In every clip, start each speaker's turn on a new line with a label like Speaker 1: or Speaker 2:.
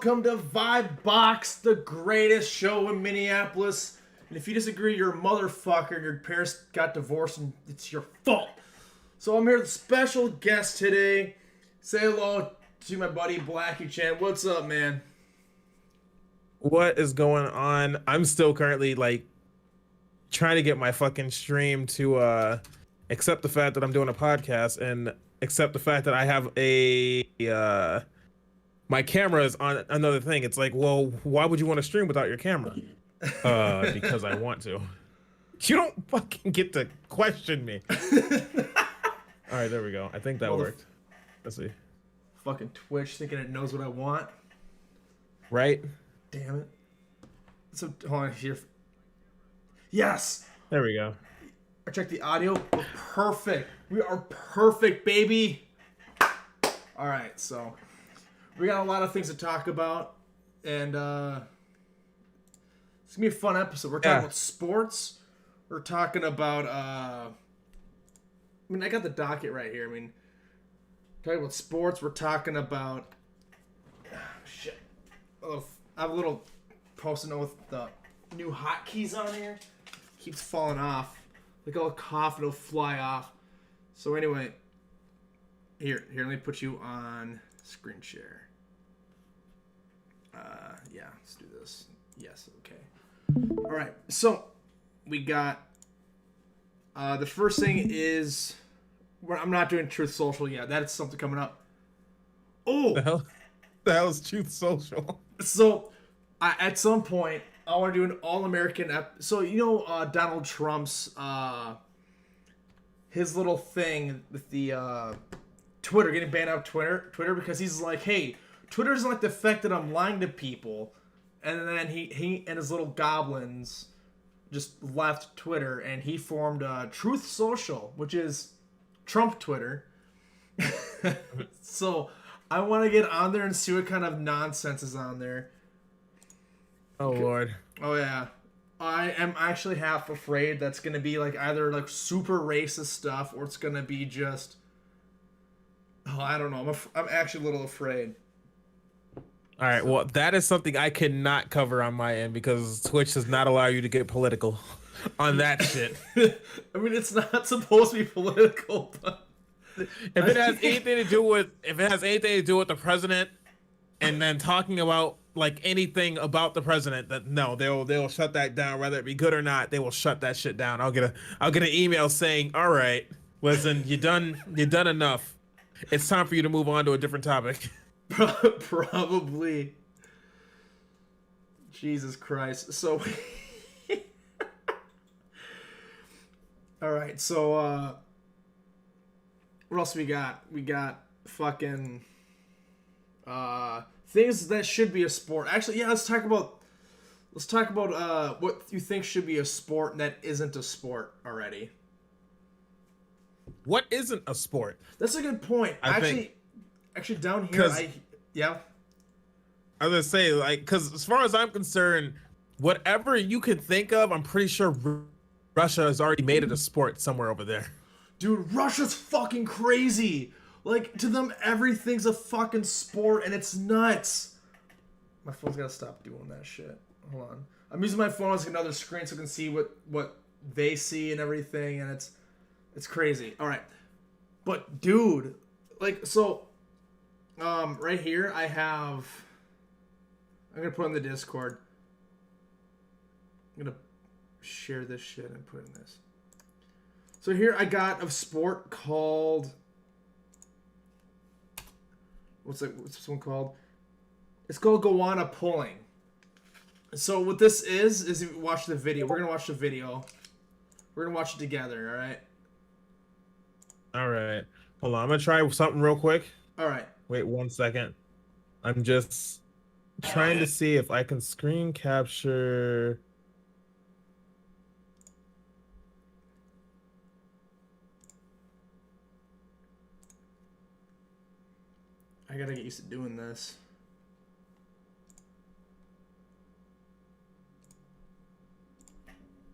Speaker 1: Welcome to Vibe Box, the greatest show in Minneapolis. And if you disagree, you're a motherfucker and your parents got divorced and it's your fault. So I'm here with a special guest today. Say hello to my buddy Blackychan. What's up, man?
Speaker 2: What is going on? I'm still currently trying to get my fucking stream to accept the fact that I'm doing a podcast and accept the fact that I have a my camera is on another thing. It's like, well, why would you want to stream without your camera? Because I want to. You don't fucking get to question me. All right, there we go. I think that worked. Let's see.
Speaker 1: Fucking Twitch thinking it knows what I want.
Speaker 2: Right?
Speaker 1: Damn it. So, hold on here. Yes!
Speaker 2: There we go.
Speaker 1: I checked the audio. We're perfect. We are perfect, baby. All right, so we got a lot of things to talk about, and it's gonna be a fun episode. We're talking about sports. We're talking about I mean, I got the docket right here. I mean, talking about sports. We're talking about shit. I have a little post-it note with the new hotkeys on here. Keeps falling off. Like I'll cough, it'll fly off. So anyway, here, let me put you on screen share. Yeah, let's do this. Yes, okay. All right, so we got the first thing is I'm not doing Truth Social yet. That's something coming up. Oh,
Speaker 2: The hell is Truth Social?
Speaker 1: So at some point I want to do an all-American so you know Donald Trump's his little thing with the Twitter getting banned out of Twitter because he's like, hey, Twitter doesn't like the fact that I'm lying to people, and then he and his little goblins just left Twitter and he formed Truth Social, which is Trump Twitter. So I want to get on there and see what kind of nonsense is on there.
Speaker 2: Oh Lord.
Speaker 1: Oh yeah. I am actually half afraid that's going to be like either like super racist stuff or it's going to be just I don't know. I'm actually a little afraid.
Speaker 2: All right, well, that is something I cannot cover on my end because Twitch does not allow you to get political on that shit.
Speaker 1: I mean, it's not supposed to be political, but
Speaker 2: if it has anything to do with the president and then talking about like anything about the president, that no, they'll shut that down whether it be good or not. They will shut that shit down. I'll get an email saying, "All right, listen, you done enough. It's time for you to move on to a different topic."
Speaker 1: Probably. Jesus Christ. So all right, so what else we got? We got fucking things that should be a sport. Actually, yeah, let's talk about what you think should be a sport that isn't a sport already.
Speaker 2: What isn't a sport?
Speaker 1: That's a good point. Actually, down here, I
Speaker 2: was gonna say, like, because as far as I'm concerned, whatever you can think of, I'm pretty sure Russia has already made it a sport somewhere over there.
Speaker 1: Dude, Russia's fucking crazy. Like, to them, everything's a fucking sport, and it's nuts. My phone's gotta stop doing that shit. Hold on. I'm using my phone as another screen so I can see what they see and everything, and it's crazy. All right, but dude, like, so. Right here I have. I'm gonna put in the Discord. I'm gonna share this shit and put in this. So here I got a sport called. What's this one called? It's called Goanna pulling. So what this is if you watch the video. We're gonna watch the video. We're gonna watch it together. All right.
Speaker 2: All right. Hold on. I'm gonna try something real quick.
Speaker 1: All right.
Speaker 2: Wait 1 second. I'm just trying to see if I can screen capture.
Speaker 1: I gotta get used to doing this.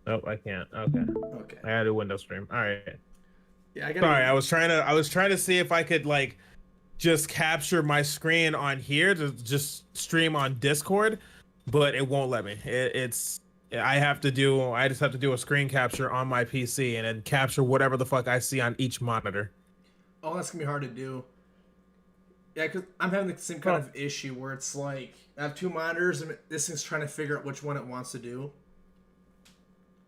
Speaker 2: Nope, I can't. Okay.
Speaker 1: Okay.
Speaker 2: I gotta do window stream. All right.
Speaker 1: Yeah, I gotta.
Speaker 2: Sorry, I was trying to see if I could like just capture my screen on here to just stream on Discord, but it won't let me. I just have to do a screen capture on my PC and then capture whatever the fuck I see on each monitor.
Speaker 1: Oh, that's gonna be hard to do. Yeah, because I'm having the same kind of issue where it's like I have two monitors and this thing's trying to figure out which one it wants to do.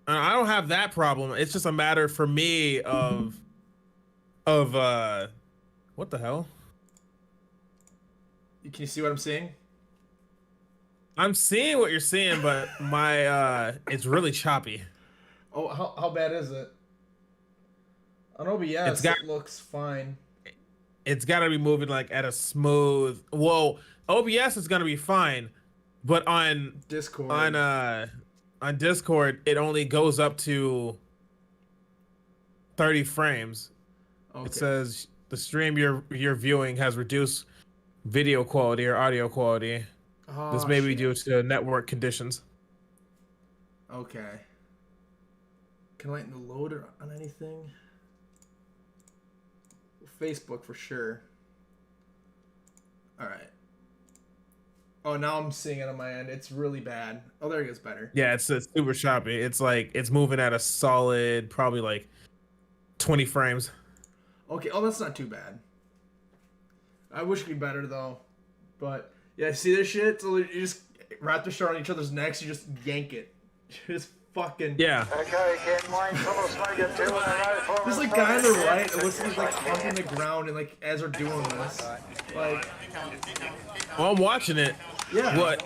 Speaker 2: I don't have that problem. It's just a matter for me of what the hell?
Speaker 1: Can you see what I'm seeing?
Speaker 2: I'm seeing what you're seeing, but my it's really choppy.
Speaker 1: Oh, how bad is it? On OBS, it looks fine.
Speaker 2: It's got to be moving like at a smooth. Well, OBS is gonna be fine, but on
Speaker 1: Discord,
Speaker 2: on Discord, it only goes up to 30 frames. Okay. It says the stream you're viewing has reduced video quality or audio quality. Oh, this may be due to network conditions.
Speaker 1: Okay. Can I lighten the loader on anything? Facebook for sure. All right. Oh, now I'm seeing it on my end. It's really bad. Oh, there it gets better.
Speaker 2: Yeah, it's super choppy. It's like it's moving at a solid probably like 20 frames.
Speaker 1: Okay. Oh, that's not too bad. I wish it could be better though. But yeah, see this shit? So you just raptors start on each other's necks. You just yank it. Just fucking.
Speaker 2: Yeah.
Speaker 1: There's like guy on the right. It looks like he's like humping the ground and like as they're doing this. Like.
Speaker 2: Oh, I'm watching it.
Speaker 1: Yeah.
Speaker 2: What?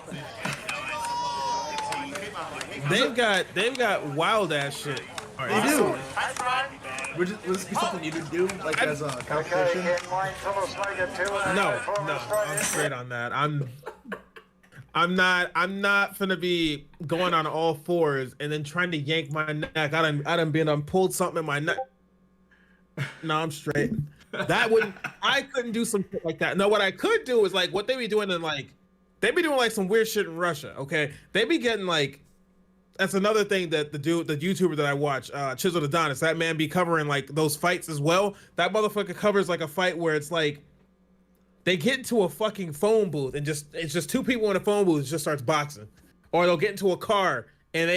Speaker 2: They've got wild ass shit.
Speaker 1: All right, they do. Would this be something you would do, like as a competition?
Speaker 2: No, I'm straight on that. I'm not finna be going on all fours and then trying to yank my neck. I done pulled something in my neck. No, I'm straight. I couldn't do some shit like that. No, what I could do is like what they be doing in like, they be doing like some weird shit in Russia. Okay, they be getting like, that's another thing that the YouTuber that I watch, Chisel Adonis, that man be covering like those fights as well. That motherfucker covers like a fight where it's like they get into a fucking phone booth and it's just two people in a phone booth just starts boxing, or they'll get into a car and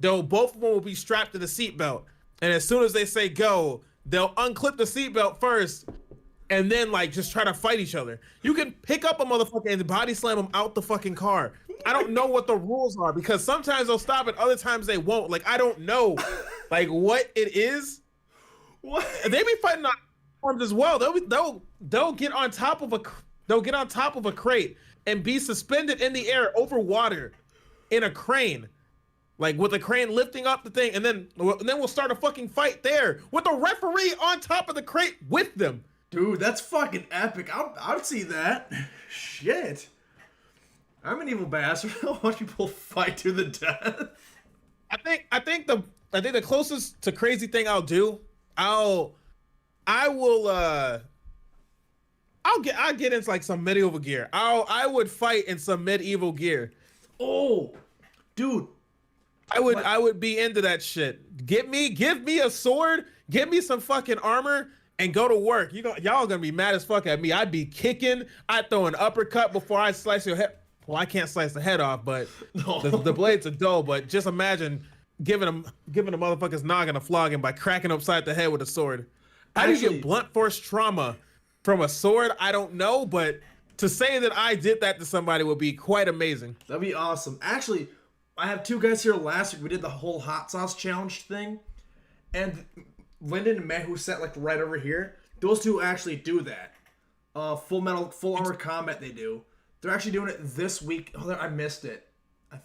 Speaker 2: both of them will be strapped to the seatbelt, and as soon as they say go, they'll unclip the seatbelt first and then like just try to fight each other. You can pick up a motherfucker and body slam them out the fucking car. I don't know what the rules are because sometimes they'll stop and other times they won't. Like I don't know like what it is.
Speaker 1: What?
Speaker 2: They be fighting on arms as well. They'll get on top of a crate and be suspended in the air over water in a crane. Like with a crane lifting up the thing, and then we'll start a fucking fight there with a referee on top of the crate with them.
Speaker 1: Dude, that's fucking epic. I'd see that. Shit. I'm an evil bastard. I'll watch people fight to the death.
Speaker 2: I think the closest to crazy thing I'll do, I'll get into like some medieval gear. I would fight in some medieval gear.
Speaker 1: Oh, dude.
Speaker 2: I would be into that shit. Give me a sword, give me some fucking armor, and go to work. Y'all gonna be mad as fuck at me. I'd be kicking, I'd throw an uppercut before I slice your head. Well, I can't slice the head off, but no. the blades are dull. But just imagine giving a motherfucker's noggin a flogging by cracking upside the head with a sword. How do you get blunt force trauma from a sword? I don't know, but to say that I did that to somebody would be quite amazing.
Speaker 1: That'd be awesome. Actually, I have two guys here last week. We did the whole hot sauce challenge thing, and Lyndon and Matt, who sat like right over here, those two actually do that. Full Armor Combat they do. They're actually doing it this week. Oh, I missed it.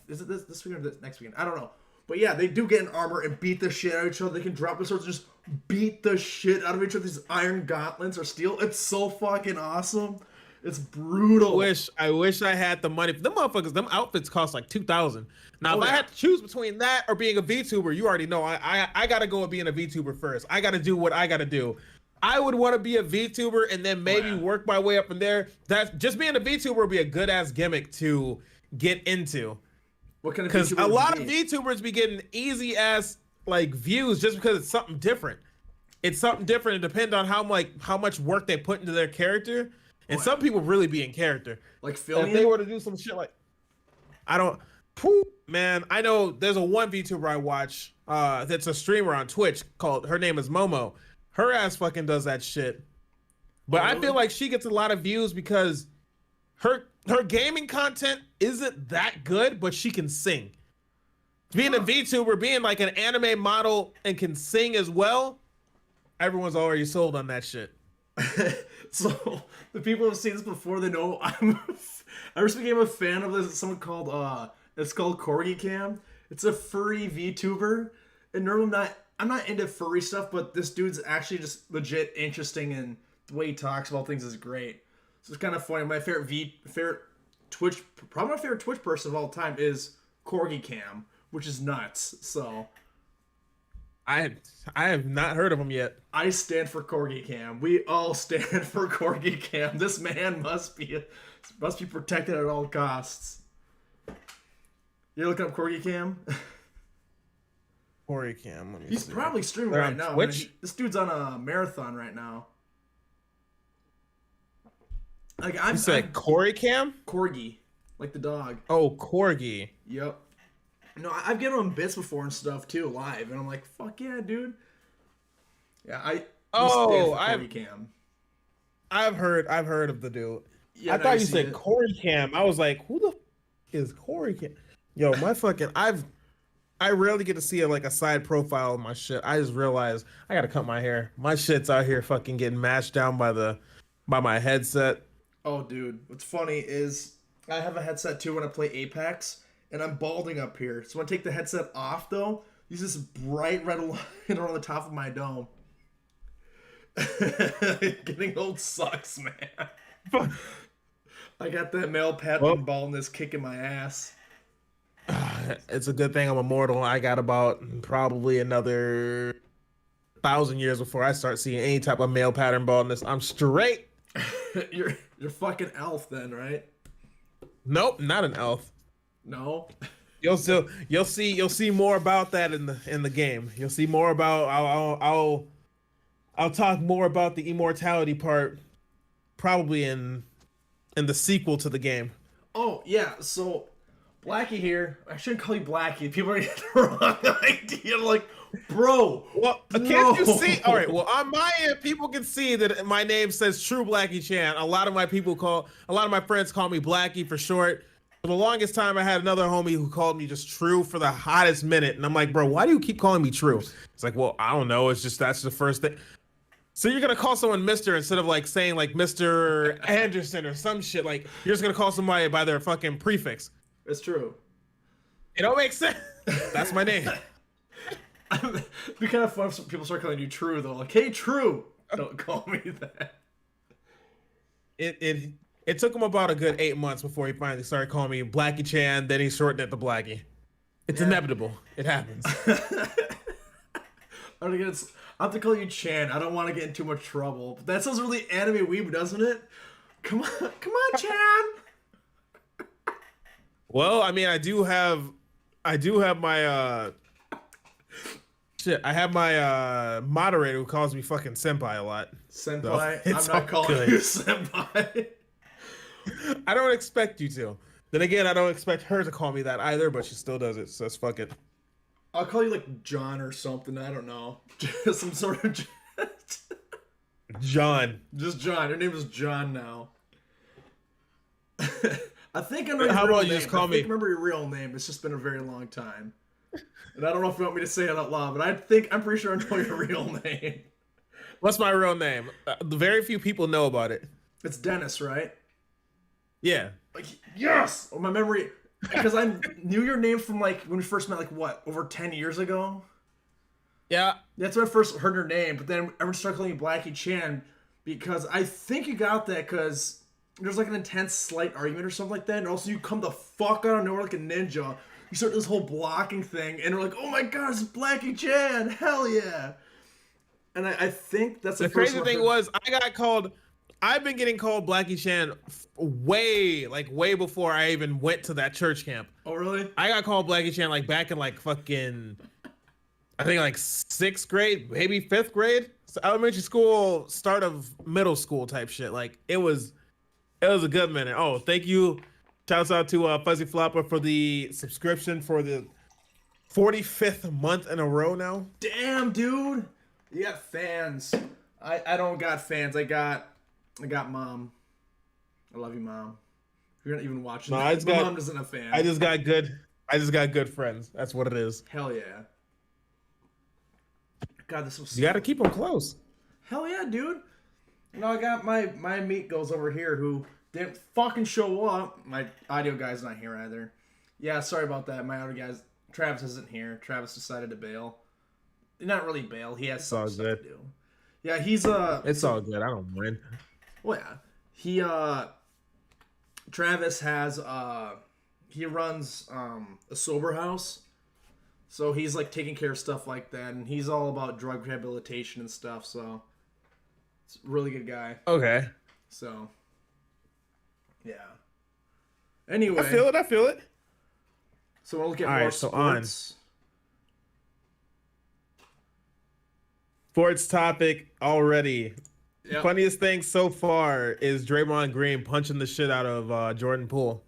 Speaker 1: Is it this weekend or next weekend? I don't know. But yeah, they do get in armor and beat the shit out of each other. They can drop their swords and just beat the shit out of each other. These iron gauntlets or steel. It's so fucking awesome. It's brutal.
Speaker 2: I wish I had the money. Them motherfuckers, them outfits cost like $2,000. Now, if I had to choose between that or being a VTuber, you already know I gotta go with being a VTuber first. I gotta do what I gotta do. I would want to be a VTuber and then maybe work my way up from there. That just being a VTuber would be a good ass gimmick to get into.
Speaker 1: What kind of?
Speaker 2: Because a lot of VTubers be getting easy ass like views just because it's something different. it's something different. It depends on how much work they put into their character. And some people really be in character.
Speaker 1: Like Philly.
Speaker 2: If they were to do some shit like, I don't, man. I know there's a one VTuber I watch. That's a streamer on Twitch called. Her name is Momo. Her ass fucking does that shit. But I feel like she gets a lot of views because her gaming content isn't that good, but she can sing. Being a VTuber, being like an anime model and can sing as well, everyone's already sold on that shit.
Speaker 1: So the people who've seen this before, they know I recently became a fan of this. Someone called it's called Blackychan. It's a furry VTuber, and normally I'm not into furry stuff, but this dude's actually just legit interesting, and the way he talks about things is great. So it's kind of funny. My favorite Twitch, probably my favorite Twitch person of all time is Blackychan, which is nuts. So
Speaker 2: I have not heard of him yet.
Speaker 1: I stand for Blackychan. We all stand for Blackychan. This man must be protected at all costs. You're looking up Blackychan?
Speaker 2: Blackychan, let me
Speaker 1: He's
Speaker 2: see.
Speaker 1: probably streaming
Speaker 2: They're
Speaker 1: right
Speaker 2: on
Speaker 1: now.
Speaker 2: Twitch?
Speaker 1: This dude's on a marathon right now. Like
Speaker 2: You said Blackychan?
Speaker 1: Corgi, like the dog.
Speaker 2: Oh, Corgi.
Speaker 1: Yep. No, I've given him bits before and stuff too, live, and I'm like, fuck yeah, dude. Yeah,
Speaker 2: I've heard of the dude.
Speaker 1: Yeah,
Speaker 2: I thought you said Corey Cam. I was like, who the f is Corey Cam? Yo, my fucking I rarely get to see a side profile of my shit. I just realized I gotta cut my hair. My shit's out here fucking getting mashed down by my headset.
Speaker 1: Oh, dude, what's funny is I have a headset too when I play Apex, and I'm balding up here. So when I take the headset off, though, use this bright red line around the top of my dome. Getting old sucks, man. I got that male pattern baldness kicking my ass.
Speaker 2: It's a good thing I'm immortal. I got about probably another 1,000 years before I start seeing any type of male pattern baldness. I'm straight.
Speaker 1: You're fucking elf then, right?
Speaker 2: Nope, not an elf.
Speaker 1: No.
Speaker 2: You'll see more about that in the game. You'll see more about I'll talk more about the immortality part probably in the sequel to the game.
Speaker 1: Oh yeah, so Blackie here. I shouldn't call you Blackie. People are getting the wrong idea. Like, bro.
Speaker 2: Well, can't you see? All right. Well, on my end, people can see that my name says True Blackychan. A lot of my friends call me Blackie for short. For the longest time, I had another homie who called me just True for the hottest minute, and I'm like, bro, why do you keep calling me True? It's like, well, I don't know. It's just that's the first thing. So you're gonna call someone Mr. instead of saying Mr. Anderson or some shit. Like you're just gonna call somebody by their fucking prefix.
Speaker 1: It's true.
Speaker 2: It don't make sense. That's my name.
Speaker 1: It'd be kind of fun if people start calling you True though. Like, hey, True, don't call me that.
Speaker 2: It took him about a good 8 months before he finally started calling me Blackychan. Then he shortened it to Blackie. It's inevitable. It happens.
Speaker 1: I have to call you Chan. I don't want to get in too much trouble. But that sounds really anime weeb, doesn't it? Come on, Chan.
Speaker 2: Well, I mean, I do have my shit. I have my moderator who calls me fucking senpai a lot.
Speaker 1: Senpai?
Speaker 2: So
Speaker 1: I'm not calling you senpai.
Speaker 2: I don't expect you to. Then again, I don't expect her to call me that either, but she still does it, so let's fuck it.
Speaker 1: I'll call you like John or something. I don't know. Just some sort of
Speaker 2: John.
Speaker 1: Just John. Your name is John now. I think I know your
Speaker 2: How
Speaker 1: real
Speaker 2: about
Speaker 1: name.
Speaker 2: you just call me?
Speaker 1: I remember your real name. It's just been a very long time. And I don't know if you want me to say it out loud, but I'm pretty sure I know your real name.
Speaker 2: What's my real name? Very few people know about it.
Speaker 1: It's Dennis, right?
Speaker 2: Yeah.
Speaker 1: Like, yes! Oh, my memory... Because I knew your name from, when we first met, over 10 years ago?
Speaker 2: Yeah.
Speaker 1: That's when I first heard your name, but then everyone started calling you Blackychan because I think you got that because there's, an intense slight argument or something like that, and also you come the fuck out of nowhere like a ninja. You start this whole blocking thing, and we're like, oh my god, it's Blackychan! Hell yeah! And I think that's the
Speaker 2: crazy thing was, I've been getting called Blackychan way before I even went to that church camp.
Speaker 1: Oh, really?
Speaker 2: I got called Blackychan back in fucking I think like 6th grade, maybe 5th grade. So elementary school, start of middle school type shit. Like it was a good minute. Oh, thank you. Shouts out to Fuzzy Flopper for the subscription for the 45th month in a row now.
Speaker 1: Damn, dude. You got fans. I don't got fans. I got mom. I love you, mom. You're not even watching.
Speaker 2: No,
Speaker 1: mom isn't a fan.
Speaker 2: I just got good friends. That's what it is.
Speaker 1: Hell yeah. God, this was.
Speaker 2: You got to keep them close.
Speaker 1: Hell yeah, dude. You know, I got my meat goes over here who didn't fucking show up. My audio guy's not here either. Yeah, sorry about that. My audio guy's Travis isn't here. Travis decided to bail. Not really bail. He has some stuff to do. Yeah, he's
Speaker 2: It's all good. I don't mind.
Speaker 1: Well, yeah. He Travis has he runs a sober house. So he's like taking care of stuff like that, and he's all about drug rehabilitation and stuff, so it's a really good guy.
Speaker 2: Okay.
Speaker 1: So yeah. Anyway.
Speaker 2: I feel it.
Speaker 1: So we'll look at more sports.
Speaker 2: Sports topic already.
Speaker 1: Yep.
Speaker 2: Funniest thing so far is Draymond Green punching the shit out of Jordan Poole.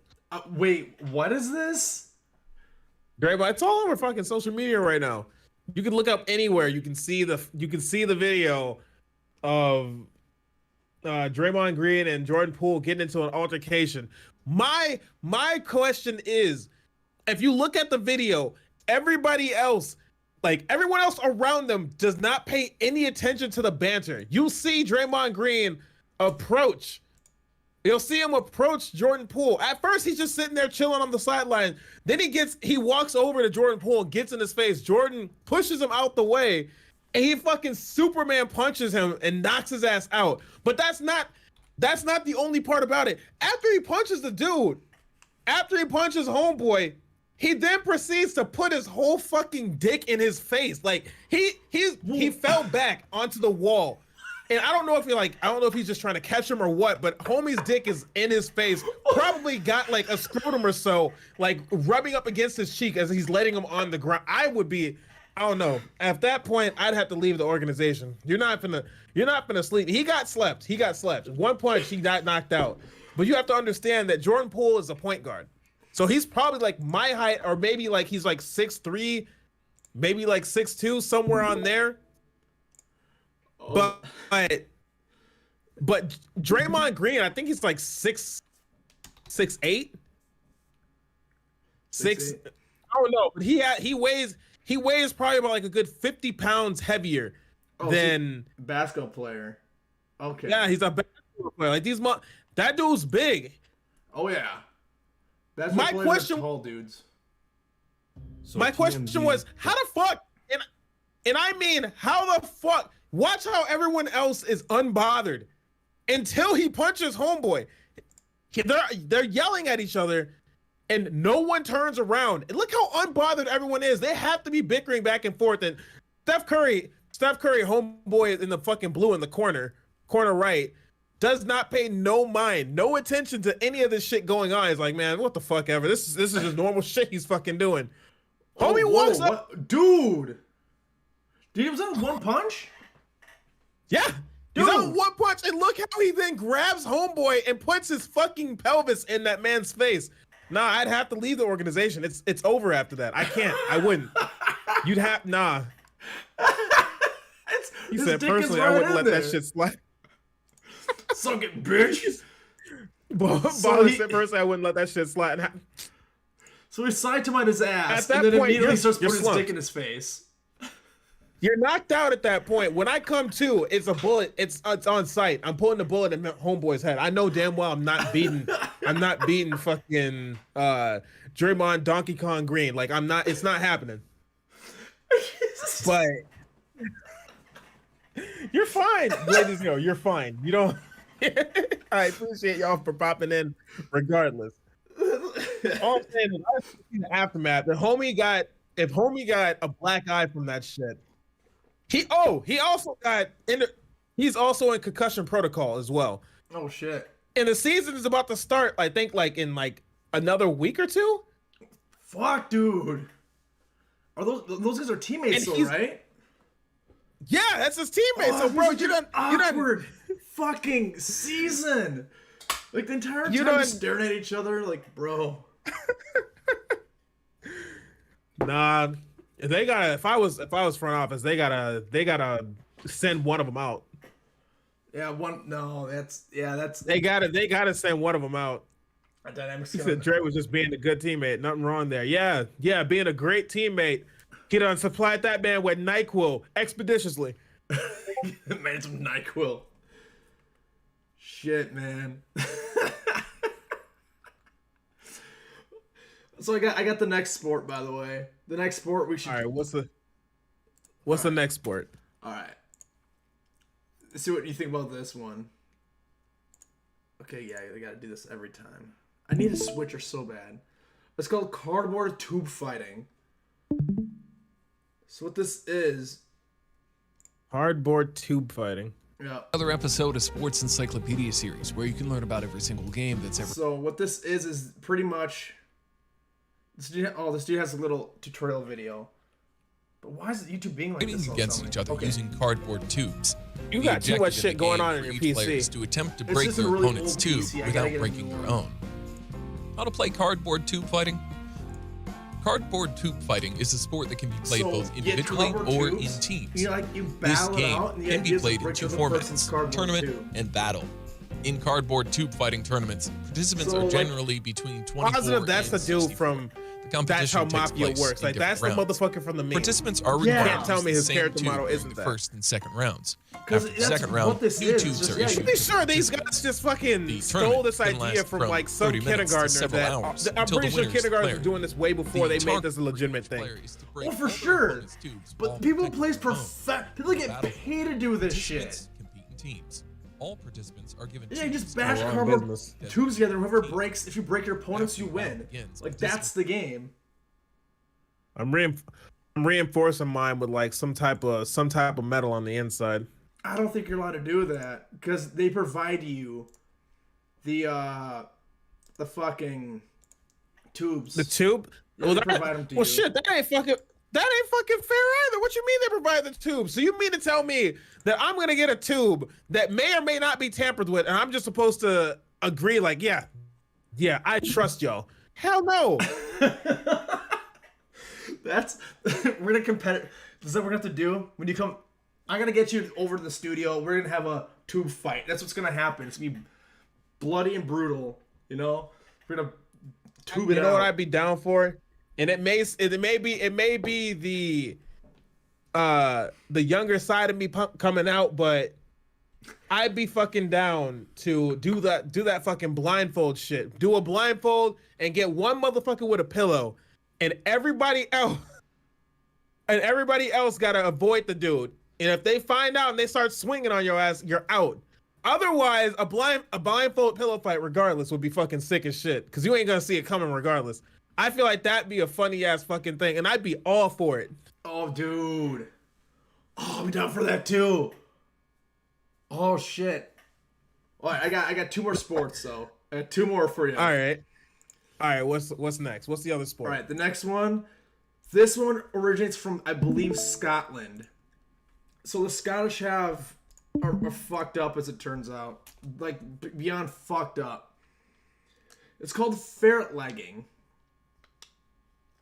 Speaker 1: Wait, what is this?
Speaker 2: Draymond, it's all over fucking social media right now. You can look up anywhere. You can see the video of Draymond Green and Jordan Poole getting into an altercation. My question is, if you look at the video, everybody else, like everyone else around them, does not pay any attention to the banter. You see Draymond Green approach. You'll see him approach Jordan Poole. At first, he's just sitting there chilling on the sideline. Then he walks over to Jordan Poole, gets in his face. Jordan pushes him out the way, and he fucking Superman punches him and knocks his ass out. But that's not the only part about it. After he punches the dude, after he punches homeboy, he then proceeds to put his whole fucking dick in his face. Like he fell back onto the wall. And I don't know if he's just trying to catch him or what, but homie's dick is in his face. Probably got like a scrotum or so, like rubbing up against his cheek as he's letting him on the ground. I don't know. At that point, I'd have to leave the organization. You're not gonna sleep. He got slept. One punch, he got knocked out. But you have to understand that Jordan Poole is a point guard. So he's probably like my height, or maybe like he's like 6'3", maybe like 6'2", somewhere on there. But Draymond Green, I think he's like 6'8". 6. I don't know, but he weighs probably about like a good 50 pounds heavier than
Speaker 1: basketball player. Okay.
Speaker 2: Yeah, he's a basketball player. Like that dude's big.
Speaker 1: Oh yeah. That's
Speaker 2: my question.
Speaker 1: Tall dudes.
Speaker 2: So my question was, how the fuck? And I mean, how the fuck? Watch how everyone else is unbothered until he punches homeboy. They're yelling at each other, and no one turns around. And look how unbothered everyone is. They have to be bickering back and forth. And Steph Curry, homeboy in the fucking blue in the corner right, does not pay no attention to any of this shit going on. He's like, man, what the fuck ever. This is just normal shit he's fucking doing. Homie walks up.
Speaker 1: What? Dude, he was on one punch?
Speaker 2: Yeah. Dude. He's on one punch, and look how he then grabs homeboy and puts his fucking pelvis in that man's face. Nah, I'd have to leave the organization. It's over after that. I can't. I wouldn't. You'd have He said personally, I wouldn't let that shit slide.
Speaker 1: Suck it, bitch.
Speaker 2: Baller said personally, I wouldn't let that shit slide.
Speaker 1: So he side him on his ass, and then immediately starts putting his dick in his face.
Speaker 2: You're knocked out at that point. When I come to, it's a bullet. It's on sight. I'm pulling the bullet in homeboy's head. I know damn well I'm not beating fucking Draymond Donkey Kong Green. Like I'm not. It's not happening. But you're fine, ladies. No, you're fine. You don't. I appreciate y'all for popping in, regardless. All I'm saying is, I see the aftermath. If homie got a black eye from that shit. He's also in concussion protocol as well.
Speaker 1: Oh shit.
Speaker 2: And the season is about to start, I think, like in like another week or two.
Speaker 1: Fuck, dude. Are those guys are teammates,
Speaker 2: And
Speaker 1: though, right?
Speaker 2: Yeah, that's his teammate. So, bro, you done
Speaker 1: awkward fucking season. Like the entire time, just staring at each other, like, bro.
Speaker 2: Nah, they gotta. If I was front office, they gotta send one of them out.
Speaker 1: Yeah, that's.
Speaker 2: They gotta send one of them out.
Speaker 1: Dynamics.
Speaker 2: He said Dre was just being a good teammate. Nothing wrong there. Yeah, being a great teammate. He done supplied that man with NyQuil expeditiously.
Speaker 1: Man, some NyQuil. Shit, man. So I got the next sport, by the way. The next sport we should.
Speaker 2: All right, what's the next sport?
Speaker 1: All right. Let's see what you think about this one. Okay, yeah, I gotta do this every time. I need a switcher so bad. It's called cardboard tube fighting. So what this is...
Speaker 2: Cardboard tube fighting.
Speaker 1: Yeah.
Speaker 3: Another episode of Sports Encyclopedia series where you can learn about every single game that's ever...
Speaker 1: So what this is pretty much... This dude has a little tutorial video. But why is YouTube being like
Speaker 3: fighting
Speaker 1: this?
Speaker 3: Against each other using cardboard tubes.
Speaker 2: You got too much shit going on in your PC.
Speaker 3: Is to attempt to break their
Speaker 1: really
Speaker 3: opponent's tube without breaking their own. How to play cardboard tube fighting? Cardboard tube fighting is a sport that can be played both individually or in teams. This game can be played in two formats, tournament and battle. In cardboard tube fighting tournaments, participants are generally between 24
Speaker 2: positive that's
Speaker 3: and
Speaker 2: the dude
Speaker 3: 64.
Speaker 2: from That's how Mafia works. Like that's the motherfucker from the meme.
Speaker 3: Participants are required
Speaker 2: can't tell me his character
Speaker 3: tube
Speaker 2: model isn't
Speaker 3: the
Speaker 2: that.
Speaker 3: first and second rounds. After the second
Speaker 1: what
Speaker 3: round,
Speaker 1: this
Speaker 3: new
Speaker 1: is.
Speaker 3: tubes
Speaker 1: Just-
Speaker 3: are
Speaker 1: yeah,
Speaker 3: issued.
Speaker 2: I'm pretty sure these guys just fucking
Speaker 3: The
Speaker 2: stole this
Speaker 3: tournament can
Speaker 2: idea
Speaker 3: last
Speaker 2: from
Speaker 3: from
Speaker 2: like some
Speaker 3: 30 minutes to
Speaker 2: kindergartner
Speaker 3: several
Speaker 2: that
Speaker 3: hours
Speaker 2: I'm
Speaker 3: until the
Speaker 2: pretty sure
Speaker 3: winner's
Speaker 2: kindergartners
Speaker 3: declared.
Speaker 2: were doing this way before they made this a legitimate thing.
Speaker 3: Player is to break
Speaker 1: Oh, for
Speaker 3: other
Speaker 1: sure.
Speaker 3: opponent's tubes
Speaker 1: But
Speaker 3: while
Speaker 1: people
Speaker 3: protecting
Speaker 1: plays
Speaker 3: their own.
Speaker 1: people get
Speaker 3: Battle.
Speaker 1: paid to do this shit.
Speaker 3: Participants compete in teams. All participants are given
Speaker 1: Yeah, you just
Speaker 3: tubes.
Speaker 1: bash
Speaker 2: wrong
Speaker 1: cardboard
Speaker 2: business.
Speaker 1: tubes together. Whoever breaks, if you break your opponents, you win. Like that's the game.
Speaker 2: I'm reinforcing mine with like some type of metal on the inside.
Speaker 1: I don't think you're allowed to do that because they provide you the fucking tubes.
Speaker 2: The tube?
Speaker 1: Yeah, they provide them to you.
Speaker 2: Shit, that ain't fucking fair either. What you mean they provide the tube? So you mean to tell me that I'm gonna get a tube that may or may not be tampered with, and I'm just supposed to agree like, yeah, I trust y'all? Hell no.
Speaker 1: That's we're gonna compete. Is that what we're gonna have to do when you come? I'm gonna get you over to the studio. We're gonna have a tube fight. That's what's gonna happen. It's gonna be bloody and brutal. You know, we're gonna tube it out.
Speaker 2: You know what I'd be down for? And it may be the younger side of me coming out, but I'd be fucking down to do that fucking blindfold shit. Do a blindfold and get one motherfucker with a pillow, and everybody else gotta avoid the dude. And if they find out and they start swinging on your ass, you're out. Otherwise, a blindfold pillow fight, regardless, would be fucking sick as shit. Because you ain't gonna see it coming regardless. I feel like that'd be a funny ass fucking thing, and I'd be all for it.
Speaker 1: Oh, dude. Oh, I'm down for that too. Oh shit. All right, I got two more sports though. I got two more for you.
Speaker 2: All right. What's next? What's the other sport?
Speaker 1: All right, the next one. This one originates from, I believe, Scotland. So the Scottish are fucked up, as it turns out, like beyond fucked up. It's called ferret legging.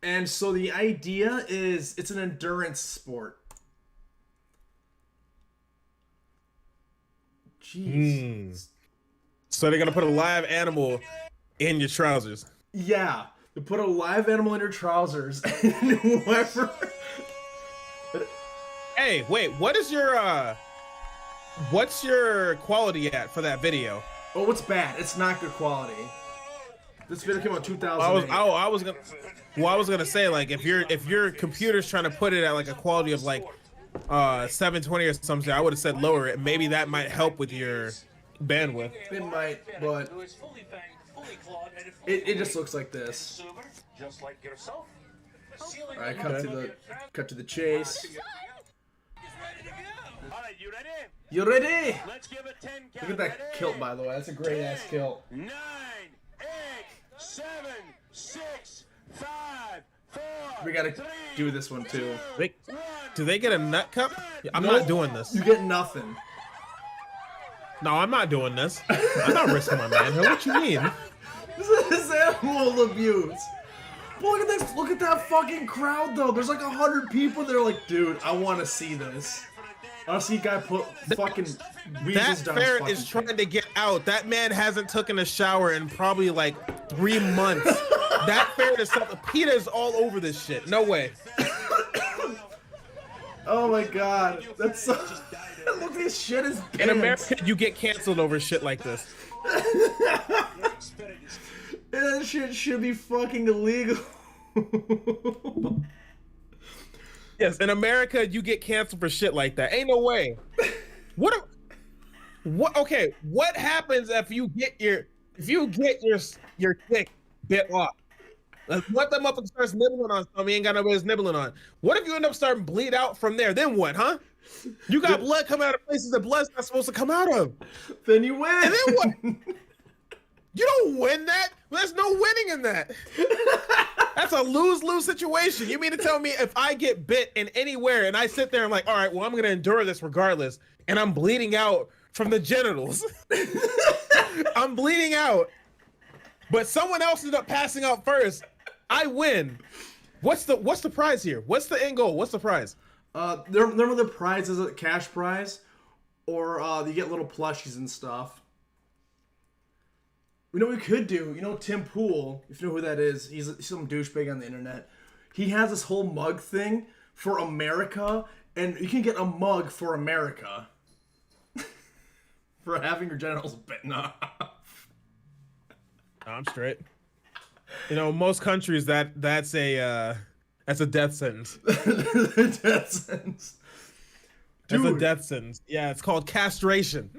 Speaker 1: And so the idea is it's an endurance sport. Jeez.
Speaker 2: So they're gonna put a live animal in your trousers.
Speaker 1: Yeah, they put a live animal in your trousers, and whoever.
Speaker 2: Hey, wait, what's your quality at for that video?
Speaker 1: Oh, it's bad. It's not good quality. This video came out in 2008.
Speaker 2: I was gonna say, like, if your computer's trying to put it at like a quality of like 720 or something, I would have said lower it. Maybe that might help with your bandwidth.
Speaker 1: It might, but it just looks like this. All right, cut to the chase. You ready?
Speaker 4: Let's give it 10 count.
Speaker 1: Look at that kilt, by the way. That's a great ass kilt.
Speaker 4: 9, 8, 7, 6, 5, 4,
Speaker 1: We gotta do this one too.
Speaker 2: Do they get a nut cup? I'm not doing this.
Speaker 1: You get nothing.
Speaker 2: No, I'm not doing this. I'm not risking my manhood. What you mean?
Speaker 1: This is animal abuse. But look at this. Look at that fucking crowd, though. There's like 100 people. They're like, dude, I want to see this. I want to see a guy put fucking weasels down his
Speaker 2: ferret
Speaker 1: fucking
Speaker 2: is trying to get out. That man hasn't taken a shower in probably like 3 months. That ferret is something. PETA is all over this shit. No way.
Speaker 1: Oh my god. That's so... Look, this shit is pants.
Speaker 2: In America, you get canceled over shit like this.
Speaker 1: That shit should be fucking illegal.
Speaker 2: Yes, in America, you get canceled for shit like that. Ain't no way. What? Okay, what happens if you get your dick bit off? Like, what the motherfucker starts nibbling on something he ain't got nobody's nibbling on? What if you end up starting to bleed out from there? Then what, huh? You got blood coming out of places that blood's not supposed to come out of.
Speaker 1: Then you win.
Speaker 2: And then what? You don't win that. There's no winning in that. That's a lose-lose situation. You mean to tell me if I get bit in anywhere and I sit there and I'm like, all right, well, I'm going to endure this regardless, and I'm bleeding out from the genitals. I'm bleeding out, but someone else ended up passing out first. I win. What's the prize here? What's the end goal? What's the prize?
Speaker 1: Remember the prize is a cash prize, or you get little plushies and stuff. You know what we could do? You know Tim Pool, if you know who that is, he's some douchebag on the internet. He has this whole mug thing for America, and you can get a mug for America. For having your genitals bitten off.
Speaker 2: I'm straight. You know, most countries that's a death sentence.
Speaker 1: Death sentence.
Speaker 2: Dude. That's a death sentence. Yeah, it's called castration.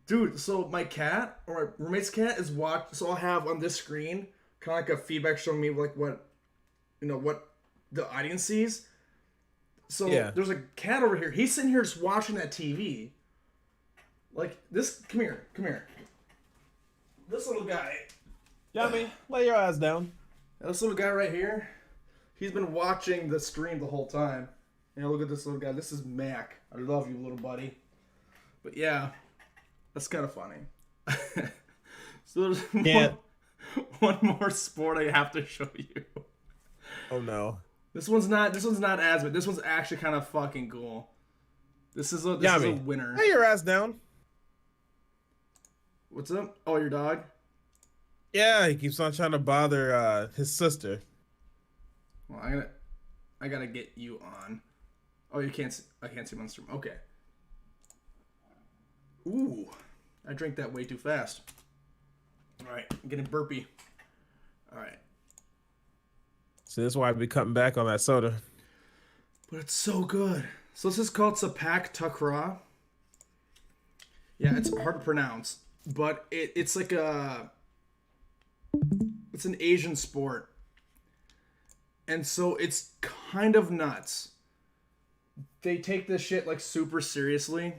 Speaker 1: Dude, so my cat, or my roommate's cat, is so I'll have on this screen kind of like a feedback showing me like what the audience sees. So yeah. There's a cat over here. He's sitting here just watching that TV. Like this, come here. This little guy.
Speaker 2: Yummy, lay your eyes down.
Speaker 1: This little guy right here, he's been watching the stream the whole time. And look at this little guy. This is Mac. I love you, little buddy. But yeah. That's kind of funny. So there's one more sport I have to show you.
Speaker 2: Oh no.
Speaker 1: This one's not as bad. This one's actually kind of fucking cool. This is a winner.
Speaker 2: Lay your ass down.
Speaker 1: What's up? Oh, your dog?
Speaker 2: Yeah, he keeps on trying to bother his sister.
Speaker 1: Well, I gotta get you on. Oh, I can't see him on the stream. Okay. Ooh, I drank that way too fast. All right, I'm getting burpy. All right.
Speaker 2: So this is why I be cutting back on that soda.
Speaker 1: But it's so good. So this is called Sapak Takraw. Yeah, it's hard to pronounce, but it's like it's an Asian sport. And so it's kind of nuts. They take this shit like super seriously.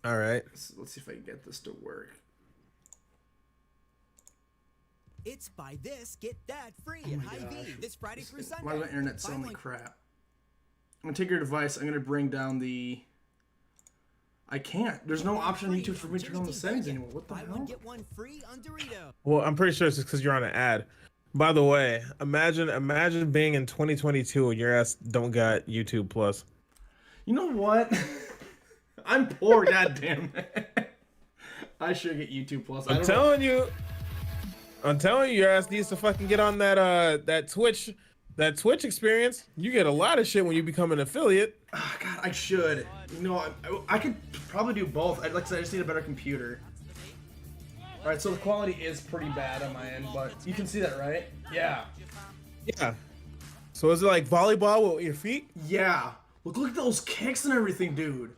Speaker 2: All right.
Speaker 1: Let's see if I can get this to work.
Speaker 4: It's buy this, get that free at Hy-Vee this Friday through Sunday.
Speaker 1: Why does my internet sound like crap? I'm going to take your device. I'm going to bring down the... I can't. There's no option on YouTube for me to turn on the settings anymore. What the hell?
Speaker 4: Get one free on Dorito.
Speaker 2: Well, I'm pretty sure it's just because you're on an ad. By the way, imagine being in 2022 and your ass don't got YouTube Plus.
Speaker 1: You know what? I'm poor, goddamn. I should get YouTube Plus.
Speaker 2: I'm telling you, your ass needs to fucking get on that Twitch experience. You get a lot of shit when you become an affiliate.
Speaker 1: Oh, God, I should. You know, I could probably do both. Like I said, I just need a better computer. All right, so the quality is pretty bad on my end, but you can see that, right? Yeah.
Speaker 2: Yeah. So is it like volleyball with your feet?
Speaker 1: Yeah. Look at those kicks and everything, dude.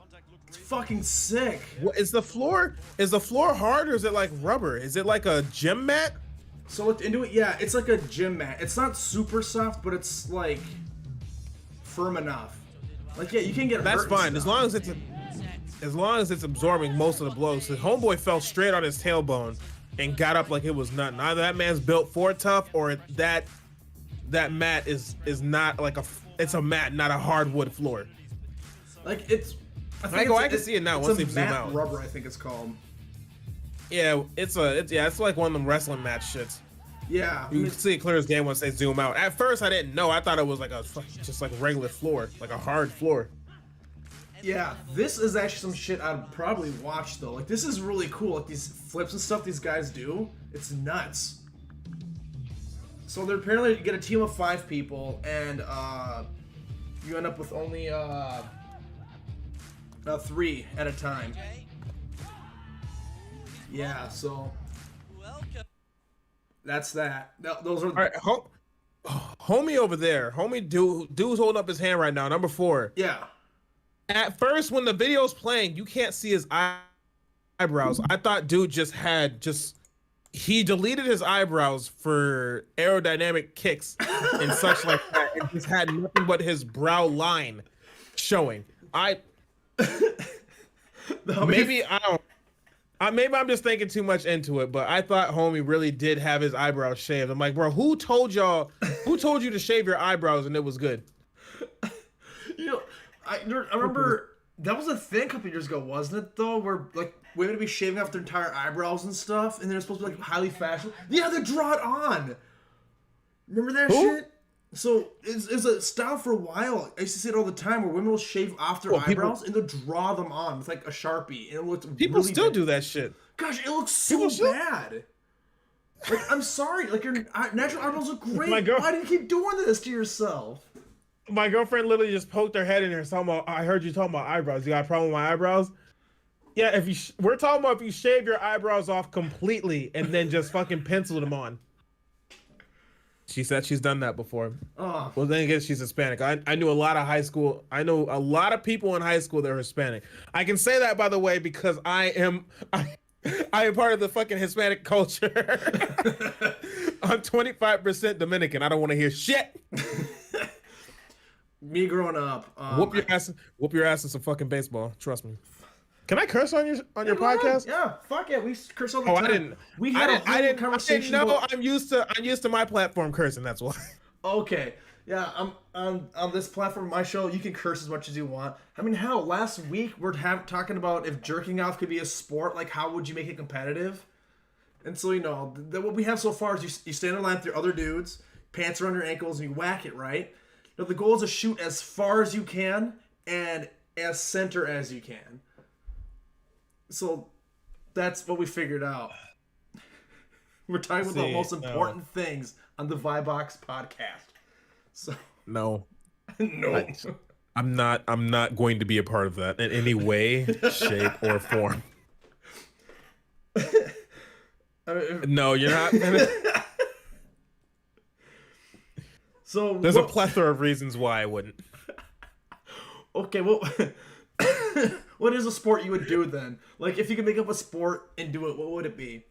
Speaker 1: It's fucking sick.
Speaker 2: What is the floor? Is the floor hard or is it like rubber? Is it like a gym mat?
Speaker 1: So looked into it. Yeah, it's like a gym mat. It's not super soft, but it's like firm enough. Like, yeah, you can get.
Speaker 2: That's fine as long as it's absorbing most of the blows. His homeboy fell straight on his tailbone, and got up like it was nothing. Either that man's built for tough, or that mat is not like it's a mat, not a hardwood floor.
Speaker 1: Like it's.
Speaker 2: I can see it now once they zoom out.
Speaker 1: Rubber, I think it's called.
Speaker 2: Yeah, it's like one of them wrestling match shits.
Speaker 1: Yeah,
Speaker 2: you can see it clear as day once they zoom out. At first, I didn't know. I thought it was like just like a regular floor, like a hard floor.
Speaker 1: Yeah, this is actually some shit I'd probably watch though. Like this is really cool. Like these flips and stuff these guys do, it's nuts. So they're apparently you get a team of 5 people, and you end up with only 3 at a time. Yeah, so that's that. Those are
Speaker 2: all right. Homie over there, dude's holding up his hand right now. Number 4.
Speaker 1: Yeah.
Speaker 2: At first, when the video's playing, you can't see his eyebrows. I thought dude he deleted his eyebrows for aerodynamic kicks and such like that, and just had nothing but his brow line showing. Maybe I'm just thinking too much into it, but I thought homie really did have his eyebrows shaved. I'm like, bro, who told you to shave your eyebrows and it was good?
Speaker 1: You know, I remember that was a thing a couple years ago, wasn't it? Though, where like women would be shaving off their entire eyebrows and stuff, and they're supposed to be like highly fashionable. Yeah, they draw it on. Remember that shit? So it's a style for a while. I used to see it all the time, where women will shave off their eyebrows and they'll draw them on with like a Sharpie, and it looks.
Speaker 2: People really still do that shit.
Speaker 1: Gosh, it looks so bad. Like, I'm sorry. Like, your natural eyebrows look great. Why do you keep doing this to yourself?
Speaker 2: My girlfriend literally just poked her head in there talking about, I heard you talking about eyebrows. You got a problem with my eyebrows? Yeah, we're talking about if you shave your eyebrows off completely and then just fucking pencil them on. She said she's done that before.
Speaker 1: Oh.
Speaker 2: Well, then again, she's Hispanic. I knew a lot of people in high school that were Hispanic. I can say that, by the way, because I am part of the fucking Hispanic culture. I'm 25% Dominican. I don't want to hear shit.
Speaker 1: Me growing up,
Speaker 2: whoop your ass in some fucking baseball. Trust me. Can I curse on your podcast?
Speaker 1: Yeah, fuck it. We curse all the time.
Speaker 2: I didn't.
Speaker 1: We had a whole conversation.
Speaker 2: No, I'm used to my platform cursing. That's why.
Speaker 1: Okay. Yeah, I'm on this platform, my show. You can curse as much as you want. I mean, hell, last week we're talking about if jerking off could be a sport. Like, how would you make it competitive? And so what we have so far is you stand in line with your other dudes, pants around your ankles, and you whack it right. Now the goal is to shoot as far as you can and as center as you can. So that's what we figured out. We're talking about the most important things on the Vibox podcast. So
Speaker 2: no.
Speaker 1: I'm
Speaker 2: not going to be a part of that in any way, shape, or form. No, you're not.
Speaker 1: So
Speaker 2: there's a plethora of reasons why I wouldn't.
Speaker 1: Okay, well, what is a sport you would do then? Like, if you could make up a sport and do it, what would it be?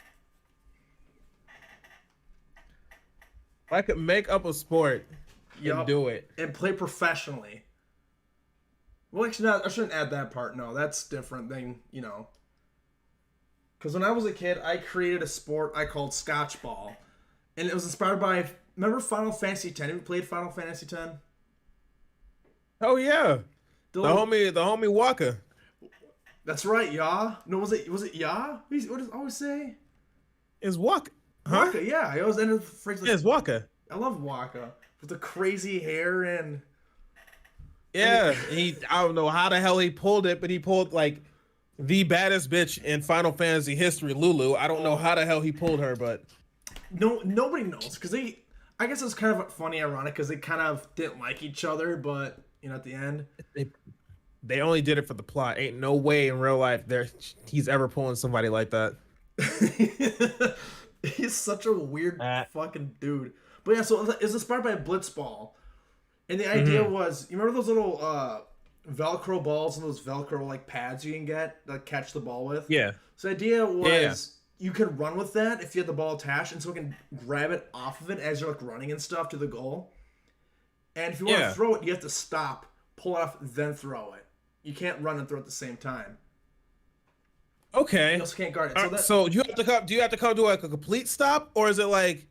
Speaker 2: If I could make up a sport and do it.
Speaker 1: And play professionally. Well, actually, I shouldn't add that part. No, that's different than, Because when I was a kid, I created a sport I called Scotchball. And it was inspired by, remember Final Fantasy X? Have you played Final Fantasy X?
Speaker 2: Oh, yeah. The homie Waka.
Speaker 1: That's right, Ya. No, was it Ya? What does it always say?
Speaker 2: It's Waka. Huh?
Speaker 1: Waka, yeah. I always ended the phrase like,
Speaker 2: it's Waka.
Speaker 1: I love Waka. With the crazy hair and...
Speaker 2: Yeah, I don't know how the hell he pulled it, but he pulled, like, the baddest bitch in Final Fantasy history, Lulu. I don't know how the hell he pulled her, but...
Speaker 1: No, nobody knows, because I guess it's kind of funny, ironic, because they kind of didn't like each other, but, at the end...
Speaker 2: They only did it for the plot. Ain't no way in real life he's ever pulling somebody like that.
Speaker 1: He's such a weird fucking dude. But yeah, so it's inspired by Blitzball. And the idea was, you remember those little Velcro balls and those Velcro like pads you can get that catch the ball with?
Speaker 2: Yeah.
Speaker 1: So the idea was you could run with that if you had the ball attached, and so we can grab it off of it as you're like running and stuff to the goal. And if you want to throw it, you have to stop, pull it off, then throw it. You can't run and throw at the same time.
Speaker 2: Okay.
Speaker 1: You also can't guard it.
Speaker 2: So, so you have to come. Do you have to come to like a complete stop, or is it like?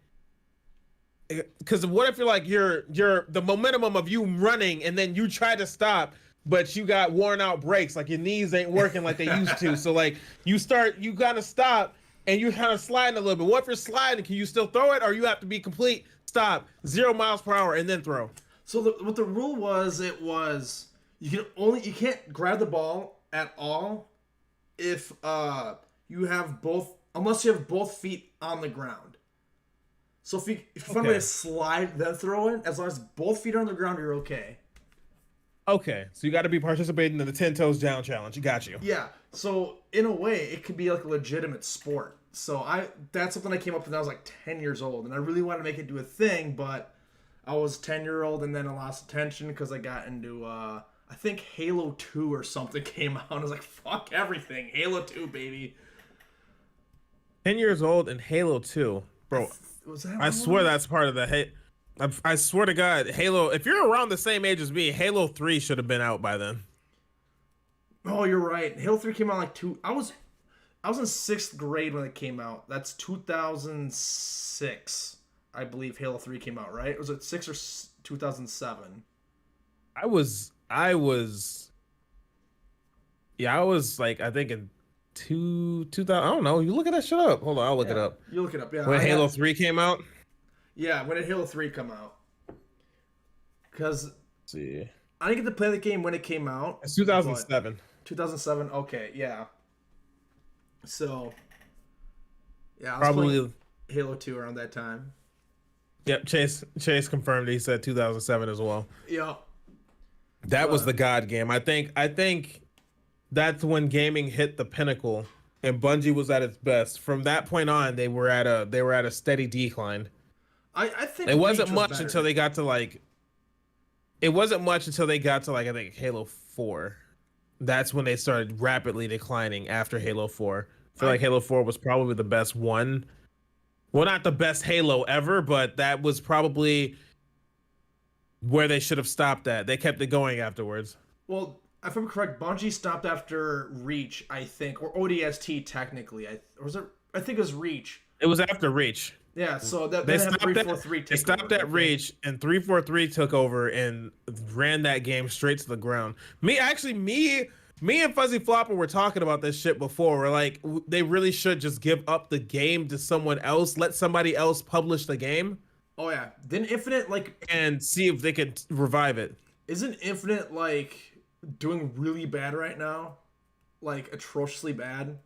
Speaker 2: Because what if you're like you're the momentum of you running, and then you try to stop, but you got worn out brakes, like your knees ain't working like they used to. So like you gotta stop, and you're kind of sliding a little bit. What if you're sliding? Can you still throw it, or you have to be complete stop, 0 miles per hour, and then throw?
Speaker 1: So what the rule was, you can't grab the ball at all if you have both, unless you have both feet on the ground. So if you find a way to slide then throw it, as long as both feet are on the ground, you're okay.
Speaker 2: Okay, so you got to be participating in the 10 toes down challenge. Got you.
Speaker 1: Yeah. So in a way, it could be like a legitimate sport. So that's something I came up with when I was like 10 years old, and I really wanted to make it do a thing, but I was 10-year-old, and then I lost attention because I got into I think Halo 2 or something came out. I was like, fuck everything, Halo 2, baby.
Speaker 2: 10 years old and Halo 2, bro.
Speaker 1: Was that?
Speaker 2: I swear that's part of the I swear to God, Halo. If you're around the same age as me, Halo 3 should have been out by then.
Speaker 1: Oh, you're right. Halo 3 came out like I was in 6th grade when it came out. That's 2006, I believe. Halo 3 came out, right? Was it 6 or 2007? I was like, I think in 2000. I don't know. You look at that shit up. Hold on, I'll look it up. You look it up. Yeah.
Speaker 2: When Halo 3 came out.
Speaker 1: Yeah, when did Halo 3 come out? Because
Speaker 2: see,
Speaker 1: I didn't get to play the game when it came out.
Speaker 2: It's 2007.
Speaker 1: 2007. Okay, yeah. So, yeah, I was
Speaker 2: probably
Speaker 1: playing Halo 2 around that time.
Speaker 2: Yep, Chase confirmed. He said 2007 as well.
Speaker 1: Yeah.
Speaker 2: That was the God game. I think that's when gaming hit the pinnacle and Bungie was at its best. From that point on, they were at a steady decline.
Speaker 1: I think
Speaker 2: it wasn't much until they got to like. It wasn't much until they got to like, I think Halo 4. That's when they started rapidly declining after Halo 4. I feel like Halo 4 was probably the best one. Well, not the best Halo ever, but that was probably where they should have stopped at. They kept it going afterwards.
Speaker 1: Well, if I'm correct, Bungie stopped after Reach, I think, or ODST technically. I think it was Reach.
Speaker 2: It was after Reach.
Speaker 1: Yeah, so they
Speaker 2: stopped
Speaker 1: 343.
Speaker 2: They stopped at Reach, and 343 took over and ran that game straight to the ground. Me and Fuzzy Flopper were talking about this shit before. We're like, they really should just give up the game to someone else. Let somebody else publish the game.
Speaker 1: Oh yeah, then Infinite
Speaker 2: and see if they could revive it.
Speaker 1: Isn't Infinite doing really bad right now? Like atrociously bad.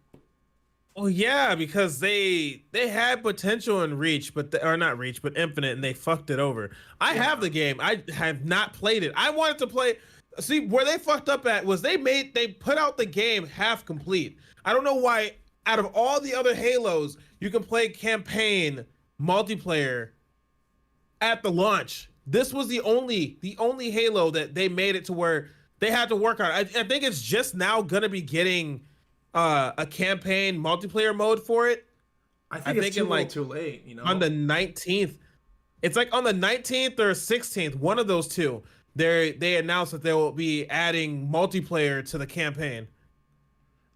Speaker 2: Oh yeah, because they had potential in Reach, but not Reach, but Infinite, and they fucked it over. I have the game. I have not played it. I wanted to play. See, where they fucked up at was they put out the game half complete. I don't know why. Out of all the other Halos, you can play campaign multiplayer at the launch. This was the only Halo that they made it to where they had to work on. I think it's just now gonna be getting a campaign multiplayer mode for it.
Speaker 1: I think it's too late, you know.
Speaker 2: On the 19th. It's like on the 19th or 16th, one of those two. They announced that they will be adding multiplayer to the campaign.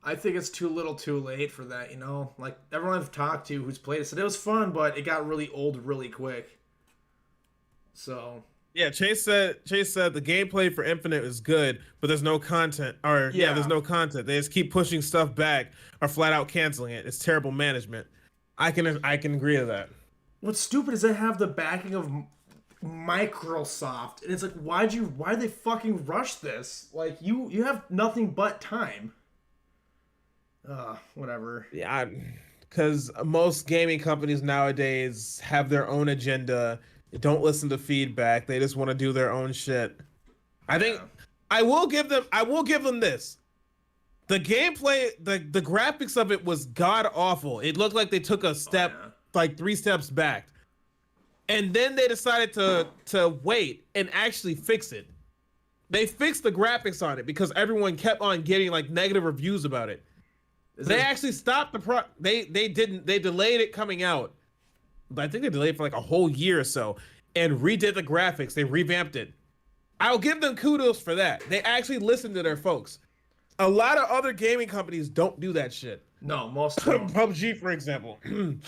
Speaker 1: I think it's too little too late for that, you know? Like, everyone I've talked to who's played it said it was fun, but it got really old really quick. So...
Speaker 2: Yeah, Chase said the gameplay for Infinite is good, but there's no content. There's no content. They just keep pushing stuff back or flat out canceling it. It's terrible management. I can agree to that.
Speaker 1: What's stupid is they have the backing of Microsoft, and it's like, why'd they fucking rush this? Like, you have nothing but time. Whatever.
Speaker 2: Yeah, because most gaming companies nowadays have their own agenda. They don't listen to feedback. They just want to do their own shit. I think I will give them this. The gameplay, the graphics of it was god awful. It looked like they took a step, like 3 steps back. And then they decided to wait and actually fix it. They fixed the graphics on it because everyone kept on getting like negative reviews about it. They actually stopped they delayed it coming out. But I think they delayed it for like a whole year or so and redid the graphics. They revamped it. I'll give them kudos for that. They actually listened to their folks. A lot of other gaming companies don't do that shit.
Speaker 1: No, most don't.
Speaker 2: PUBG, for example.
Speaker 1: We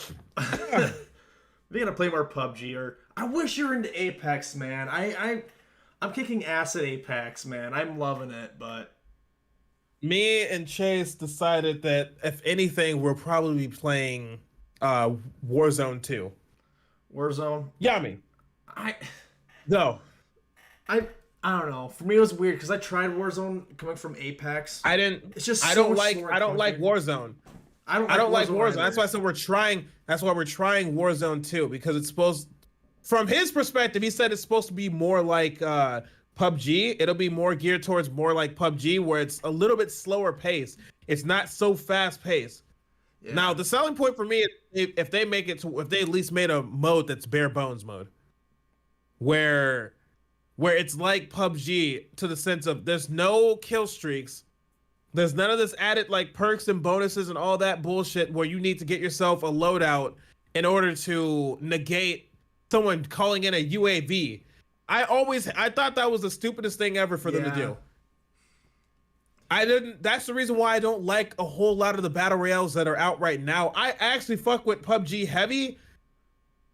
Speaker 1: gotta play more PUBG, or I wish you were into Apex, man. I'm kicking ass at Apex, man. I'm loving it, but
Speaker 2: me and Chase decided that if anything, we'll probably be playing Warzone 2.
Speaker 1: Warzone?
Speaker 2: Yummy.
Speaker 1: I don't know. For me, it was weird because I tried Warzone coming from Apex.
Speaker 2: It's just I don't like Warzone. I don't like Warzone. That's why I said we're trying. That's why we're trying Warzone 2, because it's supposed. From his perspective, he said it's supposed to be more like PUBG. It'll be more geared towards more like PUBG, where it's a little bit slower pace. It's not so fast paced. Yeah. Now, the selling point for me, if they make it to, if they at least made a mode that's bare bones mode, where it's like PUBG to the sense of there's no kill streaks, there's none of this added like perks and bonuses and all that bullshit where you need to get yourself a loadout in order to negate someone calling in a UAV. I thought that was the stupidest thing ever for them to do. That's the reason why I don't like a whole lot of the battle royales that are out right now. I actually fuck with PUBG heavy,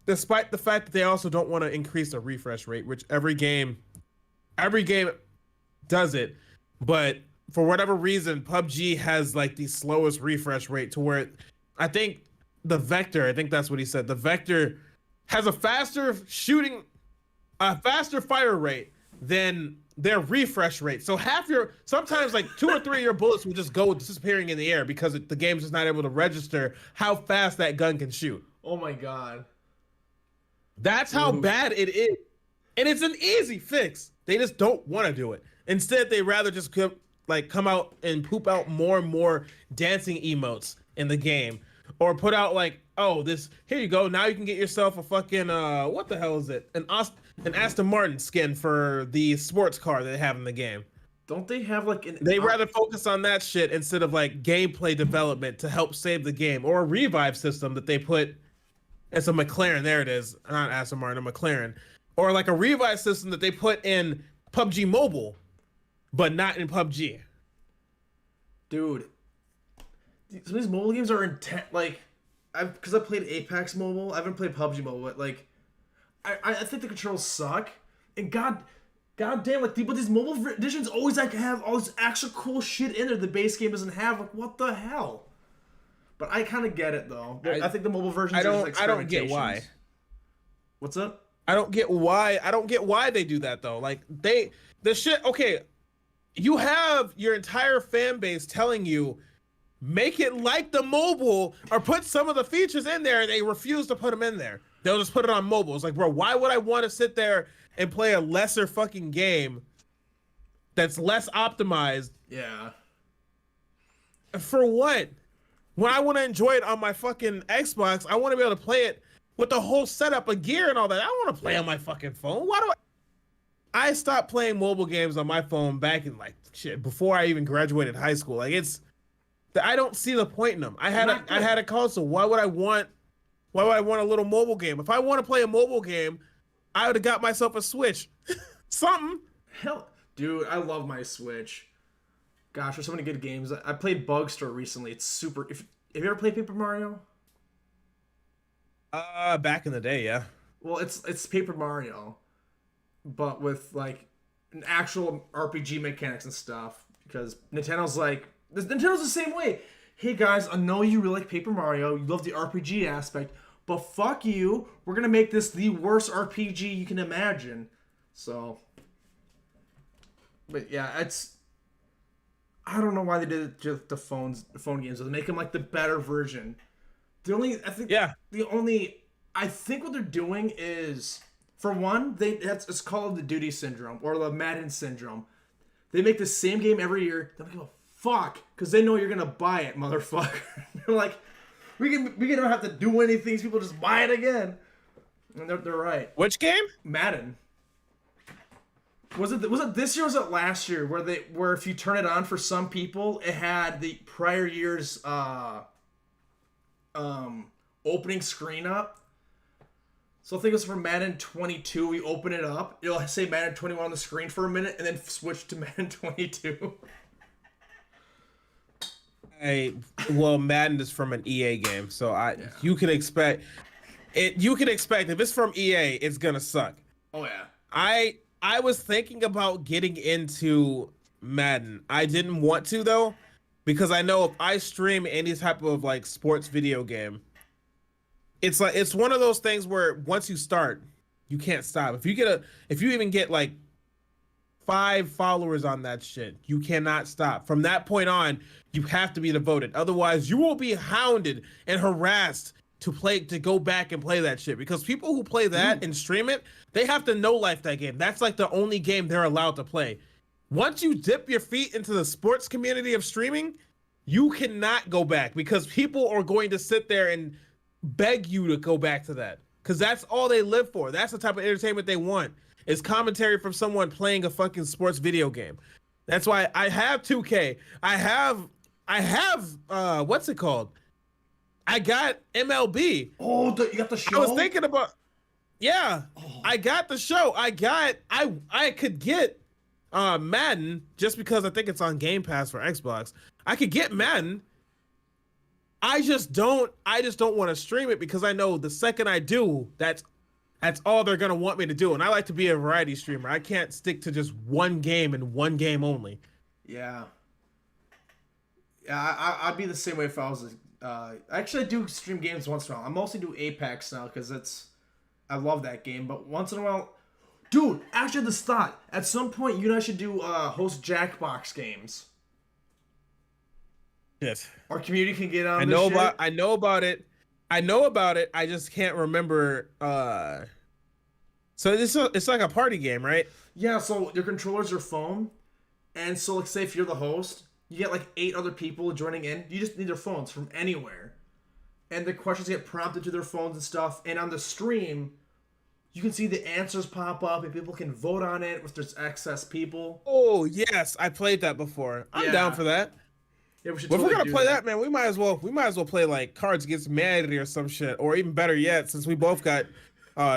Speaker 2: despite the fact that they also don't want to increase the refresh rate, which every game does it. But for whatever reason, PUBG has like the slowest refresh rate, to where I think the Vector, I think that's what he said, the Vector has a faster fire rate than their refresh rate. So sometimes like 2 or 3 of your bullets will just go disappearing in the air because the game's just not able to register how fast that gun can shoot.
Speaker 1: Oh my God.
Speaker 2: That's how bad it is. And it's an easy fix. They just don't want to do it. Instead, they rather just come out and poop out more and more dancing emotes in the game. Or put out like, oh, here you go. Now you can get yourself a fucking, what the hell is it? An Aston Martin skin for the sports car that they have in the game.
Speaker 1: Don't they have like
Speaker 2: They rather focus on that shit instead of like gameplay development to help save the game, or a revive system that they put. It's a McLaren. There it is. Not Aston Martin, a McLaren. Or like a revive system that they put in PUBG Mobile, but not in PUBG.
Speaker 1: Dude, some of these mobile games are intense. Like, because I played Apex Mobile. I haven't played PUBG Mobile, but like, I think the controls suck. And god damn, like, but these mobile editions always like have all this extra cool shit in there the base game doesn't have. Like, what the hell? But I kind of get it though. I think the mobile versions. I don't get why. What's up?
Speaker 2: I don't get why they do that though. Like the shit. Okay, you have your entire fan base telling you, make it like the mobile, or put some of the features in there, and they refuse to put them in there. They'll just put it on mobile. It's like, bro, why would I want to sit there and play a lesser fucking game that's less optimized?
Speaker 1: Yeah.
Speaker 2: For what? When I want to enjoy it on my fucking Xbox, I want to be able to play it with the whole setup of gear and all that. I don't want to play on my fucking phone. Why do I stopped playing mobile games on my phone back in like shit before I even graduated high school. Like I don't see the point in them. I had a console. Why would I want a little mobile game? If I want to play a mobile game, I would have got myself a Switch. Something.
Speaker 1: Hell, dude, I love my Switch. Gosh, there's so many good games. I played Bugster recently. It's super. Have you ever played Paper Mario?
Speaker 2: Back in the day, yeah.
Speaker 1: Well, it's Paper Mario, but with like an actual RPG mechanics and stuff. Because Nintendo's the same way. Hey guys, I know you really like Paper Mario. You love the RPG aspect, but fuck you. We're gonna make this the worst RPG you can imagine. So, but yeah, I don't know why they did it to the phone games. They make them like the better version. I think what they're doing is, for one, it's called the Duty Syndrome or the Madden Syndrome. They make the same game every year. They don't give a fuck because they know you're gonna buy it, motherfucker. They're like, we don't have to do anything. People just buy it again, and they're right.
Speaker 2: Which game?
Speaker 1: Madden. Was it this year or was it last year where if you turn it on for some people, it had the prior year's opening screen up. So I think it was for Madden 22. We open it up. It'll say Madden 21 on the screen for a minute and then switch to Madden 22.
Speaker 2: Well, Madden is from an EA game, so you can expect it. You can expect if it's from EA, it's gonna suck.
Speaker 1: Oh yeah.
Speaker 2: I was thinking about getting into Madden. I didn't want to though, because I know if I stream any type of like sports video game, it's one of those things where once you start, you can't stop. If you even get like 5 followers on that shit, you cannot stop. From that point on, you have to be devoted. Otherwise, you will be hounded and harassed to go back and play that shit. Because people who play that and stream it, they have to know life that game. That's like the only game they're allowed to play. Once you dip your feet into the sports community of streaming, you cannot go back because people are going to sit there and beg you to go back to that. Because that's all they live for. That's the type of entertainment they want. Is commentary from someone playing a fucking sports video game. That's why I have 2K. I have what's it called? I got MLB.
Speaker 1: Oh, you got the show?
Speaker 2: I was thinking about I got the show. I could get Madden just because I think it's on Game Pass for Xbox. I could get Madden. I just don't want to stream it because I know the second I do, that's all they're going to want me to do. And I like to be a variety streamer. I can't stick to just one game and one game only.
Speaker 1: Yeah. Yeah, I'd be the same way if I was... actually, I do stream games once in a while. I mostly do Apex now because I love that game. But once in a while... Dude, actually, this thought. At some point, you and I should do host Jackbox games.
Speaker 2: Yes.
Speaker 1: Our community can get on
Speaker 2: I know about it. I just can't remember. So it's like a party game, right?
Speaker 1: Yeah. So your controller's your phone, and so like say if you're the host, you get like 8 other people joining in. You just need their phones from anywhere, and the questions get prompted to their phones and stuff. And on the stream, you can see the answers pop up, and people can vote on it if there's excess people.
Speaker 2: Oh yes, I played that before. I'm down for that.
Speaker 1: Yeah, we should
Speaker 2: if we're gonna play that, man, we might as well play like Cards Against Humanity or some shit, or even better yet, since we both got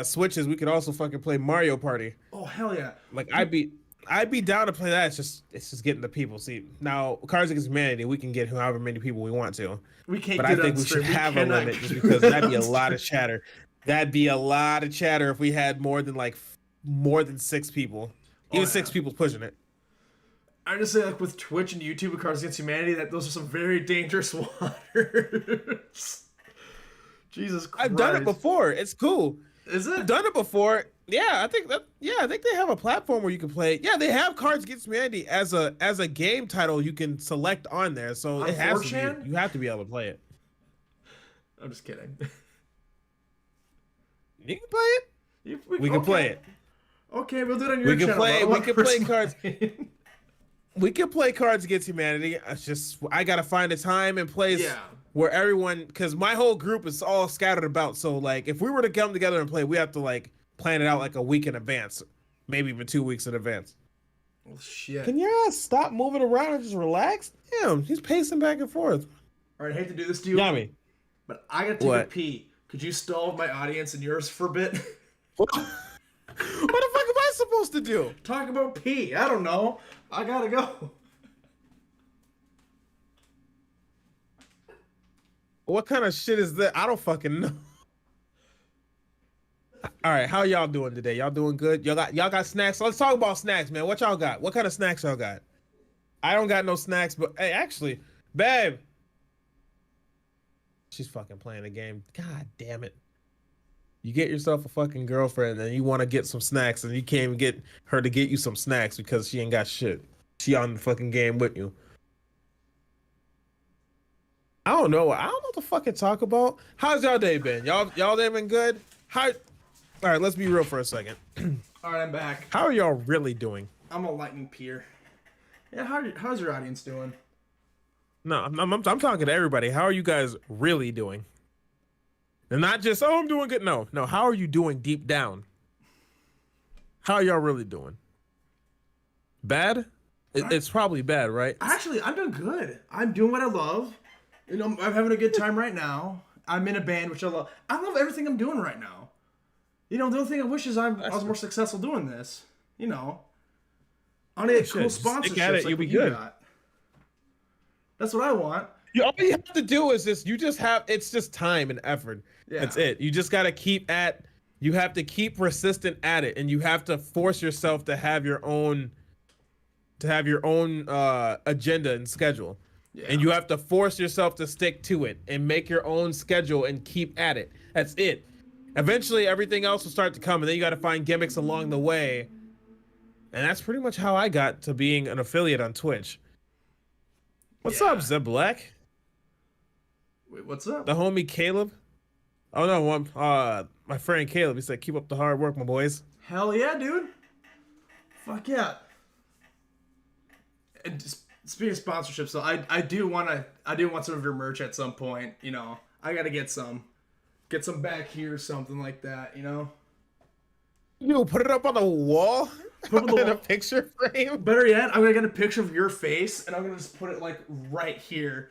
Speaker 2: Switches, we could also fucking play Mario Party.
Speaker 1: Oh hell yeah!
Speaker 2: Like I'd be down to play that. It's just getting the people. See, now Cards Against Humanity, we can get however many people we want to.
Speaker 1: We can't.
Speaker 2: But I think we should have a limit just because that'd be a lot of chatter. That'd be a lot of chatter if we had more than 6 people. Even 6 people pushing it.
Speaker 1: I just say, like, with Twitch and YouTube and Cards Against Humanity, that those are some very dangerous waters. Jesus Christ.
Speaker 2: I've done it before. It's cool.
Speaker 1: Is it?
Speaker 2: I've done it before. Yeah, I think they have a platform where you can play. Yeah, they have Cards Against Humanity as a game title you can select on there. So it has to be, you have to be able to play it.
Speaker 1: I'm just kidding.
Speaker 2: You can play it. We can play it.
Speaker 1: Okay, we'll do it on your channel.
Speaker 2: We can play cards. We can play Cards Against Humanity. It's just I gotta find a time and place where everyone, because my whole group is all scattered about. So like, if we were to come together and play, we have to like plan it out like a week in advance, maybe even 2 weeks in advance.
Speaker 1: Well, shit.
Speaker 2: Can your ass stop moving around and just relax? Damn, he's pacing back and forth.
Speaker 1: All right, I hate to do this to you,
Speaker 2: Yummy.
Speaker 1: But I gotta take a pee. Could you stall my audience and yours for a bit?
Speaker 2: What the fuck am I supposed to do?
Speaker 1: Talk about pee. I don't know. I gotta go.
Speaker 2: What kind of shit is that? I don't fucking know. All right, how y'all doing today? Y'all doing good? Y'all got snacks? Let's talk about snacks, man. What y'all got? What kind of snacks y'all got? I don't got no snacks, but hey, actually, babe. She's fucking playing a game. God damn it. You get yourself a fucking girlfriend and you want to get some snacks and you can't even get her to get you some snacks because she ain't got shit. She on the fucking game with you. I don't know what to fucking talk about. How's y'all day been? Y'all day been good? All right, let's be real for a second.
Speaker 1: All right, I'm back.
Speaker 2: How are y'all really doing?
Speaker 1: I'm a lightning peer. Yeah, how's your audience doing?
Speaker 2: No, I'm talking to everybody. How are you guys really doing? And not just, I'm doing good. No, how are you doing deep down? How are y'all really doing? Bad? It's probably bad, right?
Speaker 1: Actually, I'm doing good. I'm doing what I love. You know, I'm having a good time right now. I'm in a band, which I love. I love everything I'm doing right now. You know, the only thing I wish is I was more successful doing this. You know. I need cool sponsorships.
Speaker 2: Stick at it,
Speaker 1: like
Speaker 2: you'll be good.
Speaker 1: That's what I want.
Speaker 2: All you have to do is it's just time and effort.
Speaker 1: Yeah.
Speaker 2: That's it. You just got to you have to keep persistent at it, and you have to force yourself to have your own agenda and schedule. Yeah. And you have to force yourself to stick to it and make your own schedule and keep at it. That's it. Eventually everything else will start to come, and then you got to find gimmicks along the way. And that's pretty much how I got to being an affiliate on Twitch. What's up, Zeb Black?
Speaker 1: Wait, what's up?
Speaker 2: The homie Caleb. Oh no, my friend Caleb. He said, "Keep up the hard work, my boys."
Speaker 1: Hell yeah, dude. Fuck yeah. And just, speaking of sponsorships, so I do want some of your merch at some point. You know, I gotta get some back here or something like that. You know.
Speaker 2: You put it up on the wall. Put it in a picture frame.
Speaker 1: Better yet, I'm gonna get a picture of your face and I'm gonna just put it like right here.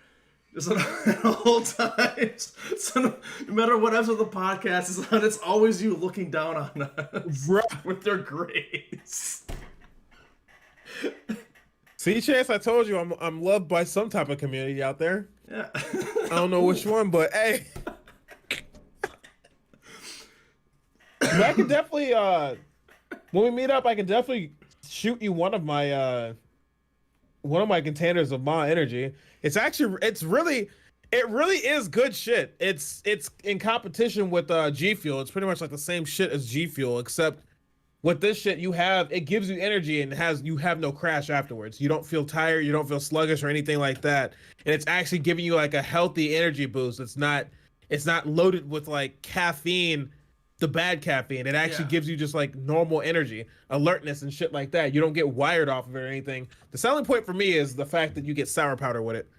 Speaker 1: Just at all times. So no matter what episode of the podcast is on, it's always you looking down on us.
Speaker 2: Bruh.
Speaker 1: With their grace.
Speaker 2: See, Chance, I told you I'm loved by some type of community out there.
Speaker 1: Yeah.
Speaker 2: I don't know which one, but hey. I can definitely when we meet up, I can definitely shoot you one of my containers of Ma energy. It really is good shit. It's in competition with G Fuel. It's pretty much like the same shit as G Fuel, except with this shit it gives you energy and you have no crash afterwards. You don't feel tired, you don't feel sluggish or anything like that. And it's actually giving you like a healthy energy boost. It's not loaded with like caffeine. The bad caffeine. It actually gives you just like normal energy, alertness and shit like that. You don't get wired off of it or anything. The selling point for me is the fact that you get sour powder with it.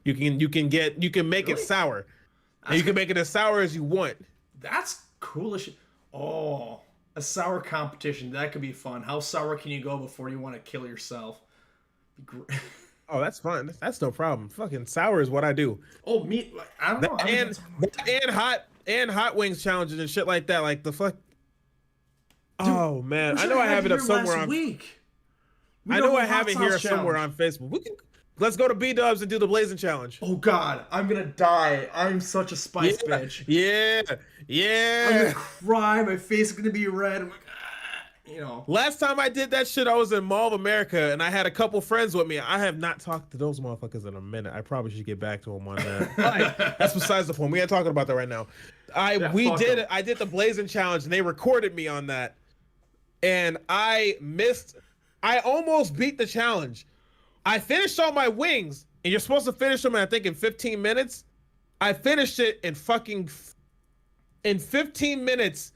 Speaker 2: You can make it sour. And you can make it as sour as you want.
Speaker 1: That's cool as shit. Oh, a sour competition. That could be fun. How sour can you go before you want to kill yourself? Be great.
Speaker 2: Oh, that's fun. That's no problem. Fucking sour is what I do.
Speaker 1: Oh, me. I don't know.
Speaker 2: And hot wings challenges and shit like that. Like the fuck. Dude, oh man, I know I have it up somewhere on. I know I have it here somewhere on Facebook. Let's go to B-Dubs and do the blazing challenge.
Speaker 1: Oh god, I'm gonna die. I'm such a spice bitch.
Speaker 2: Yeah.
Speaker 1: I'm gonna cry. My face is gonna be red. I'm like, you know.
Speaker 2: Last time I did that shit, I was in Mall of America, and I had a couple friends with me. I have not talked to those motherfuckers in a minute. I probably should get back to them on that. But that's besides the point. We ain't talking about that right now. I did the blazing challenge, and they recorded me on that, and I almost beat the challenge. I finished all my wings, and you're supposed to finish them, I think, in 15 minutes. I finished it in 15 minutes.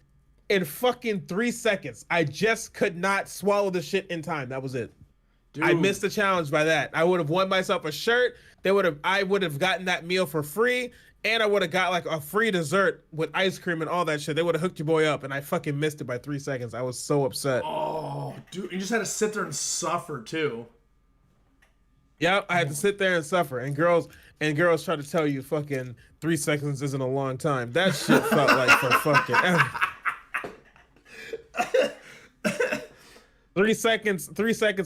Speaker 2: In fucking 3 seconds. I just could not swallow the shit in time. That was it. Dude. I missed the challenge by that. I would have won myself a shirt. I would have gotten that meal for free, and I would have got like a free dessert with ice cream and all that shit. They would have hooked your boy up, and I fucking missed it by 3 seconds. I was so upset.
Speaker 1: Oh, dude, you just had to sit there and suffer too.
Speaker 2: Yep, I had to sit there and suffer. And girls try to tell you fucking 3 seconds isn't a long time. That shit felt like for fucking ever. 3 seconds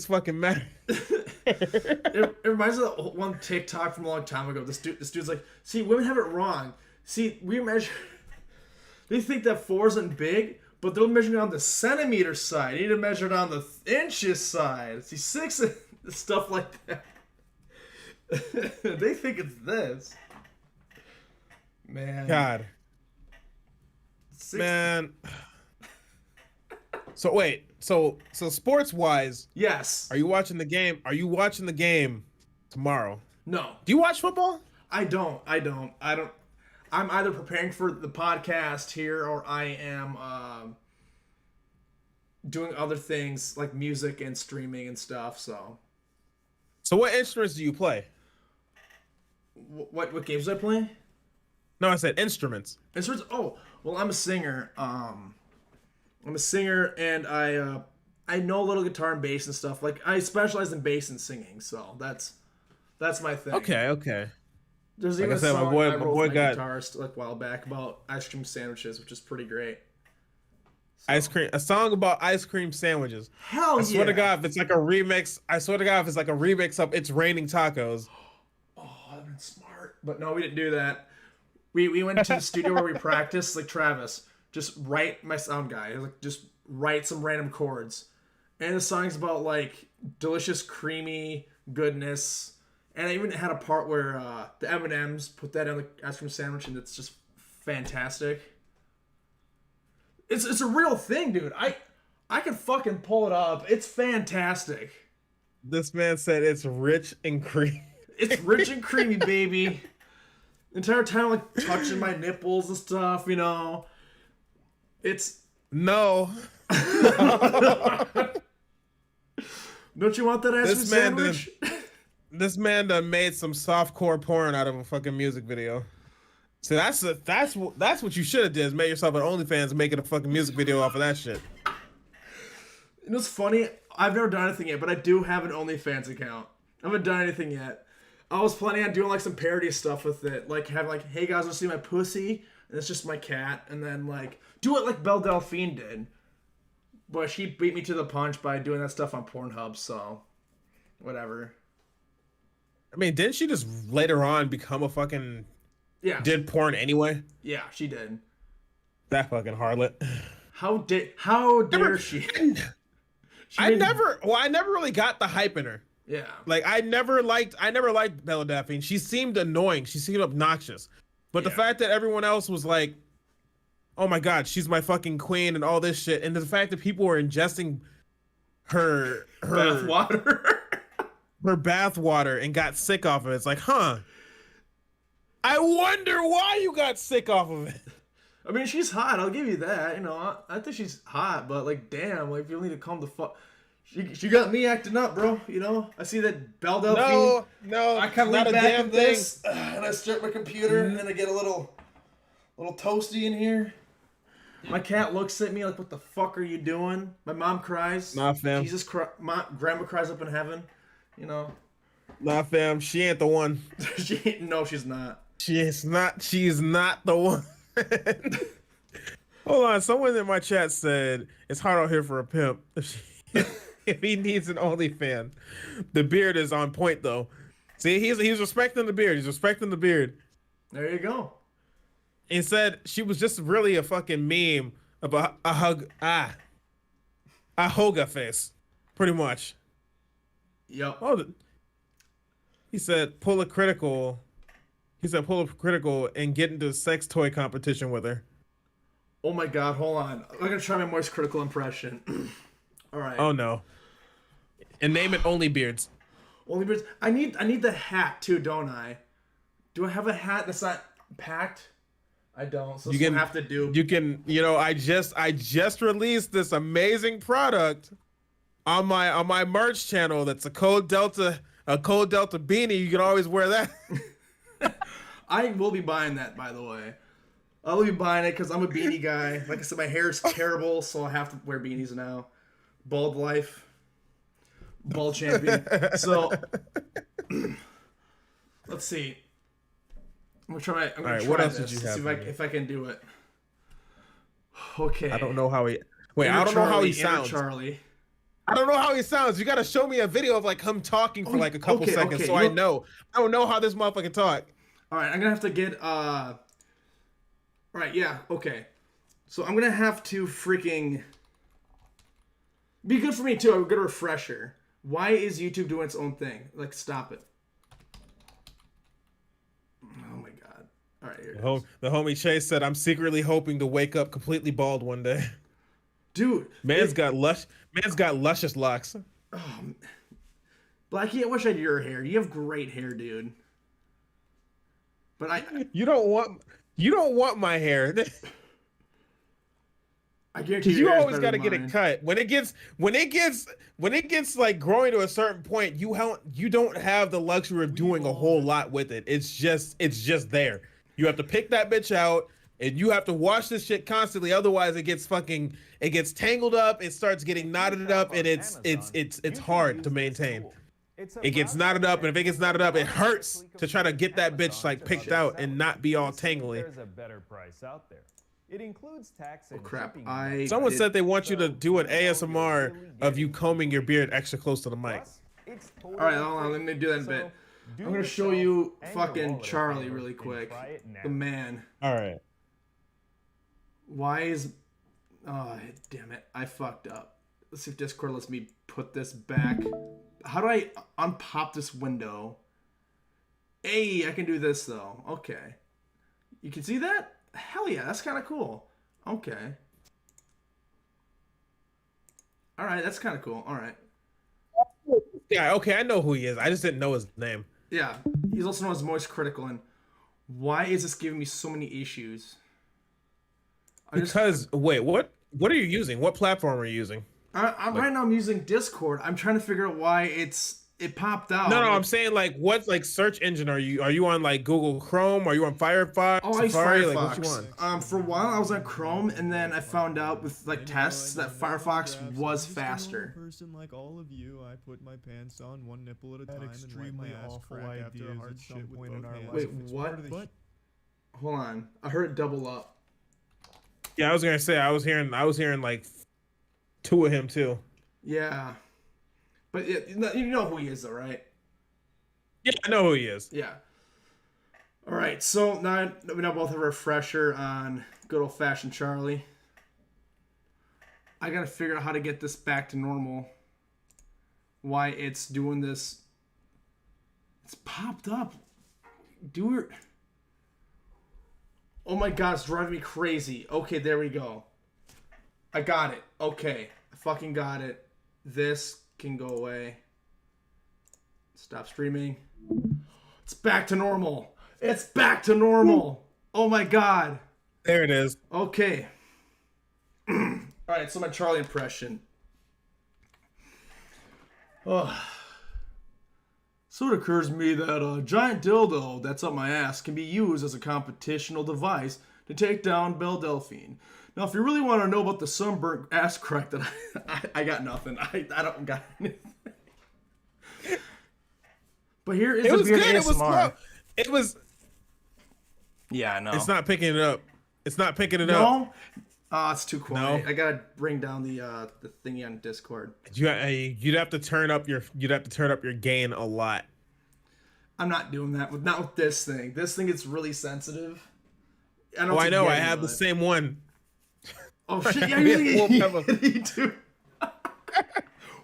Speaker 2: fucking matter.
Speaker 1: it reminds me of that one TikTok from a long time ago. This dude's like, see, women have it wrong. See, they think that 4 isn't big, but they'll measure it on the centimeter side. You need to measure it on the inches side. See, 6 stuff like that. They think it's this. Man.
Speaker 2: God.
Speaker 1: 6.
Speaker 2: Man. So wait, so sports wise,
Speaker 1: yes.
Speaker 2: Are you watching the game? Are you watching the game tomorrow?
Speaker 1: No.
Speaker 2: Do you watch football?
Speaker 1: I don't. I'm either preparing for the podcast here, or I am doing other things like music and streaming and stuff. So
Speaker 2: what instruments do you play?
Speaker 1: What games do I play?
Speaker 2: No, I said instruments.
Speaker 1: Instruments? Oh, well, I'm a singer. I'm a singer, and I know a little guitar and bass and stuff. Like, I specialize in bass and singing, so that's my thing.
Speaker 2: Okay.
Speaker 1: There's even a song I wrote with my guitarist like a while back about ice cream sandwiches, which is pretty great.
Speaker 2: So. A song about ice cream sandwiches.
Speaker 1: Hell yeah!
Speaker 2: I swear to God, if it's like a remix. I swear to God, if it's like a remix of "It's Raining Tacos."
Speaker 1: Oh, that'd been smart. but no, we didn't do that. We went to the studio where we practiced, like Travis, just write my sound guy, like just write some random chords. And the song's about like delicious, creamy goodness. And I even had a part where the M&Ms put that on the ice cream sandwich, and it's just fantastic. It's a real thing, dude. I can fucking pull it up. It's fantastic.
Speaker 2: This man said it's rich and creamy.
Speaker 1: It's rich and creamy, baby. The entire time, like, touching my nipples and stuff, you know. It's...
Speaker 2: No.
Speaker 1: Don't you want that ice cream sandwich?
Speaker 2: This man done made some softcore porn out of a fucking music video. So that's what you should have did, is made yourself an OnlyFans and making a fucking music video off of that shit.
Speaker 1: You know what's funny? I've never done anything yet, but I do have an OnlyFans account. I haven't done anything yet. I was planning on doing like some parody stuff with it, like having like, hey guys, wanna see my pussy? And it's just my cat, and then like do it like Belle Delphine did. But she beat me to the punch by doing that stuff on Pornhub, so whatever.
Speaker 2: I mean, didn't she just later on become a fucking did porn anyway?
Speaker 1: Yeah, she did.
Speaker 2: That fucking harlot.
Speaker 1: How dare she? I never
Speaker 2: really got the hype in her.
Speaker 1: Yeah.
Speaker 2: Like I never liked Bella Daphne. She seemed annoying. She seemed obnoxious. But the fact that everyone else was like, oh my God, she's my fucking queen and all this shit. And the fact that people were ingesting her bath water and got sick off of it. It's like, huh. I wonder why you got sick off of it.
Speaker 1: I mean, she's hot. I'll give you that. You know, I think she's hot, but like, damn, like, if you need to calm the fuck. She got me acting up, bro. You know, I see that Belle Delphine.
Speaker 2: No,
Speaker 1: I kind of lean back
Speaker 2: damn
Speaker 1: at this, and I start my computer, and I get a little toasty in here. My cat looks at me like, "What the fuck are you doing?" My mom cries.
Speaker 2: Nah, fam.
Speaker 1: My grandma cries up in heaven. You know.
Speaker 2: Nah, fam. She ain't the one.
Speaker 1: No, she's not.
Speaker 2: She's not the one. Hold on. Someone in my chat said it's hard out here for a pimp. If he needs an OnlyFans. The beard is on point though. See, he's respecting the beard. He's respecting the beard.
Speaker 1: There you go.
Speaker 2: He said she was just really a fucking meme about a hoga face, pretty much.
Speaker 1: Yep.
Speaker 2: Oh, he said pull a critical and get into a sex toy competition with her.
Speaker 1: Oh my God, hold on. I'm gonna try my most critical impression. All right.
Speaker 2: Oh no. And name it Only Beards.
Speaker 1: Only Beards. I need the hat too, don't I? Do I have a hat that's not packed? I don't. So you have to do.
Speaker 2: You can. You know, I just released this amazing product on my merch channel. That's a Code Delta beanie. You can always wear that.
Speaker 1: I will be buying that, by the way. I will be buying it because I'm a beanie guy. Like I said, my hair is terrible, so I have to wear beanies now. Bald life. Bald champion. So, let's see. I'm gonna try
Speaker 2: what else
Speaker 1: this.
Speaker 2: Did you have?
Speaker 1: See if I can do it. Okay.
Speaker 2: I don't know how he. Wait, I don't know how he sounds.
Speaker 1: Charlie.
Speaker 2: I don't know how he sounds. You gotta show me a video of like him talking for like a couple seconds, so I know. I don't know how this motherfucker talk.
Speaker 1: All right, I'm gonna have to get. All right, yeah, okay. So I'm gonna have to freaking. Be good for me too. I'm a good refresher. Why is YouTube doing its own thing? Like, stop it. Oh my God. All right, here it goes.
Speaker 2: The homie Chase said, "I'm secretly hoping to wake up completely bald one day."
Speaker 1: Dude,
Speaker 2: man's got luscious locks.
Speaker 1: Oh, Blackie, I wish I had your hair. You have great hair, dude. But
Speaker 2: you don't want my hair.
Speaker 1: I guarantee
Speaker 2: you always got to get it cut. When it gets like growing to a certain point, you don't have the luxury of doing a whole lot with it. It's just there. You have to pick that bitch out, and you have to wash this shit constantly. Otherwise, it gets tangled up. It starts getting knotted up, and it's hard to maintain. It gets knotted up, and if it gets knotted up, it hurts to try to get that bitch like picked out and not be all tangly.
Speaker 5: There's a better price out there. It includes tax and shipping.
Speaker 2: Someone said they want you to do an ASMR of you combing your beard extra close to the mic.
Speaker 1: All right, hold on. Let me do that in a bit.
Speaker 5: Do
Speaker 1: I'm gonna show
Speaker 5: yourself
Speaker 1: you
Speaker 5: and your
Speaker 1: fucking
Speaker 5: wallet a
Speaker 1: Charlie
Speaker 5: favor
Speaker 1: really
Speaker 5: and
Speaker 1: quick.
Speaker 5: try it now.
Speaker 1: The man.
Speaker 2: All right.
Speaker 1: Why is... Oh, damn it. I fucked up. Let's see if Discord lets me put this back. How do I unpop this window? Hey, I can do this, though. Okay. You can see that? Hell yeah, that's kind of cool. Okay. Alright, that's kind of cool. Alright.
Speaker 2: Yeah, okay, I know who he is. I just didn't know his name.
Speaker 1: Yeah, he's also known as Moist Critical. And why is this giving me so many issues?
Speaker 2: Wait, what are you using? What platform are you using?
Speaker 1: Right now I'm using Discord. I'm trying to figure out why it popped out.
Speaker 2: No, I'm saying like what like search engine are you? Are you on like Google Chrome? Are you on Firefox?
Speaker 1: Oh, I use
Speaker 2: Safari?
Speaker 1: Firefox.
Speaker 2: Like, what you on?
Speaker 1: For a while I was on Chrome, and then I found out with like tests that Firefox was faster.
Speaker 6: Person like all of you, I put my pants on one nipple at a time
Speaker 5: extremely
Speaker 6: and wipe my ass
Speaker 5: awful
Speaker 6: crack after
Speaker 5: idea
Speaker 6: a
Speaker 5: is
Speaker 6: hard
Speaker 5: at
Speaker 6: shit
Speaker 5: some
Speaker 6: with
Speaker 5: point in
Speaker 6: both
Speaker 5: our
Speaker 6: hands.
Speaker 1: Wait,
Speaker 5: life. It's
Speaker 1: what?
Speaker 5: part of the
Speaker 6: But
Speaker 1: Hold on, I heard it double up.
Speaker 2: Yeah, I was gonna say I was hearing like two of him too.
Speaker 1: Yeah, but you know who he is, though, right?
Speaker 2: Yeah, I know who he is.
Speaker 1: Yeah. All right, so now we now both have a refresher on good old fashioned Charlie. I gotta figure out how to get this back to normal. Why it's doing this? It's popped up. Do it. Oh my god, it's driving me crazy. Okay, there we go. I got it. Okay, I fucking got it. This can go away. Stop streaming. It's back to normal. It's back to normal. Oh my god.
Speaker 2: There it is.
Speaker 1: Okay. Alright, so my Charlie impression. Oh. So it occurs to me that a giant dildo that's up my ass can be used as a competitional device to take down Belle Delphine. Now, if you really want to know about the sunburnt ass crack that I got nothing. I don't got anything. But here is
Speaker 2: It was good.
Speaker 1: ASMR.
Speaker 2: It was slow. It was.
Speaker 1: Yeah, I know.
Speaker 2: It's not picking it up. It's not picking it up.
Speaker 1: No? It's too quiet.
Speaker 2: No.
Speaker 1: I gotta bring down the thingy on Discord.
Speaker 2: You'd have to turn up your gain a lot.
Speaker 1: I'm not doing that not with this thing. This thing is really sensitive. I
Speaker 2: I know. I have the same one.
Speaker 1: Oh shit! Yeah,
Speaker 2: We have
Speaker 1: you're
Speaker 2: full cover.
Speaker 1: you do.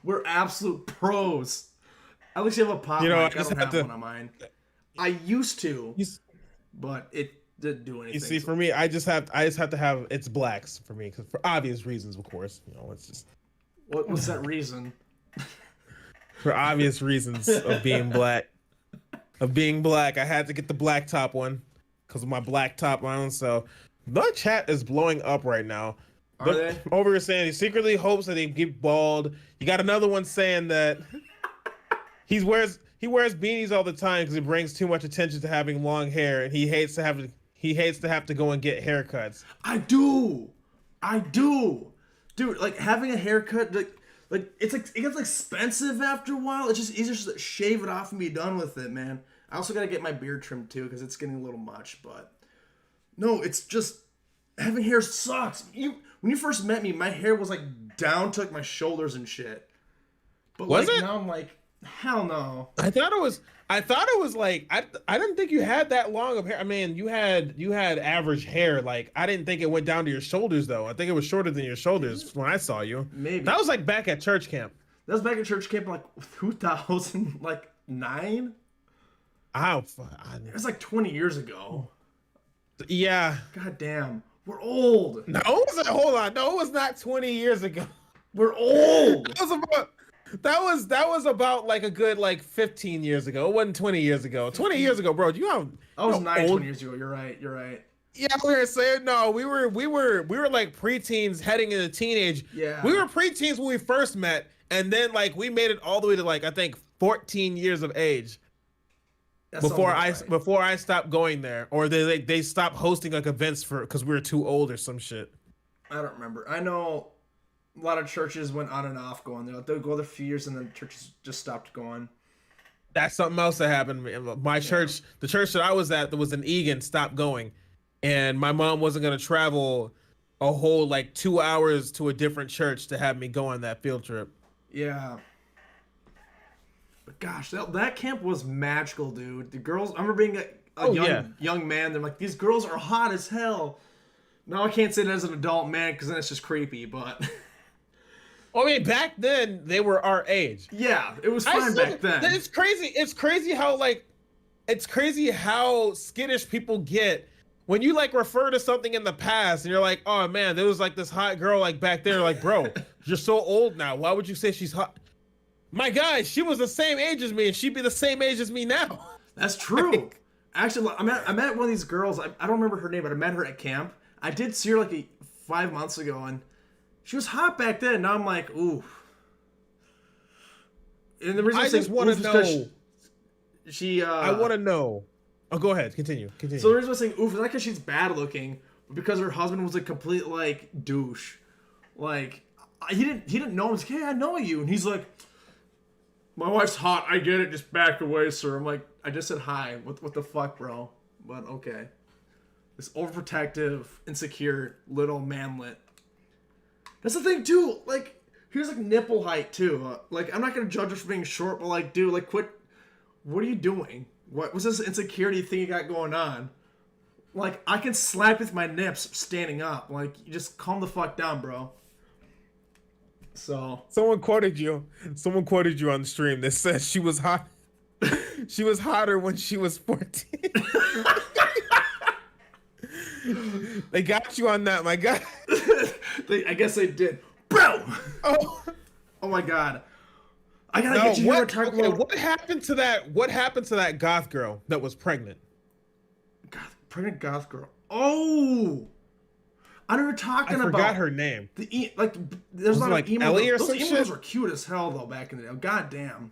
Speaker 1: We're absolute pros. At least you have a pop
Speaker 2: You know,
Speaker 1: mic. I
Speaker 2: just
Speaker 1: don't
Speaker 2: have
Speaker 1: have
Speaker 2: to-
Speaker 1: one on mine. I used to,
Speaker 2: You,
Speaker 1: but it didn't do anything.
Speaker 2: you see,
Speaker 1: so-
Speaker 2: for me, I just have to have it's blacks for me, because for obvious reasons, of course. You know, it's just
Speaker 1: what's that reason?
Speaker 2: for obvious reasons of being black. Of being black, I had to get the black top one because of my black top on. So the chat is blowing up right now.
Speaker 1: Are they?
Speaker 2: Over here saying he secretly hopes that they get bald. You got another one saying that he wears beanies all the time because it brings too much attention to having long hair, and he hates to have to go and get haircuts.
Speaker 1: I do, dude. Like having a haircut, like it's like it gets expensive after a while. It's just easier to shave it off and be done with it, man. I also gotta get my beard trimmed too because it's getting a little much. But no, it's just having hair sucks. When you first met me, my hair was like down to like my shoulders and shit. But
Speaker 2: Was
Speaker 1: like
Speaker 2: it?
Speaker 1: now I'm like, hell no.
Speaker 2: I thought it was like I didn't think you had that long of hair. I mean, you had average hair. Like I didn't think it went down to your shoulders though. I think it was shorter than your shoulders when I saw you.
Speaker 1: Maybe
Speaker 2: That was like back at church camp.
Speaker 1: That was back at church camp in like 2009.
Speaker 2: Oh,
Speaker 1: It was like 20 years ago.
Speaker 2: yeah.
Speaker 1: God damn. We're old.
Speaker 2: No, hold on. No, it was not 20 years ago.
Speaker 1: We're old.
Speaker 2: That was about like a good like 15 years ago. It wasn't 20 years ago. 20 years ago, bro.
Speaker 1: I was 9,
Speaker 2: old.
Speaker 1: 20 years ago. You're right.
Speaker 2: Yeah, we were saying no. We were like preteens heading into teenage.
Speaker 1: Yeah.
Speaker 2: We were preteens when we first met, and then like we made it all the way to like I think 14 years of age.
Speaker 1: That
Speaker 2: Before
Speaker 1: sounds right.
Speaker 2: before I stopped going there, or they stopped hosting like events because we were too old or some shit.
Speaker 1: I don't remember. I know a lot of churches went on and off going there. They'll go there for years and then churches just stopped going.
Speaker 2: That's something else that happened. My church, the church that I was at, that was in Egan, stopped going, and my mom wasn't gonna travel a whole like 2 hours to a different church to have me go on that field trip.
Speaker 1: Yeah. But gosh, that camp was magical, dude. The girls, I remember being a young man. They're like, these girls are hot as hell. Now I can't say that as an adult man because then it's just creepy, but...
Speaker 2: I mean, back then, they were our age.
Speaker 1: Yeah, it was fine back then.
Speaker 2: It's crazy. It's crazy how skittish people get when you like refer to something in the past and you're like, oh man, there was like this hot girl like back there. Like, bro, you're so old now. Why would you say she's hot? My guy, she was the same age as me and she'd be the same age as me now.
Speaker 1: That's true. Actually, I met one of these girls. I don't remember her name, but I met her at camp. I did see her like 5 months ago and she was hot back then. Now I'm like, ooh. And the reason
Speaker 2: I just want to know. I want to know. Oh, go ahead. Continue.
Speaker 1: So the reason I'm saying oof is not because she's bad looking, but because her husband was a complete like douche. Like he didn't know him. He's like, hey, I know you, and he's like, my wife's hot. I get it. Just back away, sir. I'm like, I just said hi. What the fuck, bro? But okay. This overprotective, insecure little manlet. That's the thing too. Like here's like nipple height too. Like I'm not gonna judge her for being short, but like, dude, like quit. What are you doing? What was this insecurity thing you got going on? Like, I can slap with my nips standing up. Like, you just calm the fuck down, bro. So.
Speaker 2: Someone quoted you on the stream that says she was hot. She was hotter when she was 14. They got you on that, my guy.
Speaker 1: I guess they did. Bro! Oh my god. I gotta get you here.
Speaker 2: What happened to that goth girl that was pregnant?
Speaker 1: Pregnant goth girl. Oh, I know you're talking about.
Speaker 2: I forgot her name.
Speaker 1: There's not
Speaker 2: like Ellie or some shit.
Speaker 1: Those emos were cute as hell though back in the day. God damn.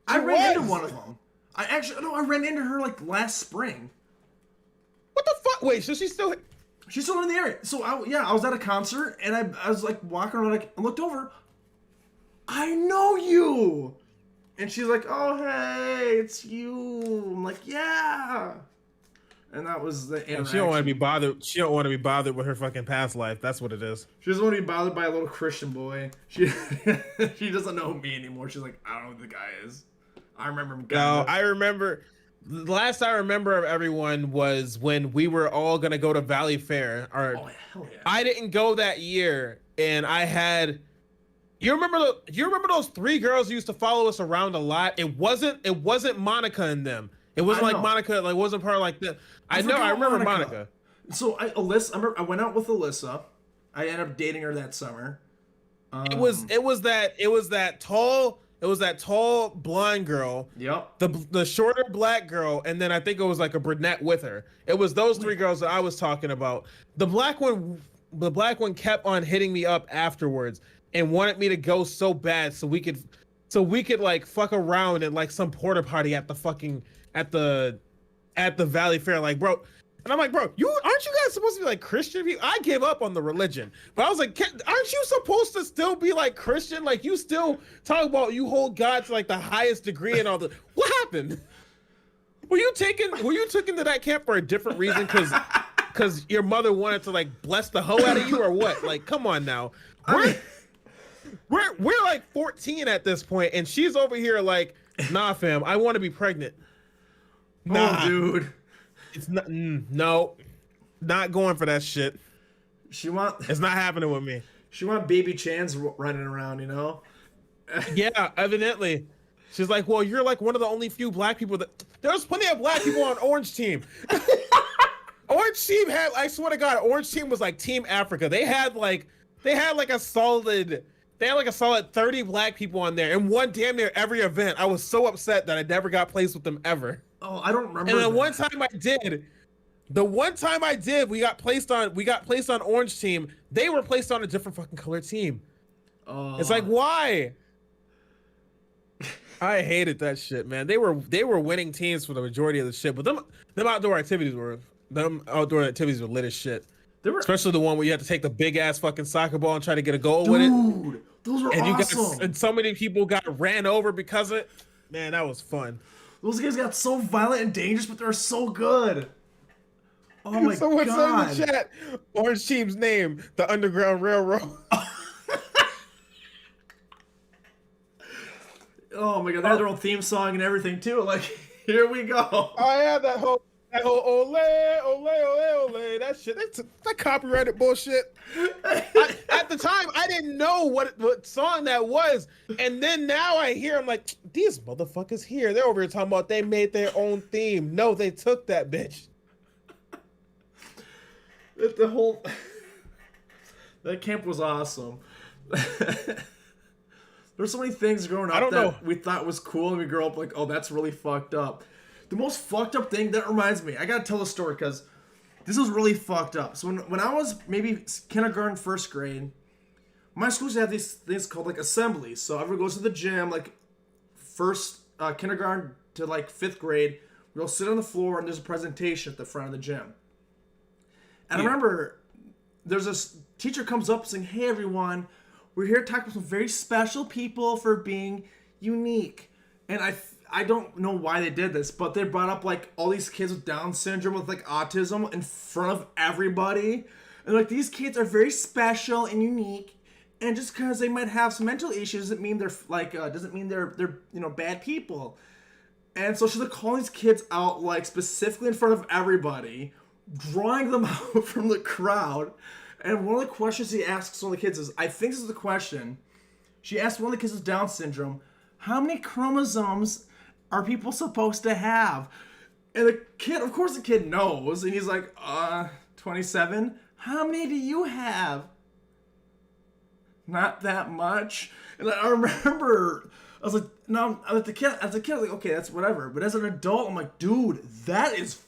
Speaker 2: I
Speaker 1: ran into one of them. I ran into her like last spring.
Speaker 2: What the fuck? Wait, so she's still
Speaker 1: in the area. So I was at a concert and I was like walking around, like I looked over. I know you. And she's like, oh, hey, it's you. I'm like, yeah. And that was the interaction.
Speaker 2: She don't want to be bothered. She don't want to be bothered with her fucking past life. That's what it is.
Speaker 1: She doesn't want to be bothered by a little Christian boy. She doesn't know me anymore. She's like, I don't know who the guy is. I remember him.
Speaker 2: No, I remember. The last I remember of everyone was when we were all gonna go to Valley Fair.
Speaker 1: Oh hell yeah!
Speaker 2: I didn't go that year, and I had. You remember those 3 girls who used to follow us around a lot? It wasn't Monica and them. It wasn't like Monica, like wasn't part of like the. I remember Monica.
Speaker 1: So I went out with Alyssa. I ended up dating her that summer.
Speaker 2: It was that tall blonde girl.
Speaker 1: Yep.
Speaker 2: The shorter black girl, and then I think it was like a brunette with her. It was those 3 girls that I was talking about. The black one kept on hitting me up afterwards and wanted me to go so bad so we could like fuck around at like some porta potty at the Valley Fair, like, bro. And I'm like, bro, aren't you guys supposed to be like Christian people? I gave up on the religion, but I was like, aren't you supposed to still be like Christian? Like, you still talk about you hold God to like the highest degree and all the. What happened? Were you taken to that camp for a different reason? Because your mother wanted to like bless the hoe out of you, or what? Like, come on now. We're like 14 at this point, and she's over here like, nah, fam, I want to be pregnant. Nah,
Speaker 1: oh, dude.
Speaker 2: It's not. No, not going for that shit. It's not happening with me.
Speaker 1: She want baby Chans running around, you know?
Speaker 2: Yeah, evidently. She's like, well, you're like one of the only few black people that. There's plenty of black people on Orange Team. Orange Team had. I swear to God, Orange Team was like Team Africa. They had like a solid. They had like a solid 30 black people on there, and won damn near every event. I was so upset that I never got placed with them ever.
Speaker 1: Oh, I don't remember.
Speaker 2: And the one time I did, we got placed on Orange Team. They were placed on a different fucking color team. It's like, why? I hated that shit, man. They were winning teams for the majority of the shit, but them outdoor activities were lit as shit. Especially the one where you had to take the big ass fucking soccer ball and try to get a goal with it.
Speaker 1: Dude, those were awesome.
Speaker 2: And so many people got ran over because of it. Man, that was fun.
Speaker 1: Those guys got so violent and dangerous, but they're so good. Oh my
Speaker 2: Someone
Speaker 1: God.
Speaker 2: said in the chat, Orange Team's name, the Underground Railroad.
Speaker 1: Oh my god, they had their own theme song and everything too. Like, here we go.
Speaker 2: I had that whole ole, ole, ole, ole, that shit. That copyrighted bullshit. At the time, I didn't know what song that was. And then now I hear, I'm like, these motherfuckers here, they're over here talking about they made their own theme. No, they took that bitch.
Speaker 1: The whole... That camp was awesome. There's so many things growing up that we thought was cool, and we grew up like, oh, that's really fucked up. The most fucked up thing, that reminds me, I gotta tell a story because this was really fucked up. So when I was maybe kindergarten, first grade, my schools have these things called like assemblies. So everyone goes to the gym, like first kindergarten to like 5th grade. We'll sit on the floor and there's a presentation at the front of the gym. And I remember there's this teacher comes up saying, hey everyone, we're here to talk about some very special people for being unique. And I don't know why they did this, but they brought up like all these kids with Down syndrome with like autism in front of everybody. And like, these kids are very special and unique. And just because they might have some mental issues doesn't mean they're like, they're bad people. And so she's like calling these kids out like specifically in front of everybody, drawing them out from the crowd. And one of the questions he asks one of the kids is, I think this is the question. She asked one of the kids with Down syndrome, how many chromosomes are people supposed to have? And the kid, of course the kid knows. And he's like, 27. How many do you have? Not that much. And I remember, I was like, no, as a kid, I was like, okay, that's whatever. But as an adult, I'm like, dude, that's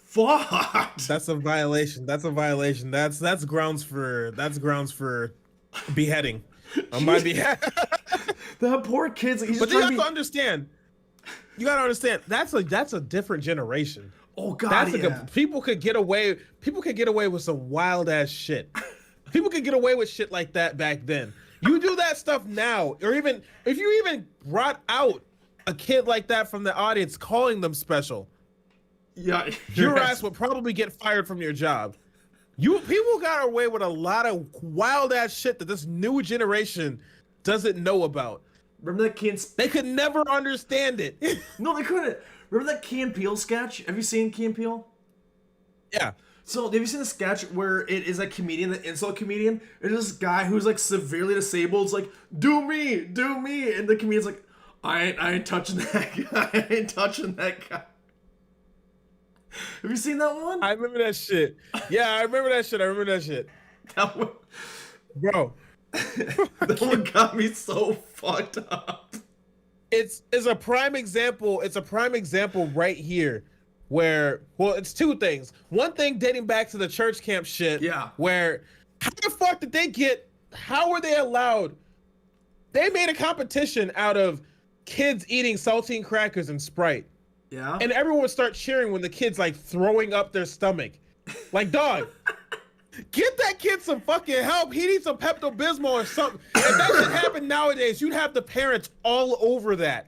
Speaker 1: fucked.
Speaker 2: That's a violation. That's grounds for beheading. On my behalf.
Speaker 1: That poor kid's.
Speaker 2: But you have to understand. You gotta understand. That's a different generation.
Speaker 1: Oh God,
Speaker 2: people could get away with some wild ass shit. People could get away with shit like that back then. You do that stuff now, or even if you even brought out a kid like that from the audience, calling them special.
Speaker 1: Yeah,
Speaker 2: your ass would probably get fired from your job. People got away with a lot of wild ass shit that this new generation doesn't know about.
Speaker 1: Remember that kid?
Speaker 2: They could never understand it.
Speaker 1: No, they couldn't. Remember that Key and Peele sketch? Have you seen Key and Peele?
Speaker 2: Yeah.
Speaker 1: So have you seen the sketch where it is a comedian, the insult comedian? It is this guy who's like severely disabled. It's like, do me, and the comedian's like, I ain't touching that guy. I ain't touching that guy. Have you seen that one?
Speaker 2: I remember that shit. Yeah, I remember that shit.
Speaker 1: That one,
Speaker 2: bro.
Speaker 1: That one got me so fucked up.
Speaker 2: It's a prime example. It's a prime example right here where, well, it's two things. One thing dating back to the church camp shit.
Speaker 1: Yeah.
Speaker 2: Where, how the fuck did they how were they allowed? They made a competition out of kids eating saltine crackers and Sprite.
Speaker 1: Yeah.
Speaker 2: And everyone would start cheering when the kid's like throwing up their stomach. Like, dog, get that kid some fucking help. He needs some Pepto-Bismol or something. If that should happen nowadays, you'd have the parents all over that.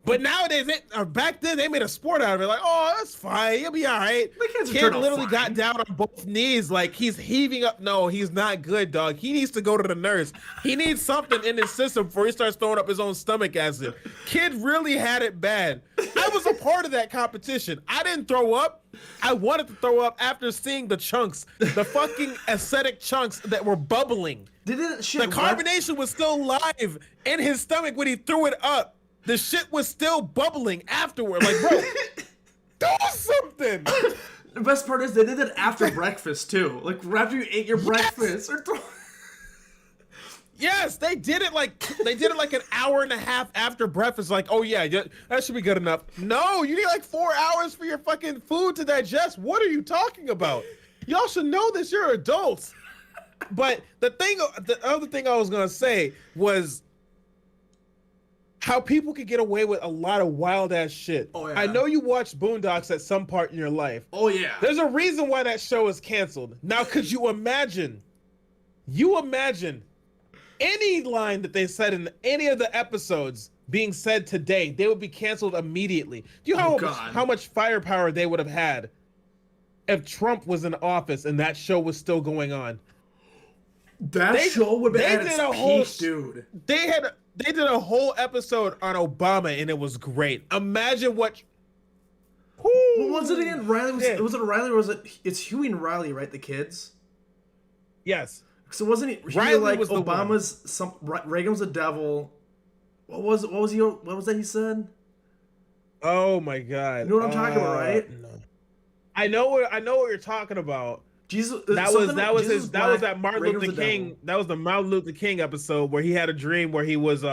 Speaker 2: But nowadays, back then, they made a sport out of it. Like, oh, that's fine. You'll be all right. Kid literally got down on both knees like he's heaving up. No, he's not good, dog. He needs to go to the nurse. He needs something in his system before he starts throwing up his own stomach acid. Kid really had it bad. I was a part of that competition. I didn't throw up. I wanted to throw up after seeing the chunks, the fucking acidic chunks that were bubbling. The carbonation was still live in his stomach when he threw it up. The shit was still bubbling afterward. Like, bro, do something.
Speaker 1: The best part is they did it after breakfast too. Like after you ate your breakfast.
Speaker 2: Yes, they did it like an hour and a half after breakfast. Like, oh yeah, that should be good enough. No, you need like 4 hours for your fucking food to digest. What are you talking about? Y'all should know this. You're adults. But the other thing I was gonna say was how people could get away with a lot of wild ass shit.
Speaker 1: Oh, yeah.
Speaker 2: I know you watched Boondocks at some part in your life.
Speaker 1: Oh yeah.
Speaker 2: There's a reason why that show is canceled. Now, could you imagine any line that they said in any of the episodes being said today, they would be canceled immediately. Do you know how much firepower they would have had if Trump was in office and that show was still going on?
Speaker 1: That show would have been at its peak, dude.
Speaker 2: They did a whole episode on Obama, and it was great. Imagine what.
Speaker 1: What was it again? Riley was it Riley or was it? It's Huey and Riley, right? The kids.
Speaker 2: Yes.
Speaker 1: So wasn't he
Speaker 2: Riley
Speaker 1: like
Speaker 2: was
Speaker 1: Obama's? Reagan was the devil. What was it? What was he? What was that he said?
Speaker 2: Oh my God!
Speaker 1: You know what I'm talking about, right?
Speaker 2: No. I know what you're talking about.
Speaker 1: Jesus.
Speaker 2: That was that Martin Luther King. That was the Martin Luther King episode where he had a dream where he was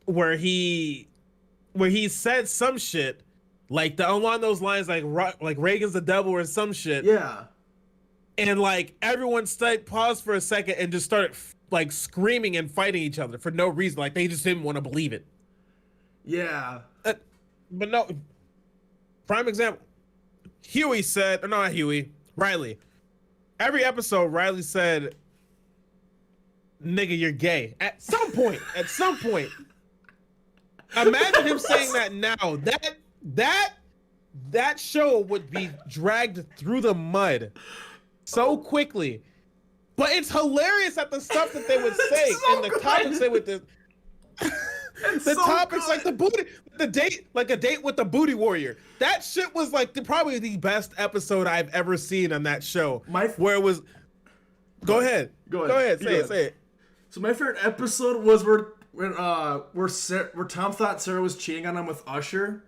Speaker 2: where he said some shit like along those lines like Reagan's the devil or some shit.
Speaker 1: Yeah.
Speaker 2: And like everyone paused for a second and just started like screaming and fighting each other for no reason. Like they just didn't want to believe it.
Speaker 1: Yeah.
Speaker 2: But no. Prime example. Huey said, or not Huey, Riley. Every episode, Riley said, "Nigga, you're gay." At some point. Imagine him saying that now. That show would be dragged through the mud so quickly. But it's hilarious at the stuff that they would say and the topics they would. The topics like a date with the booty warrior. That shit was like probably the best episode I've ever seen on that show. Where it was. Go ahead. Say it.
Speaker 1: So my favorite episode was where Tom thought Sarah was cheating on him with Usher,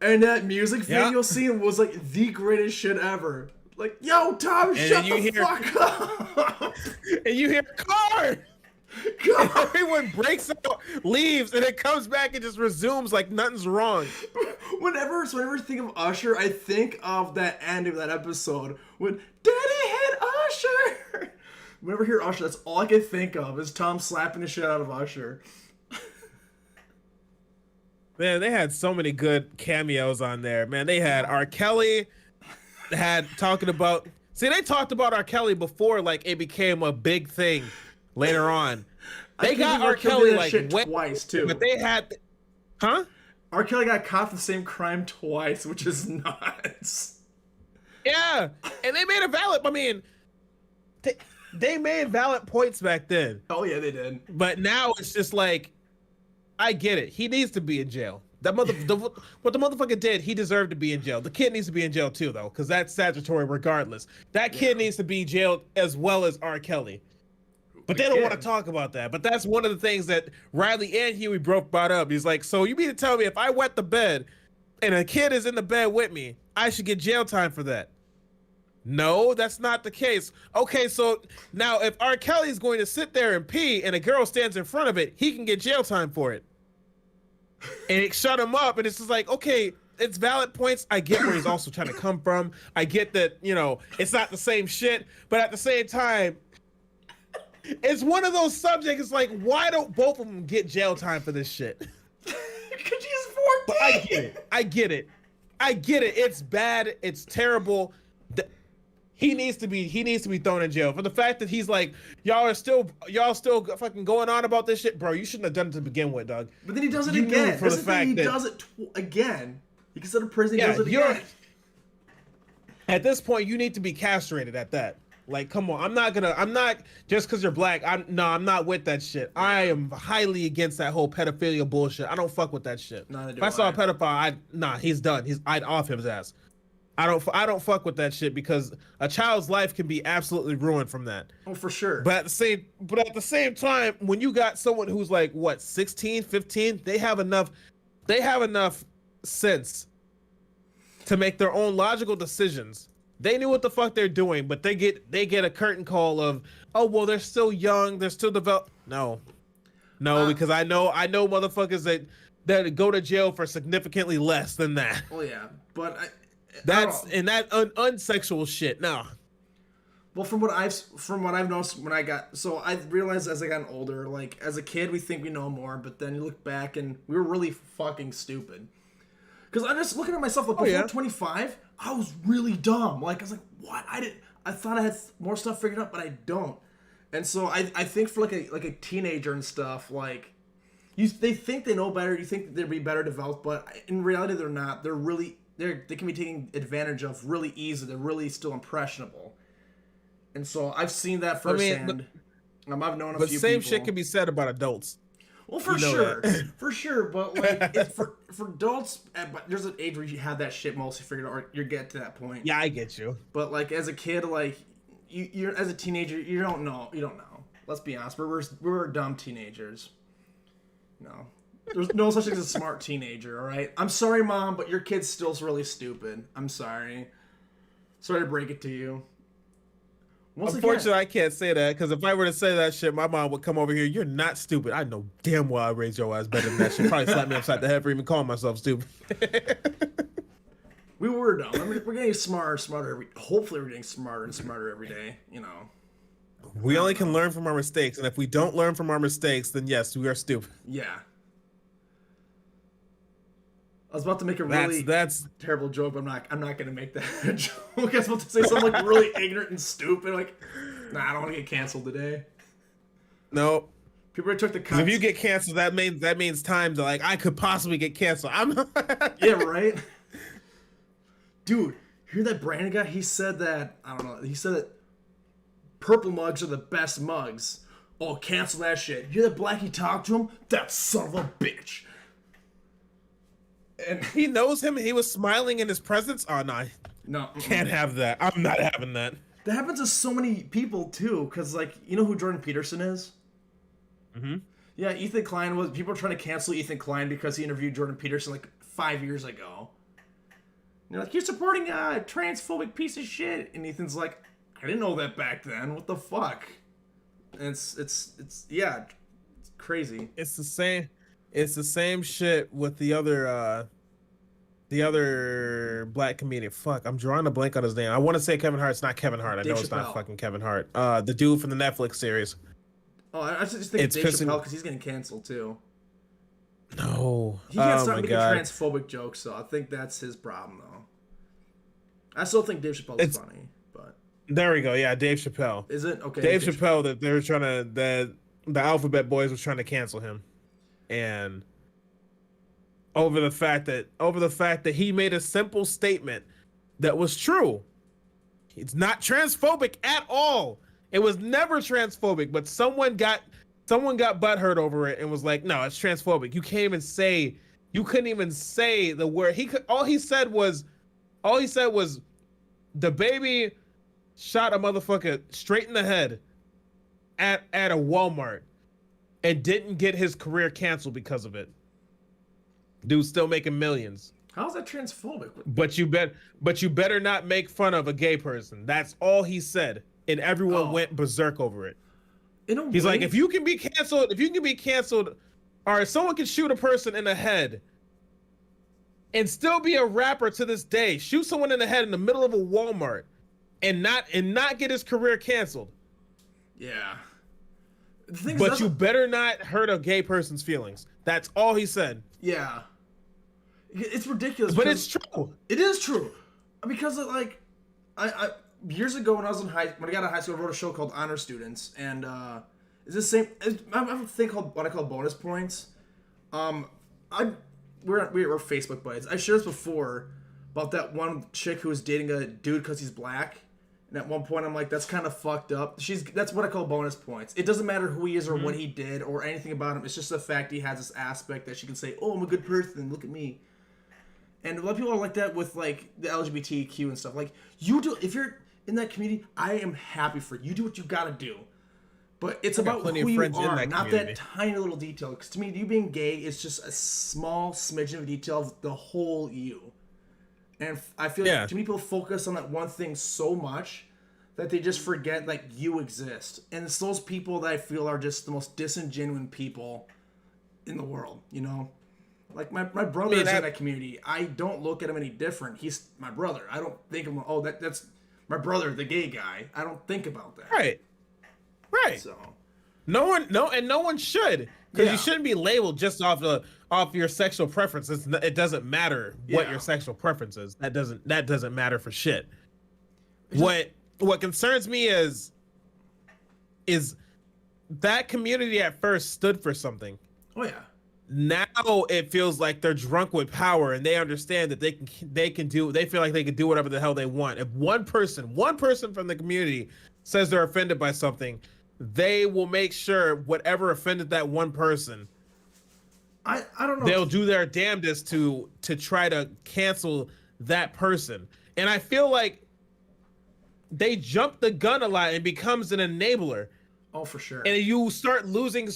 Speaker 1: and that music video scene was like the greatest shit ever. Like, yo, Tom, shut the fuck up.
Speaker 2: And you hear car. And everyone breaks out, leaves, and it comes back and just resumes like nothing's wrong.
Speaker 1: Whenever I think of Usher, I think of that end of that episode when Daddy hit Usher. Whenever I hear Usher, that's all I can think of is Tom slapping the shit out of Usher.
Speaker 2: Man, they had so many good cameos on there. Man, they had R. Kelly. They talked about R. Kelly before like it became a big thing. Later on, they got R. Kelly like
Speaker 1: twice too.
Speaker 2: But they had,
Speaker 1: R. Kelly got caught for the same crime twice, which is nuts.
Speaker 2: Yeah, and they made a valid. I mean, they made valid points back then.
Speaker 1: Oh yeah, they did.
Speaker 2: But now it's just like, I get it. He needs to be in jail. What the motherfucker did, he deserved to be in jail. The kid needs to be in jail too, though, because that's statutory regardless. That kid needs to be jailed as well as R. Kelly. But they don't want to talk about that. But that's one of the things that Riley and Huey both brought up. He's like, so you mean to tell me if I wet the bed and a kid is in the bed with me, I should get jail time for that? No, that's not the case. Okay, so now if R. Kelly's going to sit there and pee and a girl stands in front of it, he can get jail time for it. And it shut him up. And it's just like, okay, it's valid points. I get where he's also trying to come from. I get that, it's not the same shit. But at the same time, it's one of those subjects. It's like, why don't both of them get jail time for this shit?
Speaker 1: Because he's 14.
Speaker 2: But I get it. It's bad. It's terrible. He needs to be thrown in jail for the fact that he's like, y'all still fucking going on about this shit, bro. You shouldn't have done it to begin with, Doug.
Speaker 1: But then he does it again. For the fact he does it again. He gets out of prison. He does it again.
Speaker 2: At this point, you need to be castrated at that. Like, come on. I'm not just because you're black. I'm not with that shit. I am highly against that whole pedophilia bullshit. I don't fuck with that shit. If I saw a pedophile, he's done. I'd off his ass. I don't fuck with that shit because a child's life can be absolutely ruined from that.
Speaker 1: Oh, for sure.
Speaker 2: But at the same time, when you got someone who's like, what, 16, 15, they have enough sense to make their own logical decisions. They knew what the fuck they're doing, but they get a curtain call of, oh, well, they're still young, they're still developed. No, because I know motherfuckers that go to jail for significantly less than that.
Speaker 1: Oh yeah, but
Speaker 2: unsexual shit. No.
Speaker 1: Well, from what I've noticed I realized as I got older, like as a kid we think we know more, but then you look back and we were really fucking stupid. Because I'm just looking at myself like before 25, I was really dumb. Like I was like, what? I thought I had more stuff figured out, but I don't. And so I think for like a teenager and stuff, like they think they know better. You think they'd be better developed, but in reality they're not. They can be taken advantage of really easy. They're really still impressionable. And so I've seen that firsthand. I've known a few people.
Speaker 2: But same shit can be said about adults.
Speaker 1: Well, for sure, but like it's for adults, but there's an age where you have that shit mostly figured out, or you're getting to that point.
Speaker 2: Yeah, I get you.
Speaker 1: But like as a kid, like you're as a teenager, you don't know. Let's be honest, we're dumb teenagers. No, there's no such thing as a smart teenager. All right, I'm sorry, Mom, but your kid's still really stupid. I'm sorry. Sorry to break it to you.
Speaker 2: Unfortunately, I can't say that, because if I were to say that shit, my mom would come over here. You're not stupid. I know damn well I raised your ass better than that shit. Probably slap me upside the head for even calling myself stupid.
Speaker 1: We were dumb. I mean, we're getting smarter. Hopefully, we're getting smarter and smarter every day. You know.
Speaker 2: We only can learn from our mistakes, and if we don't learn from our mistakes, then yes, we are stupid.
Speaker 1: Yeah. I was about to make a really terrible joke, but I'm not gonna make that joke. I was about to say something like really ignorant and stupid. Like, nah, I don't want to get canceled today.
Speaker 2: No.
Speaker 1: People already took the cuts.
Speaker 2: If you get canceled, that means time to like I could possibly get canceled.
Speaker 1: Yeah, right. Dude, hear that Brandon guy? He said that I don't know. He said that purple mugs are the best mugs. Oh, cancel that shit. You hear that Blackie talk to him? That son of a bitch.
Speaker 2: And he knows him. He was smiling in his presence. Oh no, can't have that. I'm not having that.
Speaker 1: That happens to so many people too, because like you know who Jordan Peterson is?
Speaker 2: Mm-hmm.
Speaker 1: Yeah, Ethan Klein was. People were trying to cancel Ethan Klein because he interviewed Jordan Peterson like 5 years ago. And they're like, you're supporting a transphobic piece of shit, and Ethan's like, I didn't know that back then. What the fuck? And it's yeah, it's crazy.
Speaker 2: It's the same. It's the same shit with the other black comedian. Fuck, I'm drawing a blank on his name. I want to say Kevin Hart. It's not Kevin Hart. I know it's not fucking Kevin Hart. The dude from the Netflix series.
Speaker 1: Oh, I just think it's Dave Chappelle because he's getting canceled too.
Speaker 2: No.
Speaker 1: He can't start making transphobic jokes, so I think that's his problem though. I still think Dave Chappelle's funny, but
Speaker 2: there we go. Yeah, Dave Chappelle.
Speaker 1: Is it okay?
Speaker 2: Dave Chappelle that they were trying to the Alphabet Boys was trying to cancel him. And over the fact that he made a simple statement that was true. It's not transphobic at all. It was never transphobic, but someone got butthurt over it and was like, no, it's transphobic. You couldn't even say the word. All he said was the baby shot a motherfucker straight in the head at a Walmart. And didn't get his career canceled because of it. Dude's still making millions.
Speaker 1: How's that transphobic?
Speaker 2: But you better not make fun of a gay person. That's all he said, and everyone went berserk over it. He's like, if you can be canceled, or if someone can shoot a person in the head and still be a rapper to this day, shoot someone in the head in the middle of a Walmart, and not get his career canceled.
Speaker 1: Yeah.
Speaker 2: But you better not hurt a gay person's feelings. That's all he said.
Speaker 1: Yeah. It's ridiculous.
Speaker 2: But it's true.
Speaker 1: It is true. Because like I years ago when I got out of high school, I wrote a show called Honor Students, and it's the same. I have a thing called what I call bonus points. We're Facebook buddies. I shared this before about that one chick who was dating a dude because he's black. And at one point, I'm like, that's kind of fucked up. That's what I call bonus points. It doesn't matter who he is or what he did or anything about him. It's just the fact he has this aspect that she can say, oh, I'm a good person. Look at me. And a lot of people are like that with, like, the LGBTQ and stuff. Like, if you're in that community, I am happy for you. You do what you got to do. But it's about who you are, not that tiny little detail. Because to me, you being gay is just a small smidgen of detail of the whole you. And I feel like too many people focus on that one thing so much that they just forget like you exist. And it's those people that I feel are just the most disingenuous people in the world, you know? Like my brother is in that community. I don't look at him any different. He's my brother. I don't think of him, that's my brother, the gay guy. I don't think about that.
Speaker 2: Right. So no one should. Because you shouldn't be labeled just off your sexual preferences. It doesn't matter what your sexual preference is. That doesn't matter for shit. What concerns me is that community at first stood for something.
Speaker 1: Oh yeah.
Speaker 2: Now it feels like they're drunk with power and they understand that they feel like they can do whatever the hell they want. If one person from the community says they're offended by something, they will make sure whatever offended that one person
Speaker 1: I don't know.
Speaker 2: They'll do their damnedest to try to cancel that person. And I feel like they jump the gun a lot and becomes an enabler.
Speaker 1: Oh, for sure.
Speaker 2: And you start losing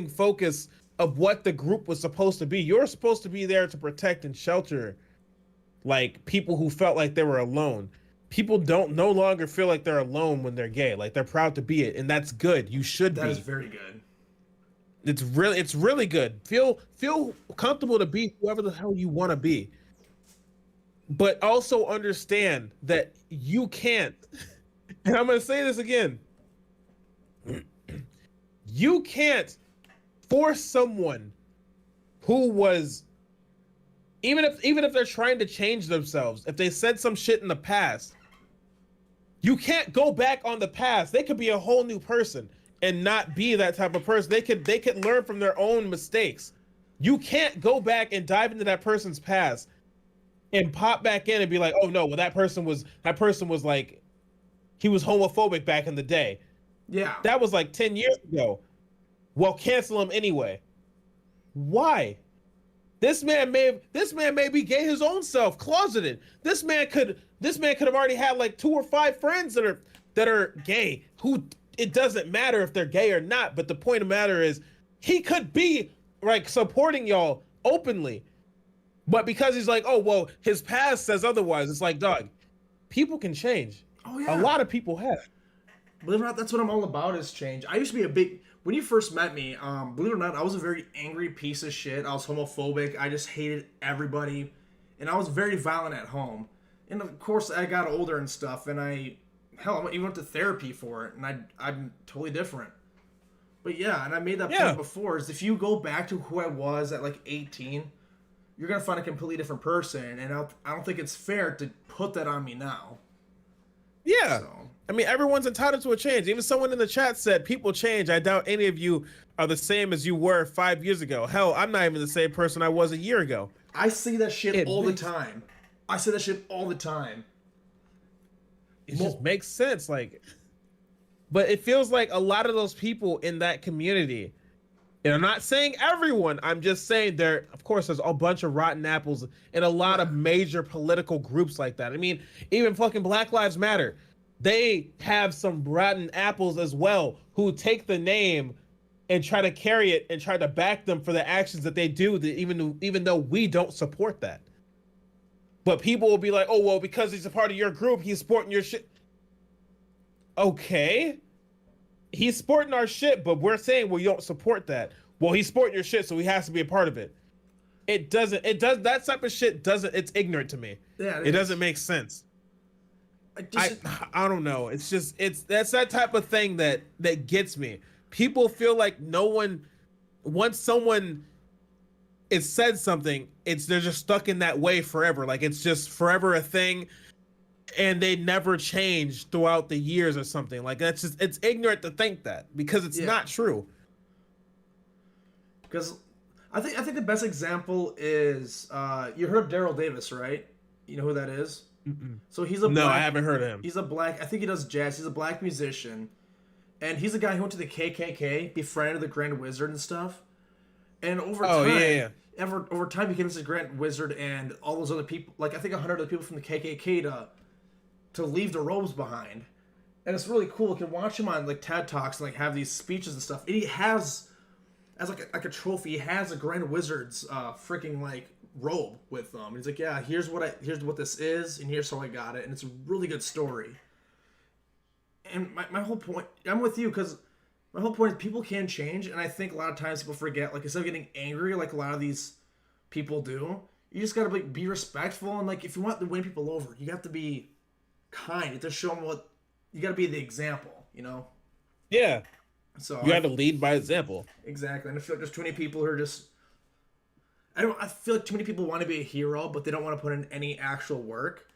Speaker 2: focus of what the group was supposed to be. You're supposed to be there to protect and shelter like people who felt like they were alone. People no longer feel like they're alone when they're gay. Like they're proud to be it, and that's good. You should be.
Speaker 1: That is very good.
Speaker 2: It's really good. Feel comfortable to be whoever the hell you want to be. But also understand that you can't, and I'm going to say this again, you can't force someone who was, even if they're trying to change themselves, if they said some shit in the past, you can't go back on the past. They could be a whole new person and not be that type of person. They could learn from their own mistakes. You can't go back and dive into that person's past and pop back in and be like, oh no, well that person was like, he was homophobic back in the day.
Speaker 1: Yeah.
Speaker 2: That was like 10 years ago. Well, cancel him anyway. Why? This man may be gay his own self, closeted. This man could have already had like 2 or 5 friends that are gay. Who, it doesn't matter if they're gay or not, but the point of the matter is he could be like supporting y'all openly. But because he's like, oh, well, his past says otherwise, it's like, dog, people can change.
Speaker 1: Oh, yeah.
Speaker 2: A lot of people have.
Speaker 1: Believe it or not, that's what I'm all about is change. I used to be when you first met me, believe it or not, I was a very angry piece of shit. I was homophobic. I just hated everybody. And I was very violent at home. And of course, I got older and stuff, and I even went to therapy for it, and I'm totally different. But yeah, and I made that point before, is if you go back to who I was at like 18, you're going to find a completely different person, and I don't think it's fair to put that on me now.
Speaker 2: Yeah.
Speaker 1: So.
Speaker 2: I mean, everyone's entitled to a change. Even someone in the chat said, people change. I doubt any of you are the same as you were 5 years ago. Hell, I'm not even the same person I was a year ago.
Speaker 1: I see that shit all the time. I say that shit all the time.
Speaker 2: It just makes sense. Like, but it feels like a lot of those people in that community, and I'm not saying everyone, I'm just saying of course, there's a bunch of rotten apples in a lot of major political groups like that. I mean, even fucking Black Lives Matter. They have some rotten apples as well who take the name and try to carry it and try to back them for the actions that they do, even though we don't support that. But people will be like, oh, well, because he's a part of your group, he's sporting your shit. Okay. He's sporting our shit, but we're saying, well, you don't support that. Well, he's sporting your shit, so he has to be a part of it. That type of shit it's ignorant to me.
Speaker 1: Yeah,
Speaker 2: it doesn't make sense. I don't know. That's that type of thing that gets me. People feel like once someone is said something, they're just stuck in that way forever. Like it's just forever a thing, and they never change throughout the years or something. Like it's ignorant to think that because it's not true.
Speaker 1: Because I think the best example is you heard of Daryl Davis, right? You know who that is?
Speaker 2: Mm-mm.
Speaker 1: So he's
Speaker 2: I haven't heard of him.
Speaker 1: He's a black. I think he does jazz. He's a black musician, and he's a guy who went to the KKK, befriended the Grand Wizard and stuff. And over time, became this Grand Wizard and all those other people. Like I think 100 other people from the KKK to leave the robes behind. And it's really cool. You can watch him on like TED Talks and like have these speeches and stuff. And he has, as like a trophy, he has a Grand Wizard's freaking like robe with them. And he's like, yeah, here's what this is, and here's how I got it. And it's a really good story. And my whole point, I'm with you, because my whole point is people can change, and I think a lot of times people forget, like, instead of getting angry like a lot of these people do, you just gotta like be respectful, and like if you want to win people over, you have to be kind. You have to show them you gotta be the example, you know?
Speaker 2: Yeah.
Speaker 1: So
Speaker 2: you got to lead by example.
Speaker 1: Exactly. And I feel like there's too many people who are just, I feel like too many people want to be a hero, but they don't want to put in any actual work.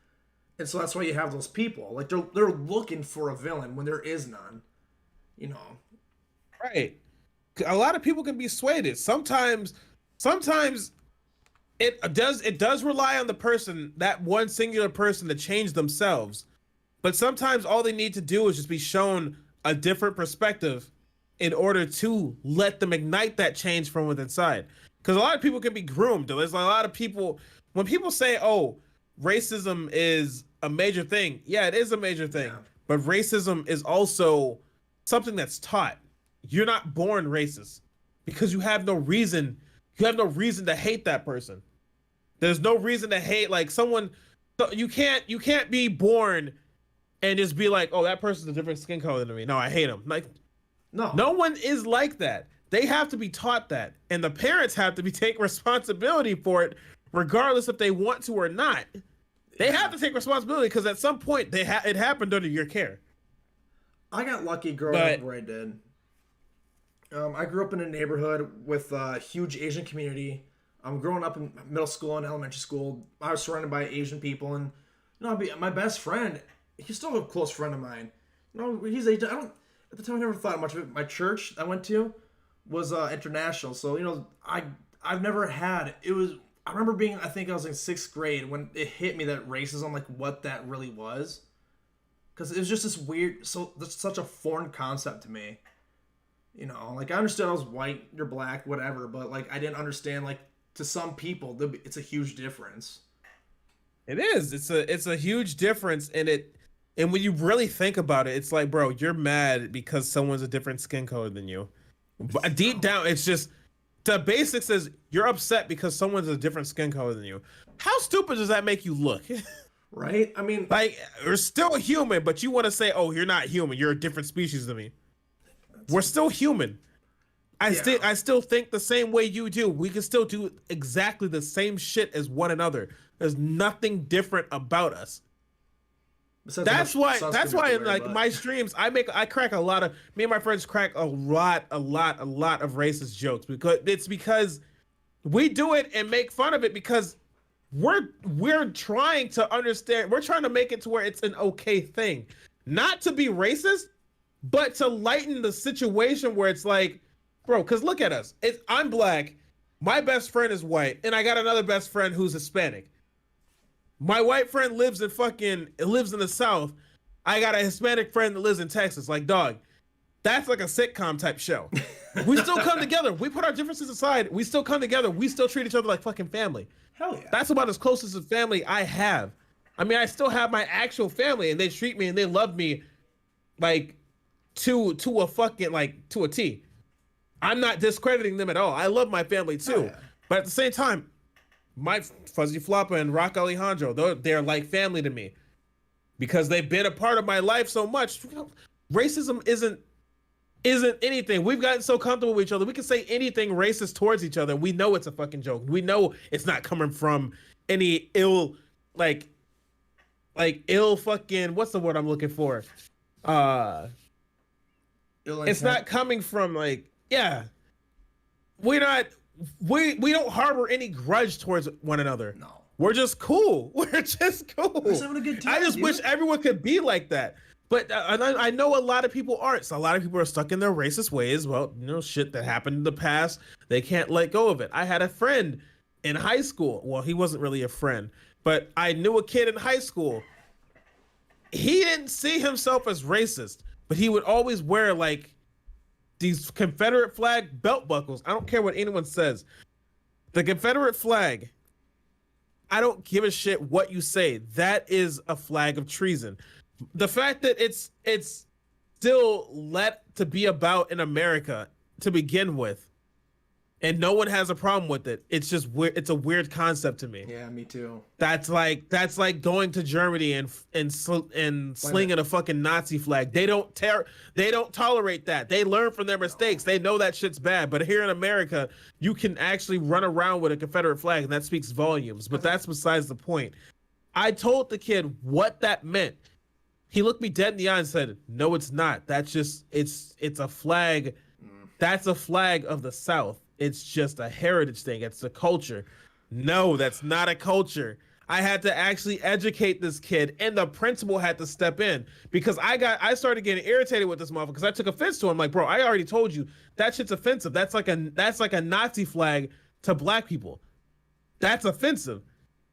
Speaker 1: And so that's why you have those people. Like they're looking for a villain when there is none. You know.
Speaker 2: Right. A lot of people can be swayed. Sometimes it does rely on the person, that one singular person, to change themselves. But sometimes all they need to do is just be shown a different perspective in order to let them ignite that change from within inside. Because a lot of people can be groomed. There's a lot of people, when people say, oh, racism is a major thing. Yeah, it is a major thing. Yeah. But racism is also something that's taught. You're not born racist because you have no reason. You have no reason to hate that person. There's no reason to hate like someone. You can't be born and just be like, oh, that person's a different skin color than me. No, I hate him. Like, no one is like that. They have to be taught that, and the parents have to take responsibility for it, regardless if they want to or not. They have to take responsibility because at some point it happened under your care. I
Speaker 1: got lucky growing up where I did. I grew up in a neighborhood with a huge Asian community. Growing up in middle school and elementary school, I was surrounded by Asian people, and my best friend, he's still a close friend of mine. He's Asian. At the time I never thought much of it. My church I went to was international, so I've never had it was. I remember being, I think I was in 6th grade when it hit me that racism, like what that really was, because it was just this weird, such a foreign concept to me. Like I understood I was white, you're black, whatever, but like I didn't understand like to some people it's a huge difference.
Speaker 2: It is. It's a huge difference, and when you really think about it, it's like, bro, you're mad because someone's a different skin color than you. But deep down, it's just. The basics is you're upset because someone's a different skin color than you. How stupid does that make you look?
Speaker 1: Right? I mean,
Speaker 2: like, you're still human, but you want to say, oh, you're not human. You're a different species than me. We're still human. I still think the same way you do. We can still do exactly the same shit as one another. There's nothing different about us. That's why like my streams, I crack a lot of, me and my friends crack a lot of racist jokes because we do it and make fun of it because we're trying to understand, we're trying to make it to where it's an okay thing, not to be racist, but to lighten the situation where it's like, bro, because look at us. I'm black, my best friend is white, and I got another best friend who's Hispanic. My white friend lives in the South. I got a Hispanic friend that lives in Texas. Like, dog, that's like a sitcom type show. We still come together. We put our differences aside. We still come together. We still treat each other like fucking family.
Speaker 1: Hell yeah.
Speaker 2: That's about as close as a family I have. I mean, I still have my actual family, and they treat me and they love me like to a fucking, like, to a T. I'm not discrediting them at all. I love my family too. Yeah. But at the same time, my Fuzzy Floppa and Rock Alejandro, they're like family to me because they've been a part of my life so much. Racism isn't anything. We've gotten so comfortable with each other. We can say anything racist towards each other. We know it's a fucking joke. We know it's not coming from any ill, like ill fucking, what's the word I'm looking for? It's not coming from like, yeah. We don't harbor any grudge towards one another.
Speaker 1: No.
Speaker 2: We're just cool. We're just cool.
Speaker 1: We're just having a good time,
Speaker 2: I just wish everyone could be like that. But I know a lot of people aren't. So a lot of people are stuck in their racist ways. Well, shit that happened in the past. They can't let go of it. I had a friend in high school. Well, he wasn't really a friend, but I knew a kid in high school. He didn't see himself as racist, but he would always wear like these Confederate flag belt buckles. I don't care what anyone says. The Confederate flag, I don't give a shit what you say. That is a flag of treason. The fact that it's still let to be about in America to begin with, and no one has a problem with it. It's just weird. It's a weird concept to me.
Speaker 1: Yeah, me too.
Speaker 2: That's like going to Germany and slinging a fucking Nazi flag. They don't tolerate that. They learn from their mistakes. They know that shit's bad. But here in America, you can actually run around with a Confederate flag, and that speaks volumes. But that's besides the point. I told the kid what that meant. He looked me dead in the eye and said, "No, it's not. That's just it's a flag. That's a flag of the South. It's just a heritage thing. It's a culture." No, that's not a culture. I had to actually educate this kid, and the principal had to step in because I started getting irritated with this motherfucker because I took offense to him. Like, bro, I already told you that shit's offensive. That's like a Nazi flag to black people. That's offensive.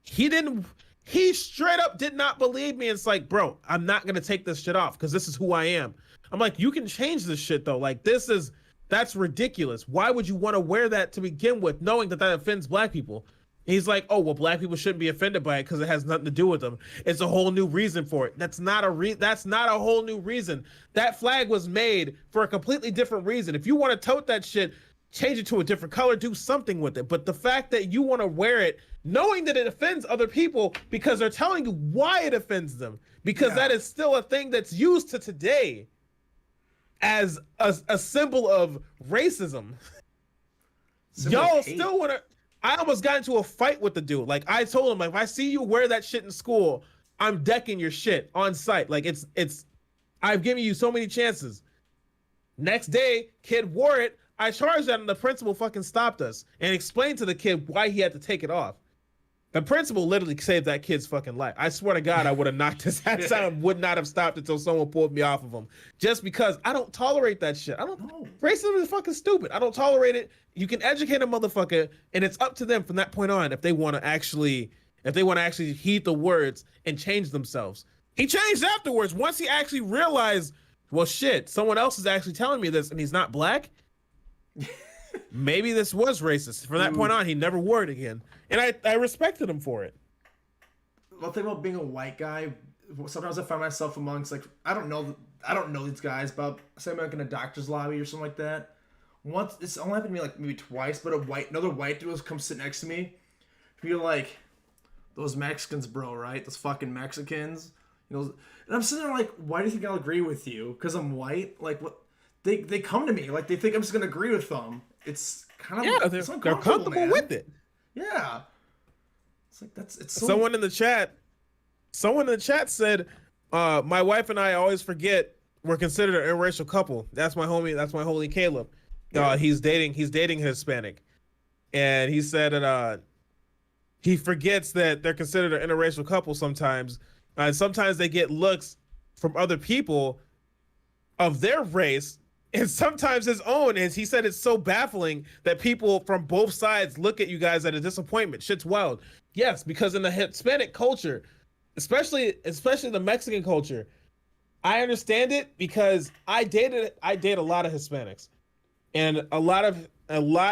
Speaker 2: He didn't He straight up did not believe me. It's like, bro, I'm not gonna take this shit off because this is who I am. I'm like, you can change this shit though. Like, that's ridiculous. Why would you want to wear that to begin with, knowing that offends black people? He's like, oh, well, black people shouldn't be offended by it because it has nothing to do with them. It's a whole new reason for it. That's not a whole new reason. That flag was made for a completely different reason. If you want to tote that shit, change it to a different color, do something with it. But the fact that you want to wear it knowing that it offends other people because they're telling you why it offends them, because that is still a thing that's used to today as a symbol of racism. Y'all still want to... I almost got into a fight with the dude. Like, I told him, like, if I see you wear that shit in school, I'm decking your shit on site. Like, it's I've given you so many chances. Next day, kid wore it. I charged that, and the principal fucking stopped us and explained to the kid why he had to take it off. The principal literally saved that kid's fucking life. I swear to God, I would have knocked his ass out and would not have stopped until someone pulled me off of him. Just because I don't tolerate that shit. Racism is fucking stupid. I don't tolerate it. You can educate a motherfucker, and it's up to them from that point on if they want to actually heed the words and change themselves. He changed afterwards. Once he actually realized, well, shit, someone else is actually telling me this, and he's not black. Maybe this was racist. From that point on, he never wore it again. And I respected him for it.
Speaker 1: One thing about being a white guy, sometimes I find myself amongst, like, I don't know these guys, but say I'm like in a doctor's lobby or something like that. Once, it's only happened to me like maybe twice, but another white dude will come sit next to me. You're like, those Mexicans, bro, right? Those fucking Mexicans. You know, and I'm sitting there like, why do you think I'll agree with you? Because I'm white? Like, what? They come to me like they think I'm just gonna agree with them. It's kind of
Speaker 2: they're comfortable with it.
Speaker 1: Yeah, it's like it's so...
Speaker 2: Someone in the chat said, my wife and I always forget we're considered an interracial couple. That's my homie. That's my holy Caleb. He's dating Hispanic, and he said that he forgets that they're considered an interracial couple sometimes, and sometimes they get looks from other people of their race. And sometimes his own, as he said, it's so baffling that people from both sides look at you guys at a disappointment. Shit's wild. Yes, because in the Hispanic culture, especially the Mexican culture, I understand it because I date a lot of Hispanics, and a lot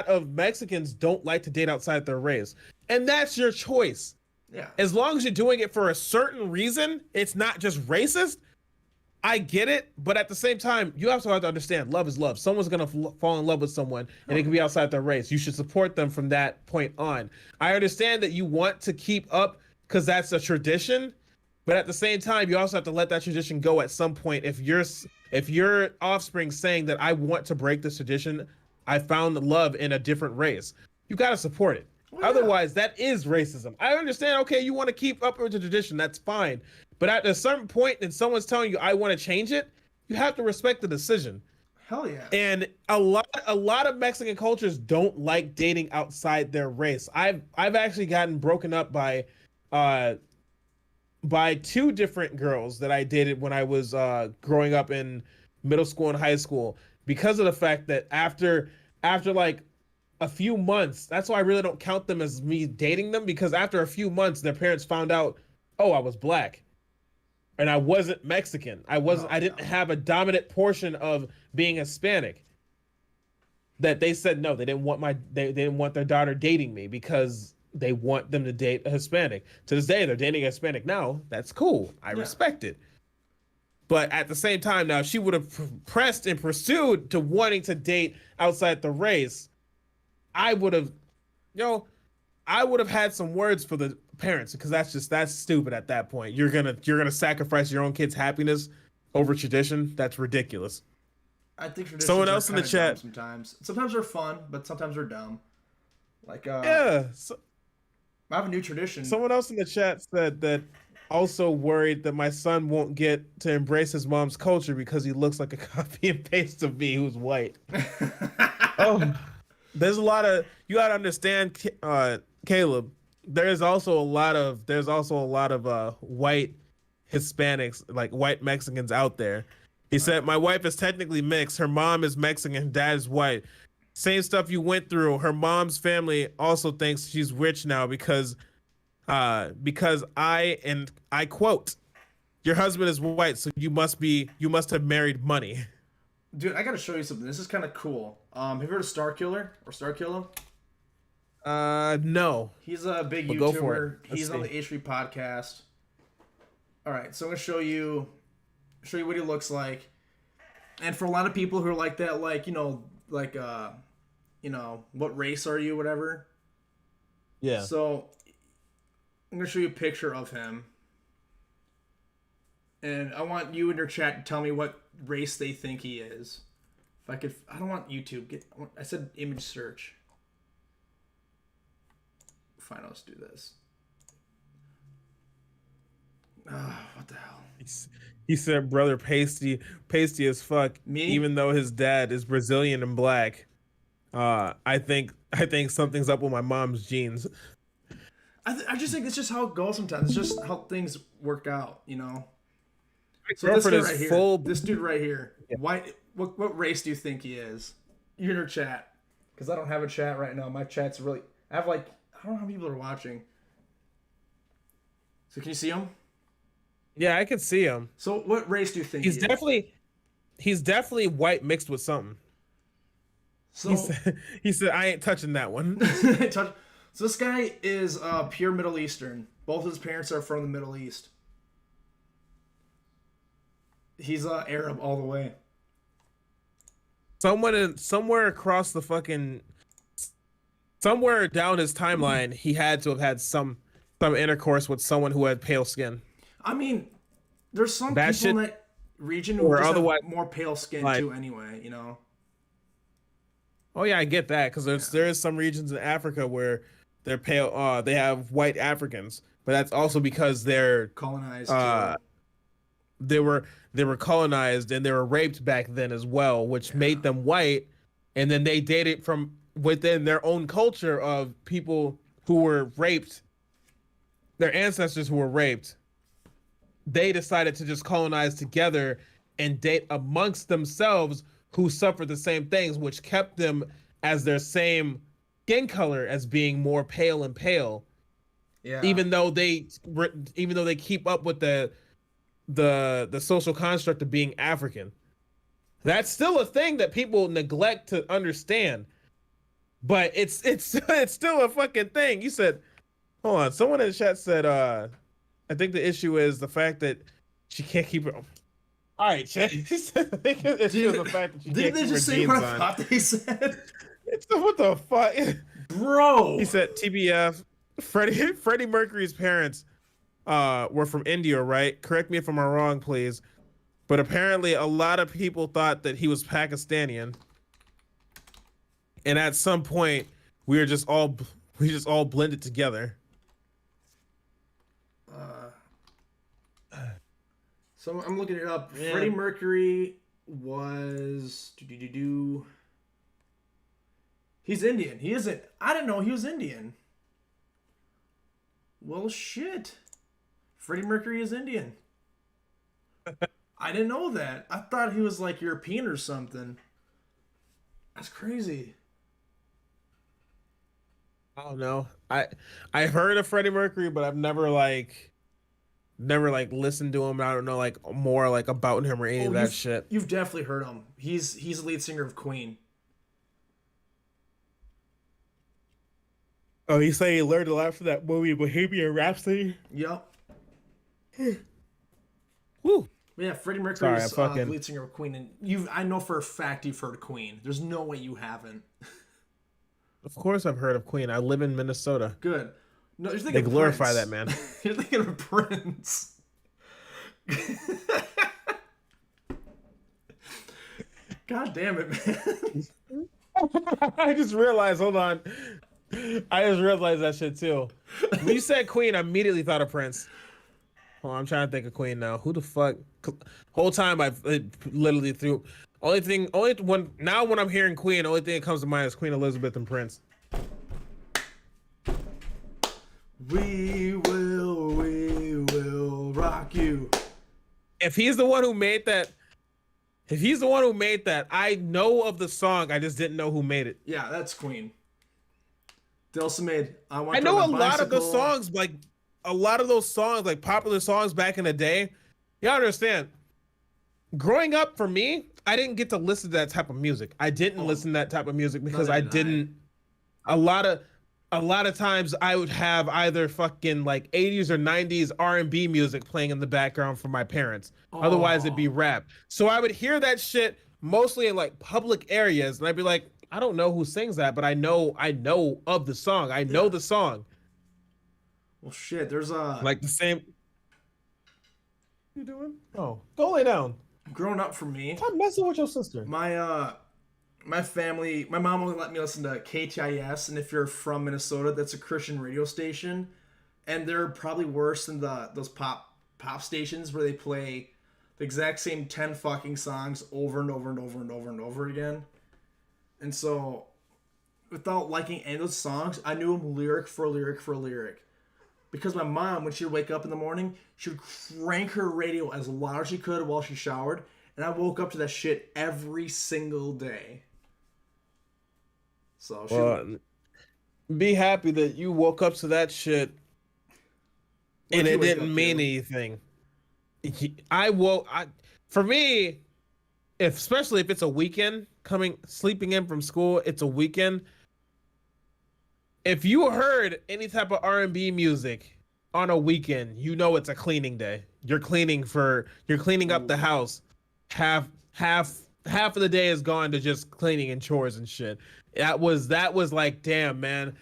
Speaker 2: of Mexicans don't like to date outside their race, and that's your choice.
Speaker 1: Yeah. As
Speaker 2: long as you're doing it for a certain reason, it's not just racist. I get it, but at the same time, you also have to understand love is love. Someone's going to fall in love with someone, and it can be outside their race. You should support them from that point on. I understand that you want to keep up because that's a tradition, but at the same time, you also have to let that tradition go at some point. If your offspring saying that I want to break this tradition, I found love in a different race, you got to support it. Well, otherwise, that is racism. I understand, okay, you want to keep up with the tradition, that's fine. But at a certain point, and someone's telling you, I want to change it, you have to respect the decision.
Speaker 1: Hell yeah.
Speaker 2: And a lot of Mexican cultures don't like dating outside their race. I've actually gotten broken up by two different girls that I dated when I was growing up in middle school and high school because of the fact that after like a few months, that's why I really don't count them as me dating them, because after a few months, their parents found out, oh, I was black. And I wasn't Mexican. I didn't have a dominant portion of being Hispanic. That they said no, they didn't want their daughter dating me because they want them to date a Hispanic. To this day, they're dating a Hispanic now. That's cool. I respect it. But at the same time, now, if she would have pressed and pursued to wanting to date outside the race, I would have had some words for the parents, because that's stupid at that point. You're gonna sacrifice your own kid's happiness over tradition. That's ridiculous.
Speaker 1: I think traditions
Speaker 2: someone else in the chat
Speaker 1: sometimes they're fun, but sometimes they're dumb. Like
Speaker 2: I
Speaker 1: have a new tradition.
Speaker 2: Someone else in the chat said that also worried that my son won't get to embrace his mom's culture because he looks like a copy and paste of me who's white. There's a lot of, you gotta understand, Caleb. There's also a lot of white Hispanics, like white Mexicans out there. He said, my wife is technically mixed. Her mom is Mexican, dad is white. Same stuff you went through. Her mom's family also thinks she's rich now because because I quote, "Your husband is white, so you must have married money."
Speaker 1: Dude, I gotta show you something. This is kind of cool. Have you heard of Starkiller or Starkiller?
Speaker 2: No.
Speaker 1: He's a big YouTuber.
Speaker 2: Go for it.
Speaker 1: He's on the H3 podcast. All right, so I'm gonna show you what he looks like. And for a lot of people who are like that, like what race are you, whatever.
Speaker 2: Yeah.
Speaker 1: So I'm gonna show you a picture of him, and I want you in your chat to tell me what race they think he is. If I could, I don't want YouTube. I said image search. Fine, let's do this. What the hell?
Speaker 2: He said, "Brother, pasty as fuck."
Speaker 1: Me?
Speaker 2: Even though his dad is Brazilian and black. I think something's up with my mom's genes.
Speaker 1: I just think it's just how it goes sometimes. It's just how things work out, you know. So
Speaker 2: My
Speaker 1: this
Speaker 2: girlfriend
Speaker 1: dude
Speaker 2: is
Speaker 1: right
Speaker 2: full.
Speaker 1: here, this dude right here,
Speaker 2: Yeah.
Speaker 1: white. What race do you think he is? You're in your chat, because I don't have a chat right now. My chat's really. I have like, I don't know how many people are watching. So can you see him?
Speaker 2: Yeah, I can see him.
Speaker 1: So what race do you think
Speaker 2: He's
Speaker 1: he is?
Speaker 2: definitely white mixed with something.
Speaker 1: So
Speaker 2: he said, "I ain't touching that one."
Speaker 1: so this guy is pure Middle Eastern. Both his parents are from the Middle East. He's Arab all the way.
Speaker 2: Somewhere across the fucking, somewhere down his timeline, he had to have had some intercourse with someone who had pale skin.
Speaker 1: I mean, there's some
Speaker 2: That
Speaker 1: people in
Speaker 2: shit-
Speaker 1: that region who
Speaker 2: or
Speaker 1: just
Speaker 2: otherwise-
Speaker 1: have more pale skin
Speaker 2: like-
Speaker 1: too anyway, you know?
Speaker 2: Oh yeah, I get that, because there is some regions in Africa where they're pale. They have white Africans, but that's also because they're
Speaker 1: Colonized.
Speaker 2: they were colonized and they were raped back then as well, which made them white. And then they dated from within their own culture of people who were raped, their ancestors who were raped. They decided to just colonize together and date amongst themselves who suffered the same things, which kept them as their same skin color as being more pale and pale.
Speaker 1: Yeah.
Speaker 2: Even though they keep up with the social construct of being African. That's still a thing that people neglect to understand. But it's still a fucking thing. You said, hold on, someone in the chat said I think the issue is the fact that she can't keep her. All right, chat. I think the issue is the fact that she can't keep her jeans
Speaker 1: say what I
Speaker 2: on.
Speaker 1: thought they said?
Speaker 2: What the fuck?
Speaker 1: Bro!
Speaker 2: He said TBF. Freddie Mercury's parents were from India, right? Correct me if I'm wrong, please. But apparently a lot of people thought that he was Pakistani. And at some point we just all blended together.
Speaker 1: So I'm looking it up.
Speaker 2: Yeah.
Speaker 1: Freddie Mercury was He's Indian. He isn't. I didn't know he was Indian. Well, shit. Freddie Mercury is Indian. I didn't know that. I thought he was like European or something. That's crazy.
Speaker 2: I don't know. I've heard of Freddie Mercury, but I've never listened to him. I don't know more about him or any of that shit.
Speaker 1: You've definitely heard him. He's the lead singer of Queen.
Speaker 2: Oh, he said he learned a lot from that movie Bohemian Rhapsody.
Speaker 1: Yep.
Speaker 2: Woo.
Speaker 1: Yeah, Freddie Mercury is the
Speaker 2: fucking...
Speaker 1: lead singer of Queen, and I know for a fact you've heard of Queen. There's no way you haven't.
Speaker 2: Of course I've heard of Queen. I live in Minnesota.
Speaker 1: Good. No, you're thinking
Speaker 2: They
Speaker 1: of
Speaker 2: glorify
Speaker 1: Prince.
Speaker 2: that man.
Speaker 1: You're thinking of Prince. God damn it, man.
Speaker 2: I just realized, hold on. I just realized that shit too. When you said Queen, I immediately thought of Prince. Oh, I'm trying to think of Queen now. Who the fuck? Whole time I've literally threw. When I'm hearing Queen, the only thing that comes to mind is Queen Elizabeth and Prince.
Speaker 1: We will rock you.
Speaker 2: If he's the one who made that, I know of the song. I just didn't know who made it.
Speaker 1: Yeah, that's Queen. Delsa made.
Speaker 2: I know a lot of the songs, like a lot of those songs, like popular songs back in the day, you understand. Growing up for me, I didn't get to listen to that type of music. I didn't listen to that type of music because I didn't. A lot of times I would have either fucking like 80s or 90s R&B music playing in the background for my parents. Otherwise it'd be rap. So I would hear that shit mostly in like public areas, and I'd be like, I don't know who sings that, but I know of the song. I know the song.
Speaker 1: Well, shit, there's a
Speaker 2: like the same. What you doing? Oh, go lay down.
Speaker 1: Growing up for me,
Speaker 2: stop messing with your sister.
Speaker 1: My family, my mom only let me listen to KTIS, and if you're from Minnesota, that's a Christian radio station, and they're probably worse than those pop stations where they play the exact same 10 fucking songs over and over and over and over and over again. And so, without liking any of those songs, I knew them lyric for lyric for lyric. Because my mom, when she would wake up in the morning, she would crank her radio as loud as she could while she showered, and I woke up to that shit every single day. So
Speaker 2: be happy that you woke up to that shit and it didn't mean anything. For me, especially if it's a weekend, sleeping in from school, it's a weekend. If you heard any type of R&B music on a weekend, you know it's a cleaning day. You're cleaning up the house. Half of the day is gone to just cleaning and chores and shit. That was like, damn, man,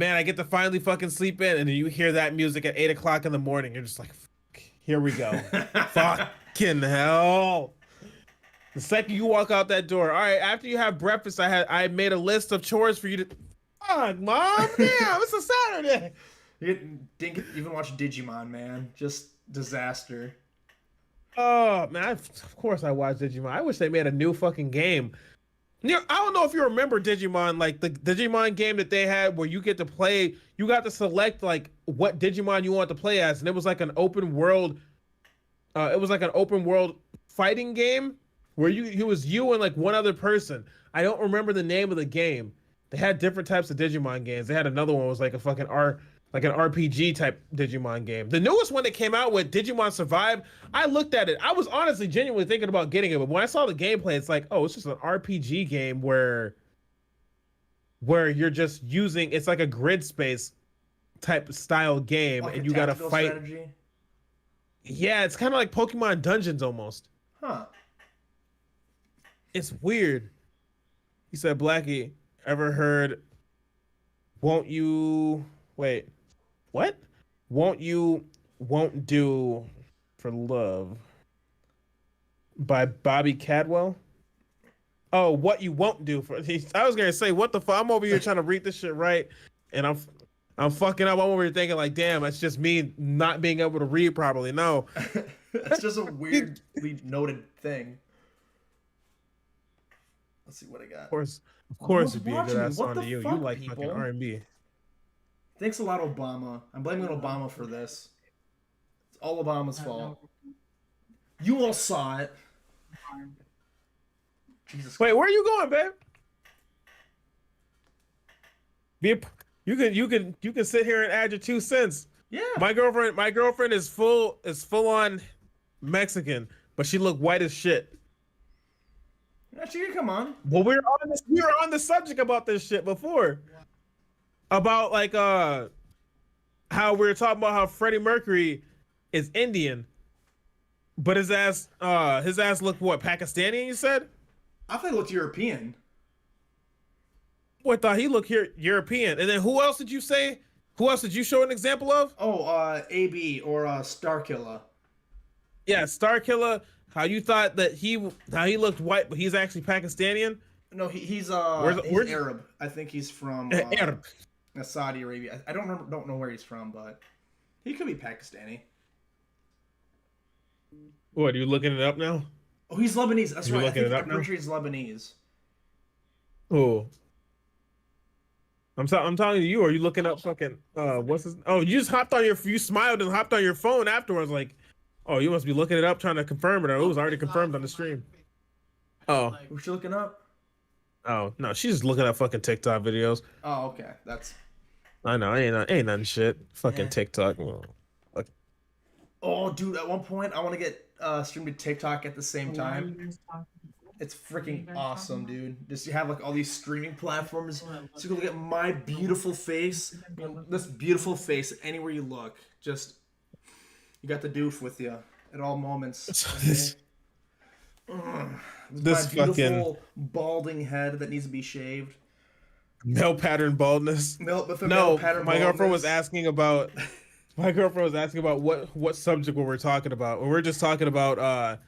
Speaker 2: I get to finally fucking sleep in, and then you hear that music at 8 o'clock in the morning. You're just like, fuck, here we go. Fucking hell. The second you walk out that door, all right, after you have breakfast, I made a list of chores for you to. Fuck, Mom, damn, it's a Saturday.
Speaker 1: You didn't even watch Digimon, man. Just disaster.
Speaker 2: Oh man, of course I watched Digimon. I wish they made a new fucking game. I don't know if you remember Digimon, like the Digimon game that they had where you get to play, you got to select like what Digimon you want to play as, and it was like an open world. It was like an open world fighting game where it was you and like one other person. I don't remember the name of the game. They had different types of Digimon games. They had another one was like a fucking like an RPG type Digimon game. The newest one that came out with Digimon Survive, I looked at it. I was honestly genuinely thinking about getting it, but when I saw the gameplay, it's like, oh, it's just an RPG game where you're just using, it's like a grid space type style game, like and you gotta fight. Strategy? Yeah, it's kind of like Pokemon Dungeons almost.
Speaker 1: Huh.
Speaker 2: It's weird. He said, Blackie, ever heard Won't You... Wait, what? Won't Do for Love by Bobby Cadwell? Oh, What You Won't Do for... I was going to say, what the fuck? I'm over here trying to read this shit right, and I'm fucking up. I'm over here thinking like, damn, it's just me not being able to read properly. No.
Speaker 1: That's just a weirdly noted thing. Let's see what I got.
Speaker 2: Of course it'd be a good ass song to you. You like fucking R&B.
Speaker 1: Thanks a lot, Obama. I'm blaming Obama for this. It's all Obama's fault. You all saw it. Jesus.
Speaker 2: Wait, where are you going, babe? You can sit here and add your 2 cents.
Speaker 1: Yeah.
Speaker 2: My girlfriend is full on Mexican, but she look white as shit.
Speaker 1: Yeah, she can come on.
Speaker 2: Well, we were on the subject about this shit before. About like how we were talking about how Freddie Mercury is Indian, but his ass looked what, Pakistani? You said?
Speaker 1: I thought he looked European.
Speaker 2: What, thought he looked European? And then who else did you say? Who else did you show an example of?
Speaker 1: Oh, AB or Starkiller.
Speaker 2: Yeah, Starkiller. How you thought that he looked white, but he's actually Pakistani?
Speaker 1: No, he's Arab. I think he's from
Speaker 2: Arab.
Speaker 1: Saudi Arabia. I don't know where he's from, but he could be Pakistani.
Speaker 2: What, are you looking it up now?
Speaker 1: Oh, he's Lebanese. That's right.
Speaker 2: I'm
Speaker 1: pretty sure he's Lebanese.
Speaker 2: Oh. I'm talking to you. Or are you looking up fucking what's his? Oh, you just you smiled and hopped on your phone afterwards, like, oh, you must be looking it up trying to confirm it, or it was already confirmed on the stream. Oh.
Speaker 1: What's she looking up?
Speaker 2: Oh no, she's just looking at fucking TikTok videos.
Speaker 1: Oh, okay. That's
Speaker 2: I know, ain't nothing shit. Fucking
Speaker 1: Yeah.
Speaker 2: TikTok.
Speaker 1: Oh, dude, at one point I want to get streamed to TikTok at the same time. It's freaking awesome, dude. Just you have like all these streaming platforms, so you can look at my beautiful face, this beautiful face anywhere you look. Just you got the doof with you at all moments. Okay?
Speaker 2: This
Speaker 1: my beautiful
Speaker 2: fucking
Speaker 1: balding head that needs to be shaved.
Speaker 2: male pattern baldness.
Speaker 1: No,
Speaker 2: My girlfriend was asking about. My girlfriend was asking about what subject we were talking about. We're just talking about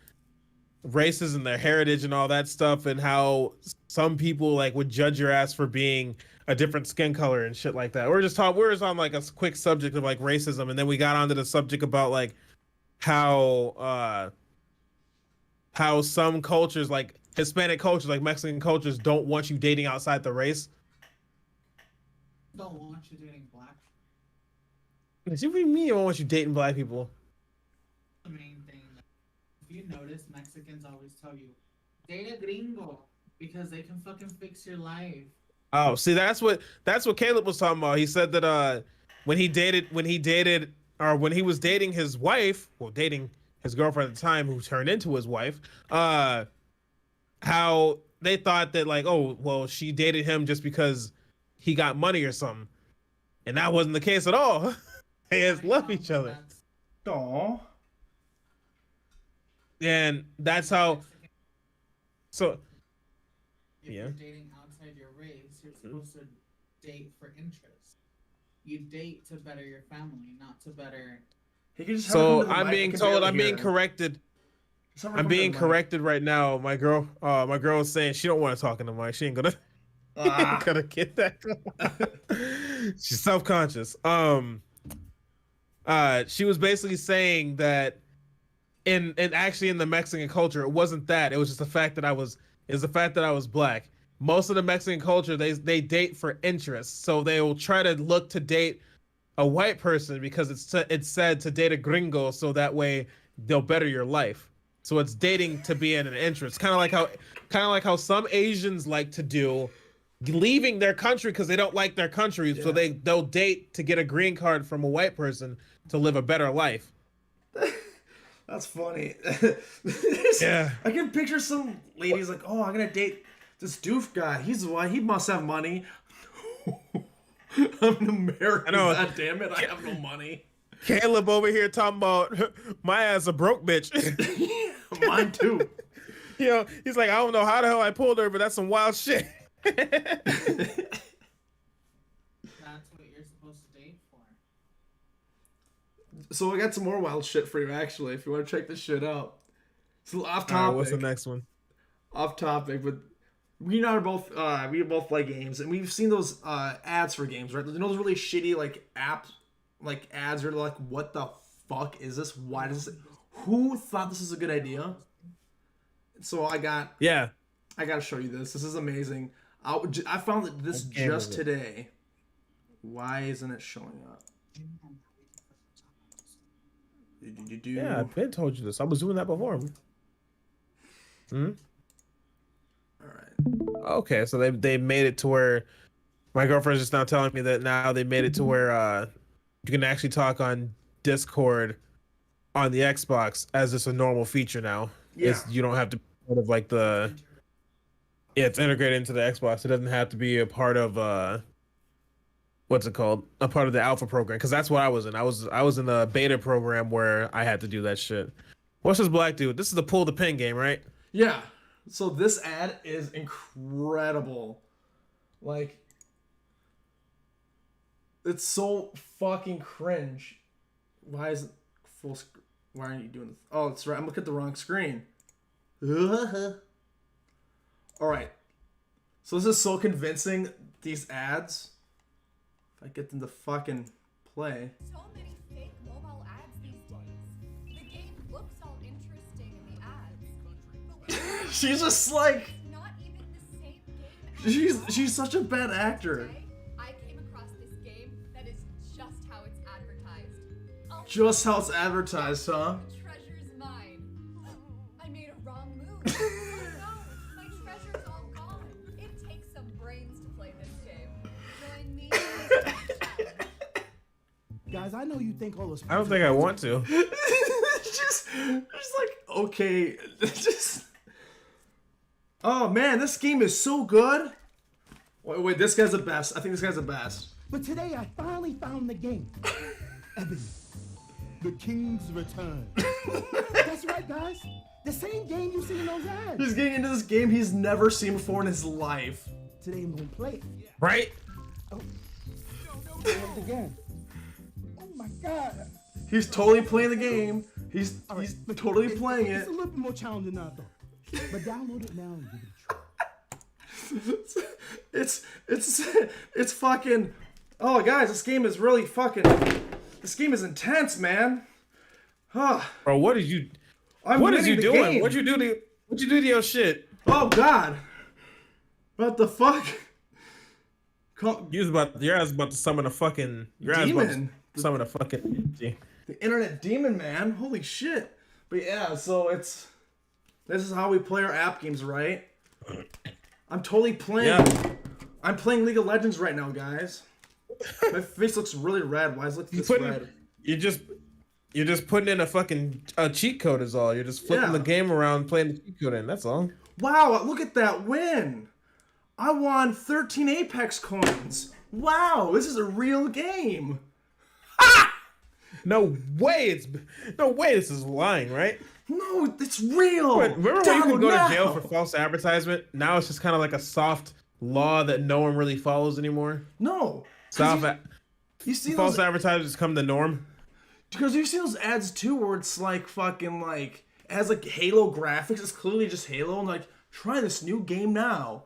Speaker 2: races and their heritage and all that stuff, and how some people like would judge your ass for being a different skin color and shit like that. We're just on like a quick subject of like racism, and then we got onto the subject about like how some cultures, like Hispanic cultures, like Mexican cultures, don't want you dating outside the race.
Speaker 7: Don't want you dating black.
Speaker 2: What do you mean? I don't want you dating black people.
Speaker 7: The main thing. If you notice, Mexicans always tell you, date a gringo because they can fucking fix your life.
Speaker 2: Oh, see, that's what Caleb was talking about. He said that when he was dating his wife, well, dating his girlfriend at the time, who turned into his wife, how they thought that like, oh, well, she dated him just because he got money or something, and that wasn't the case at all. They just love each other.
Speaker 1: Aww.
Speaker 2: And that's how. So.
Speaker 7: If you're dating outside your race, you're supposed to date for interest. You date to better your family, not to better.
Speaker 2: So I'm being told, I'm being corrected. I'm being corrected right now. My girl is saying she don't want to talk in the mic. She ain't gonna. Ain't gonna get that. She's self-conscious. She was basically saying that in the Mexican culture, it wasn't that. It was just the fact that I was black. Most of the Mexican culture, they date for interest. So they will try to look to date a white person because it's said to date a gringo, so that way they'll better your life. So it's dating to be in an interest. Kind of like how some Asians like to do, leaving their country because they don't like their country. Yeah. So they'll date to get a green card from a white person to live a better life.
Speaker 1: That's funny.
Speaker 2: Yeah.
Speaker 1: I can picture some ladies like, oh, I'm gonna date this doof guy. He's white. He must have money. I'm an American. God damn it! I have no money.
Speaker 2: Caleb over here talking about my ass a broke bitch.
Speaker 1: Mine too.
Speaker 2: You know, he's like, I don't know how the hell I pulled her, but that's some wild shit.
Speaker 7: That's what you're supposed to date for.
Speaker 1: So I got some more wild shit for you, actually, if you want to check this shit out. So off topic.
Speaker 2: What's the next one?
Speaker 1: Off topic, but we and I are both we both play games, and we've seen those ads for games, right? You know those really shitty like apps, like ads are like, what the fuck is this? Why does it? Who thought this is a good idea? So I gotta show you this. This is amazing. I found that this just today. Why isn't it showing up?
Speaker 2: Yeah, I've been told you this. I was doing that before.
Speaker 1: All right.
Speaker 2: Okay, so they made it to where my girlfriend's just now telling me that now they made it to where you can actually talk on Discord on the Xbox as just a normal feature now.
Speaker 1: Yeah.
Speaker 2: You don't have to be part of like the. Yeah, it's integrated into the Xbox. It doesn't have to be a part of what's it called? A part of the alpha program, because that's what I was in. I was in the beta program where I had to do that shit. What's this black dude? This is the pull the pin game, right?
Speaker 1: Yeah. So this ad is incredible. Like, it's so fucking cringe. Why is it full screen? Why aren't you doing this? Oh, that's right. I'm looking at the wrong screen. All right. So this is so convincing, these ads. If I get them to fucking play.
Speaker 8: So many fake mobile ads these days. The game looks all interesting in the ads.
Speaker 1: She's just like.
Speaker 8: It's not even the same game.
Speaker 1: She's such a bad actor.
Speaker 8: I came across this game that is just how it's advertised.
Speaker 1: Just how it's advertised, huh?
Speaker 8: The treasure's mine. I made a wrong move. Oh no, my treasure's all gone. It takes some brains to play this game. Join me.
Speaker 9: I know you think all those.
Speaker 2: I don't think I want to.
Speaker 1: just like, okay, just. Oh man, this game is so good. Wait, this guy's the best. I think this guy's the best.
Speaker 9: But today I finally found the game. Evan, the King's Return. That's right, guys. The same game you see in those ads.
Speaker 1: He's getting into this game he's never seen before in his life.
Speaker 9: Today I'm gonna play it.
Speaker 2: Right?
Speaker 9: Oh. Again. Oh my God.
Speaker 1: He's totally playing the game. He's totally playing
Speaker 9: It's
Speaker 1: it.
Speaker 9: a little bit more challenging than I thought. But download it now and give it a try.
Speaker 1: It's fucking. Oh guys, this game is really fucking. This game is intense, man.
Speaker 2: Bro, what did you? What is you doing? What'd you do to your shit?
Speaker 1: Oh God. What the fuck?
Speaker 2: Your ass about to summon a fucking
Speaker 1: demon.
Speaker 2: Summon a fucking
Speaker 1: the internet demon, man. Holy shit. But yeah, so this is how we play our app games, right? I'm totally playing. Yeah. I'm playing League of Legends right now, guys. My face looks really red. Why does it look this red?
Speaker 2: You're just putting in a cheat code is all. You're just flipping the game around, playing the cheat code in. That's all.
Speaker 1: Wow, look at that win. I won 13 Apex coins. Wow, this is a real game.
Speaker 2: Ha! No way this is lying, right?
Speaker 1: No, it's real.
Speaker 2: Wait, remember when you could go to jail for false advertisement? Now it's just kind of like a soft law that no one really follows anymore.
Speaker 1: No.
Speaker 2: You see false advertisers come the norm?
Speaker 1: Because you see those ads too where it's like fucking like, it has like Halo graphics. It's clearly just Halo and like, try this new game now.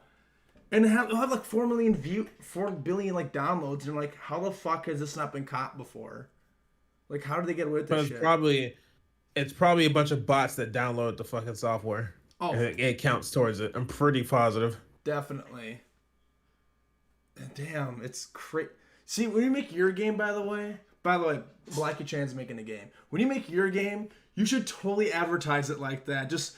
Speaker 1: And it'll have like 4 billion like downloads. And like, how the fuck has this not been caught before? Like, how did they get away with this shit?
Speaker 2: It's probably a bunch of bots that download the fucking software. Oh. And it counts towards it. I'm pretty positive.
Speaker 1: Definitely. Damn, it's crazy. See, when you make your game, by the way, Blackychan's making a game. When you make your game, you should totally advertise it like that. Just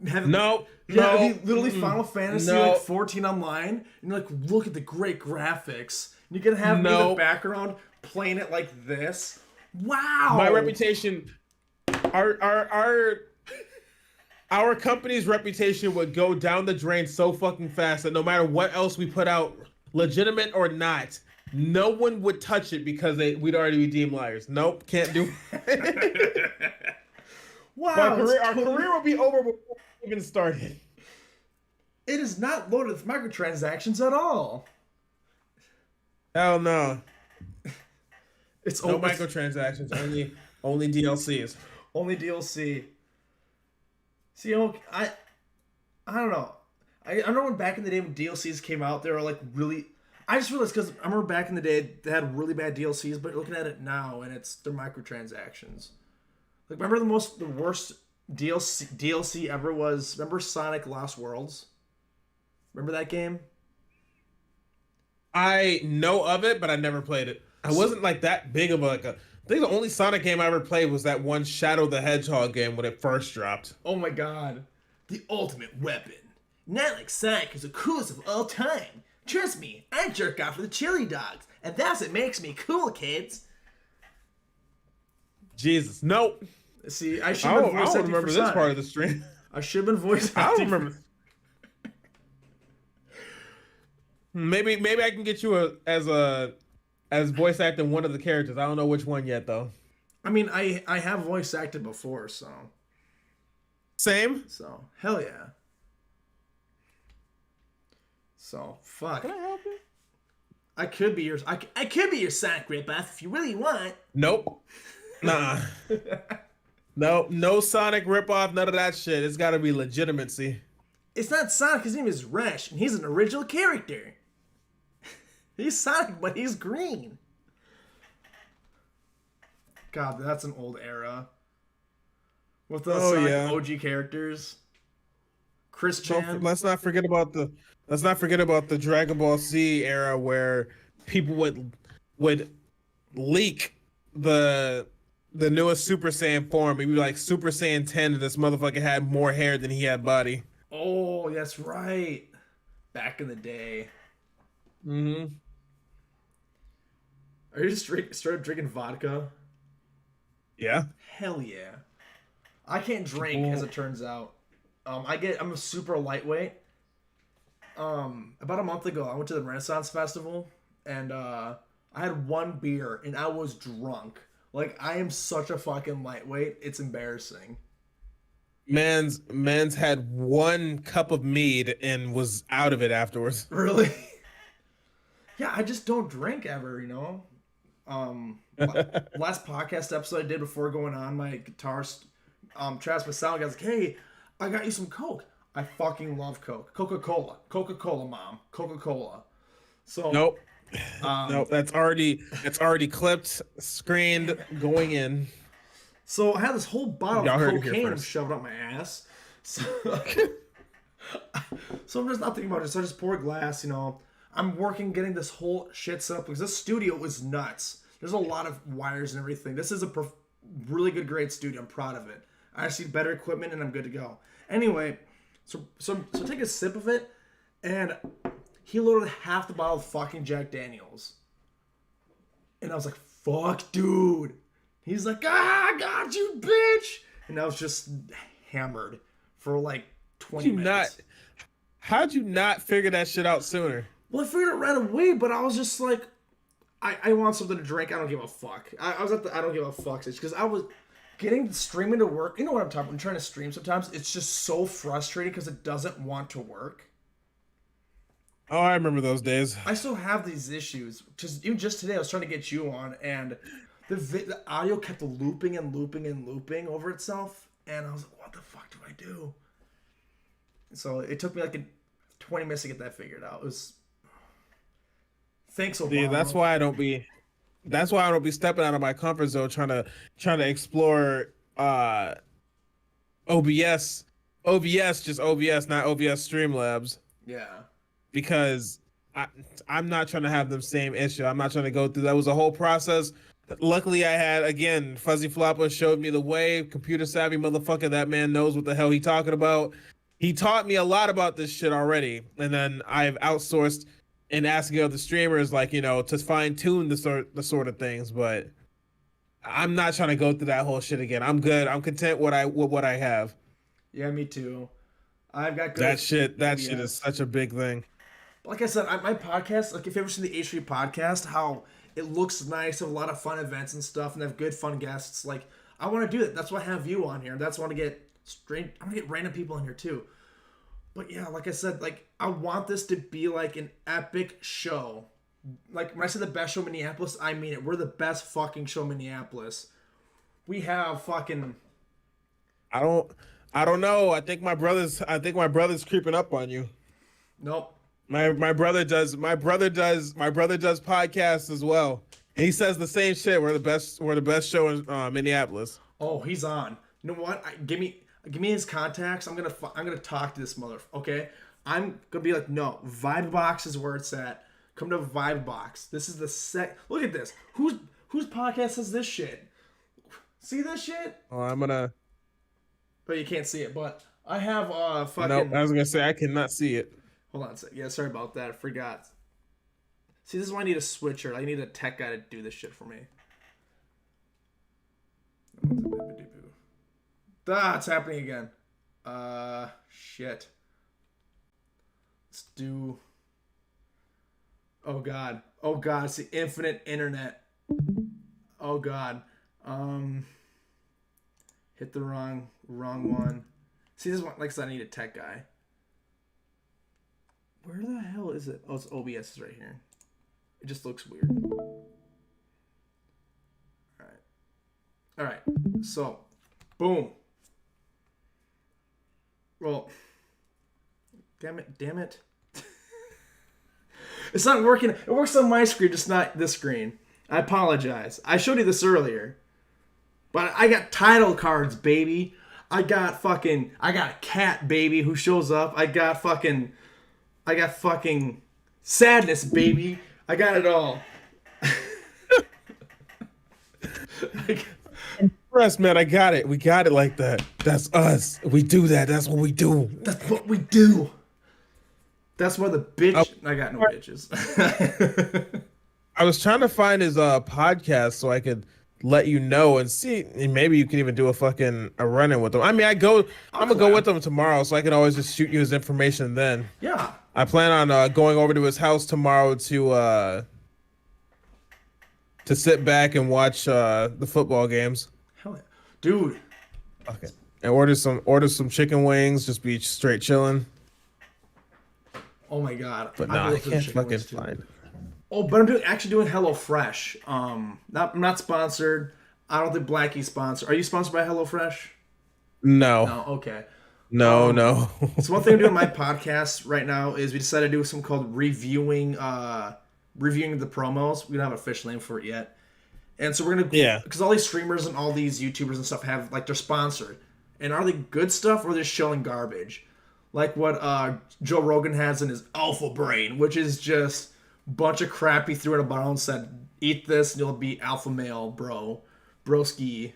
Speaker 1: have literally Final Fantasy like 14 online, and you're like, look at the great graphics. And you can have me in the background playing it like this. Wow.
Speaker 2: My reputation, our company's reputation would go down the drain so fucking fast that no matter what else we put out, legitimate or not, no one would touch it because we'd already be deemed liars. Nope, can't do it.
Speaker 1: Wow.
Speaker 2: Our career will be over before we even started.
Speaker 1: It is not loaded with microtransactions at all.
Speaker 2: Hell no.
Speaker 1: It's
Speaker 2: no microtransactions, only DLCs.
Speaker 1: Only DLC. See, I don't know. I remember when back in the day when DLCs came out, they were like really. I just realized because I remember back in the day they had really bad DLCs, but looking at it now and they're microtransactions. Like remember the worst DLC ever was Sonic Lost Worlds? Remember that game?
Speaker 2: I know of it, but I never played it. I wasn't like that big of I think the only Sonic game I ever played was that one Shadow the Hedgehog game when it first dropped.
Speaker 1: Oh my god. The ultimate weapon. Not like Sonic is the coolest of all time. Trust me, I jerk off for the chili dogs, and that's what makes me cool, kids.
Speaker 2: Jesus, nope.
Speaker 1: See, I should have been voice acting. I don't
Speaker 2: remember this part of the stream.
Speaker 1: I should have been voice acting.
Speaker 2: I don't remember. Maybe I can get you as voice acting one of the characters. I don't know which one yet though.
Speaker 1: I mean, I have voice acted before, so.
Speaker 2: Same.
Speaker 1: So hell yeah. So fuck.
Speaker 9: Can I help you?
Speaker 1: I could be your Sonic ripoff if you really want.
Speaker 2: Nope. Nah. No Sonic ripoff, none of that shit. It's gotta be legitimacy.
Speaker 1: It's not Sonic, his name is Resh, and he's an original character. He's Sonic, but he's green. God, that's an old era. With the Sonic OG characters. Chris Chan.
Speaker 2: Let's not forget about the Dragon Ball Z era where people would leak the newest Super Saiyan form. It'd be like Super Saiyan 10 and this motherfucker had more hair than he had body.
Speaker 1: Oh, that's right. Back in the day.
Speaker 2: Mm-hmm.
Speaker 1: Are you just straight up drinking vodka?
Speaker 2: Yeah.
Speaker 1: Hell yeah. I can't drink, as it turns out. I'm a super lightweight. About a month ago, I went to the Renaissance Festival, and I had one beer, and I was drunk. Like, I am such a fucking lightweight. It's embarrassing.
Speaker 2: Man's had one cup of mead and was out of it afterwards.
Speaker 1: Really? Yeah, I just don't drink ever, you know? Last podcast episode I did before going on, my guitarist, Travis Masala, was like, hey, I got you some Coke. I fucking love Coke. Coca-Cola, mom. Coca-Cola. So
Speaker 2: nope. Nope, that's already clipped, screened, going in.
Speaker 1: So I had this whole bottle of cocaine shoved up my ass. So, so I'm just not thinking about it. So I just pour a glass, you know. I'm working getting this whole shit set up because this studio is nuts. There's a lot of wires and everything. This is a really good, great studio. I'm proud of it. I see better equipment and I'm good to go. Anyway, so take a sip of it, and he loaded half the bottle of fucking Jack Daniels. And I was like, fuck, dude. He's like, I got you, bitch. And I was just hammered for like 20 minutes.
Speaker 2: How'd you not figure that shit out sooner?
Speaker 1: Well, I figured it right away, but I was just like, I want something to drink. I don't give a fuck. I was at the I don't give a fuck stage because I was getting streaming to work. You know what I'm talking about? I'm trying to stream sometimes. It's just so frustrating because it doesn't want to work.
Speaker 2: Oh, I remember those days.
Speaker 1: I still have these issues because even just today I was trying to get you on, and the audio kept looping and looping and looping over itself, and I was like, what the fuck do I do? So it took me like 20 minutes to get that figured out. It was thanks, Obama.
Speaker 2: Yeah, that's why I don't be stepping out of my comfort zone trying to explore OBS, just OBS, not OBS Streamlabs.
Speaker 1: Yeah.
Speaker 2: Because I'm not trying to have the same issue. I'm not trying to go through. That was a whole process. Luckily, I had, again, Fuzzy Flopper showed me the way. Computer savvy motherfucker. That man knows what the hell he talking about. He taught me a lot about this shit already. And then I've outsourced and asking other streamers, like, you know, to fine tune the sort of things. But I'm not trying to go through that whole shit again. I'm good. I'm content with what I have.
Speaker 1: Yeah, me too. I've got good.
Speaker 2: That shit is such a big thing.
Speaker 1: Like I said, my podcast, like if you ever seen the H3 podcast, how it looks nice, have a lot of fun events and stuff, and they have good fun guests. Like, I want to do that. That's why I have you on here. That's why I want to get I want to get random people on here too. But yeah, like I said, like I want this to be like an epic show. Like when I say the best show in Minneapolis, I mean it. We're the best fucking show in Minneapolis. We have fucking.
Speaker 2: I don't know. I think my brother's creeping up on you.
Speaker 1: Nope.
Speaker 2: My brother does podcasts as well. And he says the same shit. We're the best show in Minneapolis.
Speaker 1: Oh, he's on. You know what? Give me his contacts. I'm gonna talk to this mother. Okay, I'm gonna be like, no, Vibe Box is where it's at. Come to Vibe Box. This is the Look at this. Whose podcast has this shit? See this shit?
Speaker 2: Oh, I'm gonna.
Speaker 1: But you can't see it. But I have fucking.
Speaker 2: Nope, I was gonna say I cannot see it.
Speaker 1: Hold on a second. Yeah, sorry about that. I forgot. See, this is why I need a switcher. I need a tech guy to do this shit for me. It's happening again. Shit. Let's do. Oh god. It's the infinite internet. Oh god. Hit the wrong one. See, this is like I said, I need a tech guy. Where the hell is it? Oh, it's OBS is right here. It just looks weird. Alright. So, boom. Well, damn it. It's not working. It works on my screen, just not this screen. I apologize. I showed you this earlier. But I got title cards, baby. I got a cat, baby, who shows up. I got fucking sadness, baby. I got it all.
Speaker 2: Impressed, man. I got it. We got it like that. That's us. We do that. That's what we do.
Speaker 1: That's what we do. That's why the bitch. I got no bitches.
Speaker 2: I was trying to find his podcast so I could let you know and see, and maybe you can even do a run-in with him. I mean, I'm gonna go with him tomorrow, so I can always just shoot you his information then.
Speaker 1: Yeah.
Speaker 2: I plan on going over to his house tomorrow to sit back and watch the football games.
Speaker 1: Hell yeah. Dude.
Speaker 2: Okay. And order some chicken wings, just be straight chilling.
Speaker 1: Oh my god.
Speaker 2: But no, I can't fucking find it.
Speaker 1: Oh, but I'm actually doing HelloFresh. I'm not sponsored. I don't think Blackie's sponsored. Are you sponsored by HelloFresh?
Speaker 2: No.
Speaker 1: No. Okay.
Speaker 2: No.
Speaker 1: So one thing I'm doing my podcast right now is we decided to do something called reviewing the promos. We don't have an official name for it yet. And so we're gonna because all these streamers and all these YouTubers and stuff have like they're sponsored. And are they good stuff or they're showing garbage? Like what Joe Rogan has in his Alpha Brain, which is just a bunch of crap he threw in a bottle and said, eat this and you'll be alpha male, broski.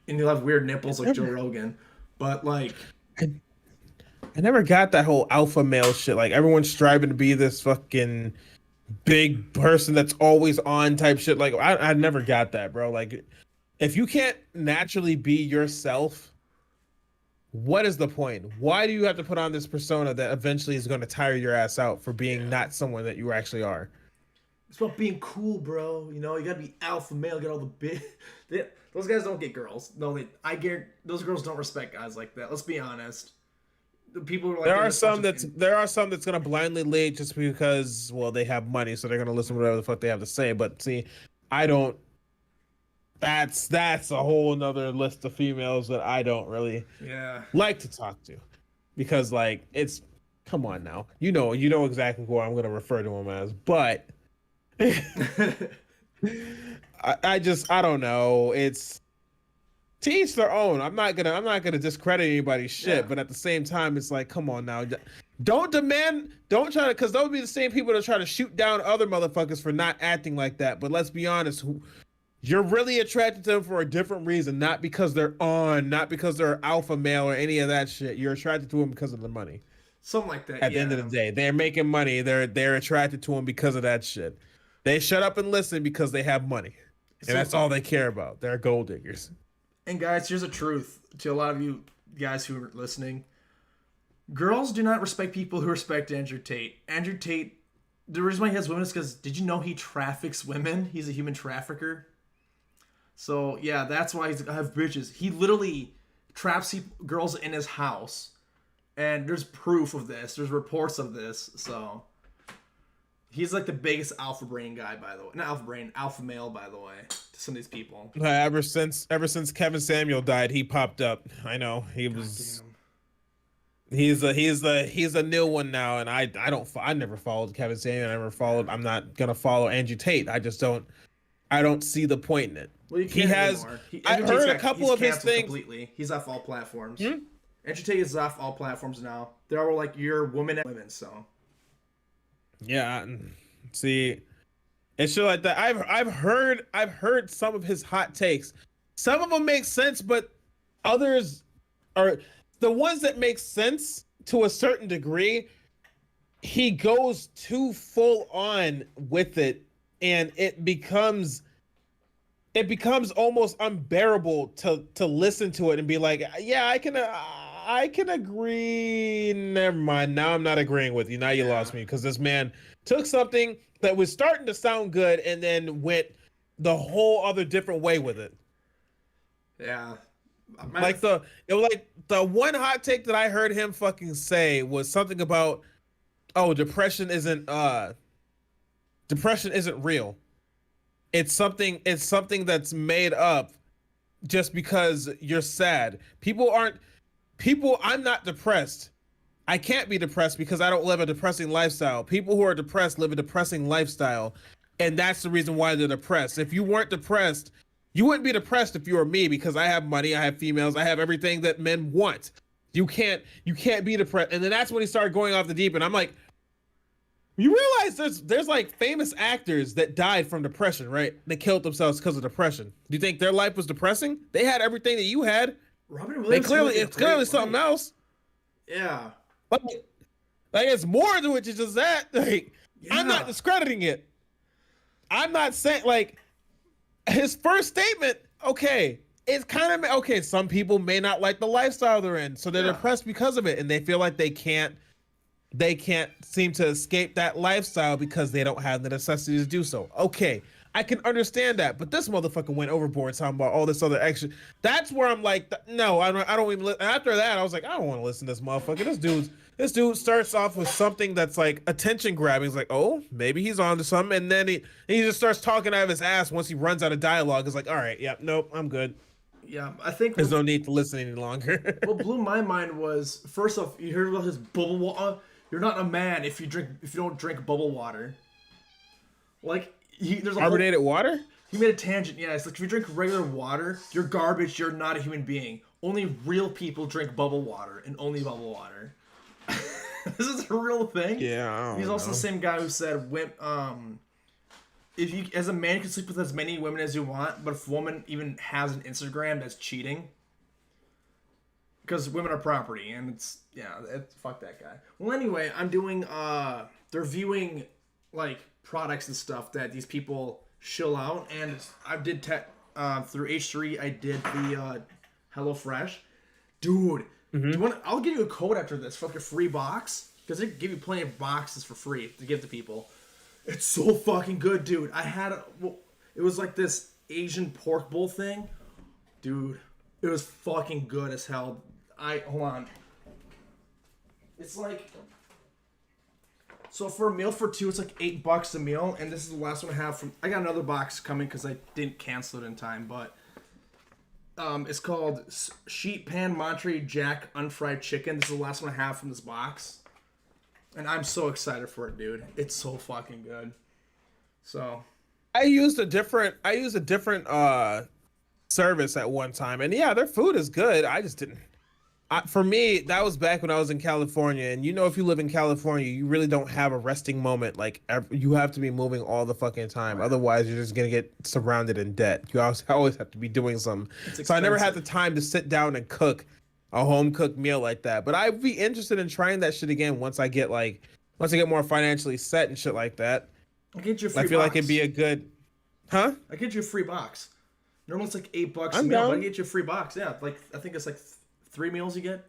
Speaker 1: And you'll have weird nipples like Joe Rogan. But like
Speaker 2: I never got that whole alpha male shit. Like everyone's striving to be this fucking big person that's always on type shit. Like I never got that, bro. Like if you can't naturally be yourself, what is the point? Why do you have to put on this persona that eventually is going to tire your ass out for being not someone that you actually are?
Speaker 1: It's about being cool, bro. You know, you gotta be alpha male, get all the big. Those guys don't get girls. No, I guarantee those girls don't respect guys like that. Let's be honest. The people are like
Speaker 2: there are some that's gonna blindly lead just because they have money, so they're gonna listen to whatever the fuck they have to say. But see, I don't. That's a whole nother list of females that I don't really like to talk to, because like it's come on now, you know exactly who I'm gonna refer to them as, but I don't know. It's to each their own. I'm not gonna discredit anybody's shit, but at the same time, it's like, come on now, don't try to, because those would be the same people that try to shoot down other motherfuckers for not acting like that. But let's be honest, you're really attracted to them for a different reason, not because they're alpha male or any of that shit. You're attracted to them because of the money.
Speaker 1: Something like that.
Speaker 2: At the end of the day, they're making money. They're attracted to them because of that shit. They shut up and listen because they have money, and that's all they care about. They're gold diggers.
Speaker 1: And guys, here's the truth to a lot of you guys who are listening: girls do not respect people who respect Andrew Tate. Andrew Tate, the reason why he has women is because, did you know he traffics women? He's a human trafficker. So yeah, that's why I have bitches. He literally traps girls in his house, and there's proof of this. There's reports of this. So he's like the biggest alpha brain guy, by the way. Not alpha brain, alpha male, by the way, to some of these people.
Speaker 2: Ever since Kevin Samuel died, he popped up. I know he was. He's a new one now, and I never followed Kevin Samuel. I'm not gonna follow Andrew Tate. I don't see the point in it.
Speaker 1: Well, you can't anymore.
Speaker 2: I heard a couple of his things.
Speaker 1: Completely. He's off all platforms. Andrew Tate is off all platforms now. They're all like, you're women. So.
Speaker 2: Yeah. See, it's shit like that. I've heard some of his hot takes. Some of them make sense, but others are the ones that make sense to a certain degree. He goes too full on with it, and it becomes almost unbearable to listen to it and be like, yeah, I can agree. Never mind. Now I'm not agreeing with you. Now you lost me, because this man took something that was starting to sound good and then went the whole other different way with it.
Speaker 1: Yeah.
Speaker 2: Like the one hot take that I heard him fucking say was something about, depression isn't real. It's something that's made up just because you're sad. I'm not depressed. I can't be depressed because I don't live a depressing lifestyle. People who are depressed live a depressing lifestyle, and that's the reason why they're depressed. If you weren't depressed, you wouldn't be depressed if you were me, because I have money, I have females, I have everything that men want. You can't be depressed. And then that's when he started going off the deep end. I'm like, you realize there's like famous actors that died from depression, right? They killed themselves because of depression. Do you think their life was depressing? They had everything that you had.
Speaker 1: Robin Williams.
Speaker 2: It's clearly something else.
Speaker 1: Yeah.
Speaker 2: Like it's more to it than just that. Like, I'm not discrediting it. I'm not saying like his first statement. Okay, it's kind of okay. Some people may not like the lifestyle they're in, so they're depressed because of it, and they feel like they can't seem to escape that lifestyle because they don't have the necessity to do so. Okay, I can understand that, but this motherfucker went overboard talking about all this other extra. That's where I'm like, no, I don't even. After that, I was like, I don't want to listen to this motherfucker. This dude starts off with something that's like attention grabbing. He's like, oh, maybe he's on to something, and then he just starts talking out of his ass once he runs out of dialogue. It's like, all right, yeah, nope, I'm good.
Speaker 1: Yeah, I think
Speaker 2: there's no need to listen any longer.
Speaker 1: What blew my mind was, first off, you heard about his bubble water. You're not a man if you don't drink bubble water. Like there's a
Speaker 2: carbonated water.
Speaker 1: He made a tangent. Yeah, it's like if you drink regular water, you're garbage. You're not a human being. Only real people drink bubble water, and only bubble water. This is a real thing.
Speaker 2: Yeah.
Speaker 1: He's also the same guy who said, if you as a man you can sleep with as many women as you want, but if a woman even has an Instagram, that's cheating. Because women are property, and it's fuck that guy. Well, anyway, I'm doing they're viewing like products and stuff that these people shill out, and I did through H3. I did the HelloFresh, dude. Do you want? I'll give you a code after this for like a free box because they give you plenty of boxes for free to give to people. It's so fucking good, dude. I had it was like this Asian pork bowl thing, dude. It was fucking good as hell. Hold on. It's like, so for a meal for two, it's like $8 a meal, and this is the last one I have from. I got another box coming because I didn't cancel it in time, but it's called Sheet Pan Monterey Jack Unfried Chicken. This is the last one I have from this box, and I'm so excited for it, dude. It's so fucking good. So,
Speaker 2: I used a different service at one time, and yeah, their food is good. I just didn't. For me, that was back when I was in California, and if you live in California, you really don't have a resting moment. Like you have to be moving all the fucking time, otherwise you're just gonna get surrounded in debt. You always have to be doing something. So I never had the time to sit down and cook a home cooked meal like that. But I'd be interested in trying that shit again once I get more financially set and shit like that.
Speaker 1: I'll get you a free
Speaker 2: I feel
Speaker 1: box.
Speaker 2: like it'd be a good, huh?
Speaker 1: I get you a free box. Normally it's like $8 a
Speaker 2: I'm
Speaker 1: meal,
Speaker 2: down.
Speaker 1: but I get you a free box. Yeah, like I think it's like 3 meals you get.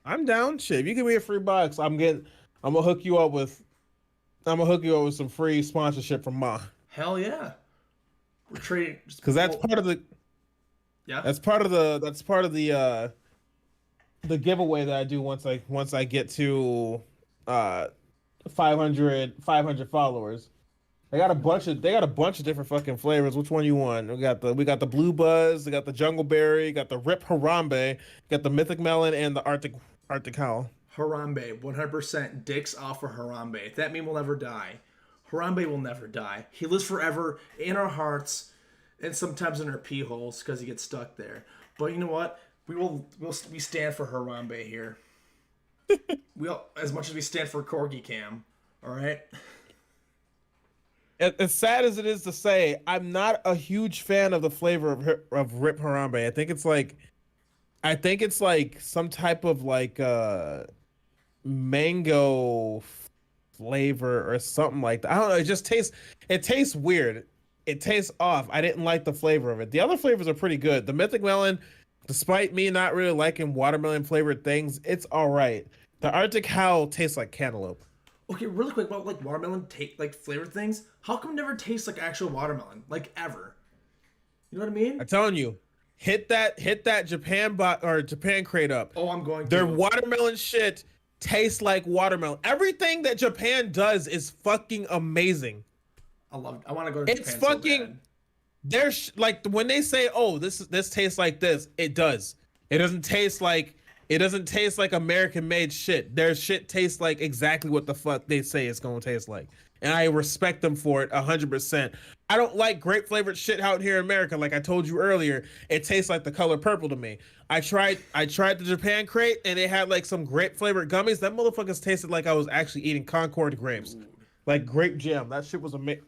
Speaker 2: I'm down. Shit, if you give me a free box, I'm gonna hook you up with some free sponsorship from Ma.
Speaker 1: Hell yeah. We're trading
Speaker 2: because that's part of the.
Speaker 1: Yeah.
Speaker 2: That's part of the giveaway that I do once I get to 500 followers. They got a bunch of different fucking flavors. Which one you want? We got the Blue Buzz, we got the Jungle Berry, got the Rip Harambe, got the Mythic Melon, and the Arctic Howl.
Speaker 1: Harambe, 100% dicks off for Harambe. That meme will never die. Harambe will never die. He lives forever in our hearts and sometimes in our pee holes because he gets stuck there. But you know what? We stand for Harambe here. As much as we stand for Corgi Cam. All right.
Speaker 2: As sad as it is to say, I'm not a huge fan of the flavor of Rip Harambe. I think it's like some type of like mango flavor or something like that. I don't know. It tastes weird. It tastes off. I didn't like the flavor of it. The other flavors are pretty good. The Mythic Melon, despite me not really liking watermelon flavored things, it's all right. The Arctic Howl tastes like cantaloupe.
Speaker 1: Okay, really quick about like watermelon like flavored things. How come it never tastes like actual watermelon? Like ever. You know what I mean?
Speaker 2: I'm telling you, hit that Japan Japan crate up.
Speaker 1: Oh, I'm going to.
Speaker 2: Their watermelon shit tastes like watermelon. Everything that Japan does is fucking amazing.
Speaker 1: I want to go to Japan.
Speaker 2: It's fucking.
Speaker 1: So bad.
Speaker 2: There's like when they say, "Oh, this tastes like this," it does. It doesn't taste like American-made shit. Their shit tastes like exactly what the fuck they say it's gonna taste like, and I respect them for it 100%. I don't like grape flavored shit out here in America. Like I told you earlier, it tastes like the color purple to me. I tried the Japan crate, and they had like some grape flavored gummies. That motherfuckers tasted like I was actually eating Concord grapes, like grape jam. That shit was amazing.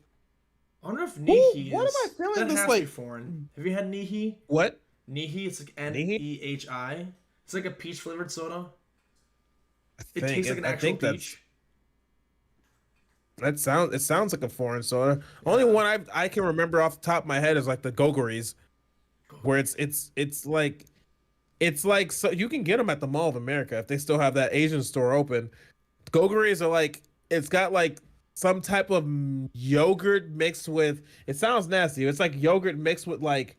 Speaker 1: I wonder if Nihi is.
Speaker 2: What am I feeling
Speaker 1: that
Speaker 2: this
Speaker 1: has
Speaker 2: like?
Speaker 1: To be foreign. Have you had Nihi?
Speaker 2: What?
Speaker 1: Nihi? It's like Nehi. It's like a peach flavored soda. It tastes like an actual peach.
Speaker 2: It sounds like a foreign soda. Only one I can remember off the top of my head is like the Gogories, where it's like so you can get them at the Mall of America if they still have that Asian store open. Gogories are like it's got like some type of yogurt mixed with. It sounds nasty. It's like yogurt mixed with like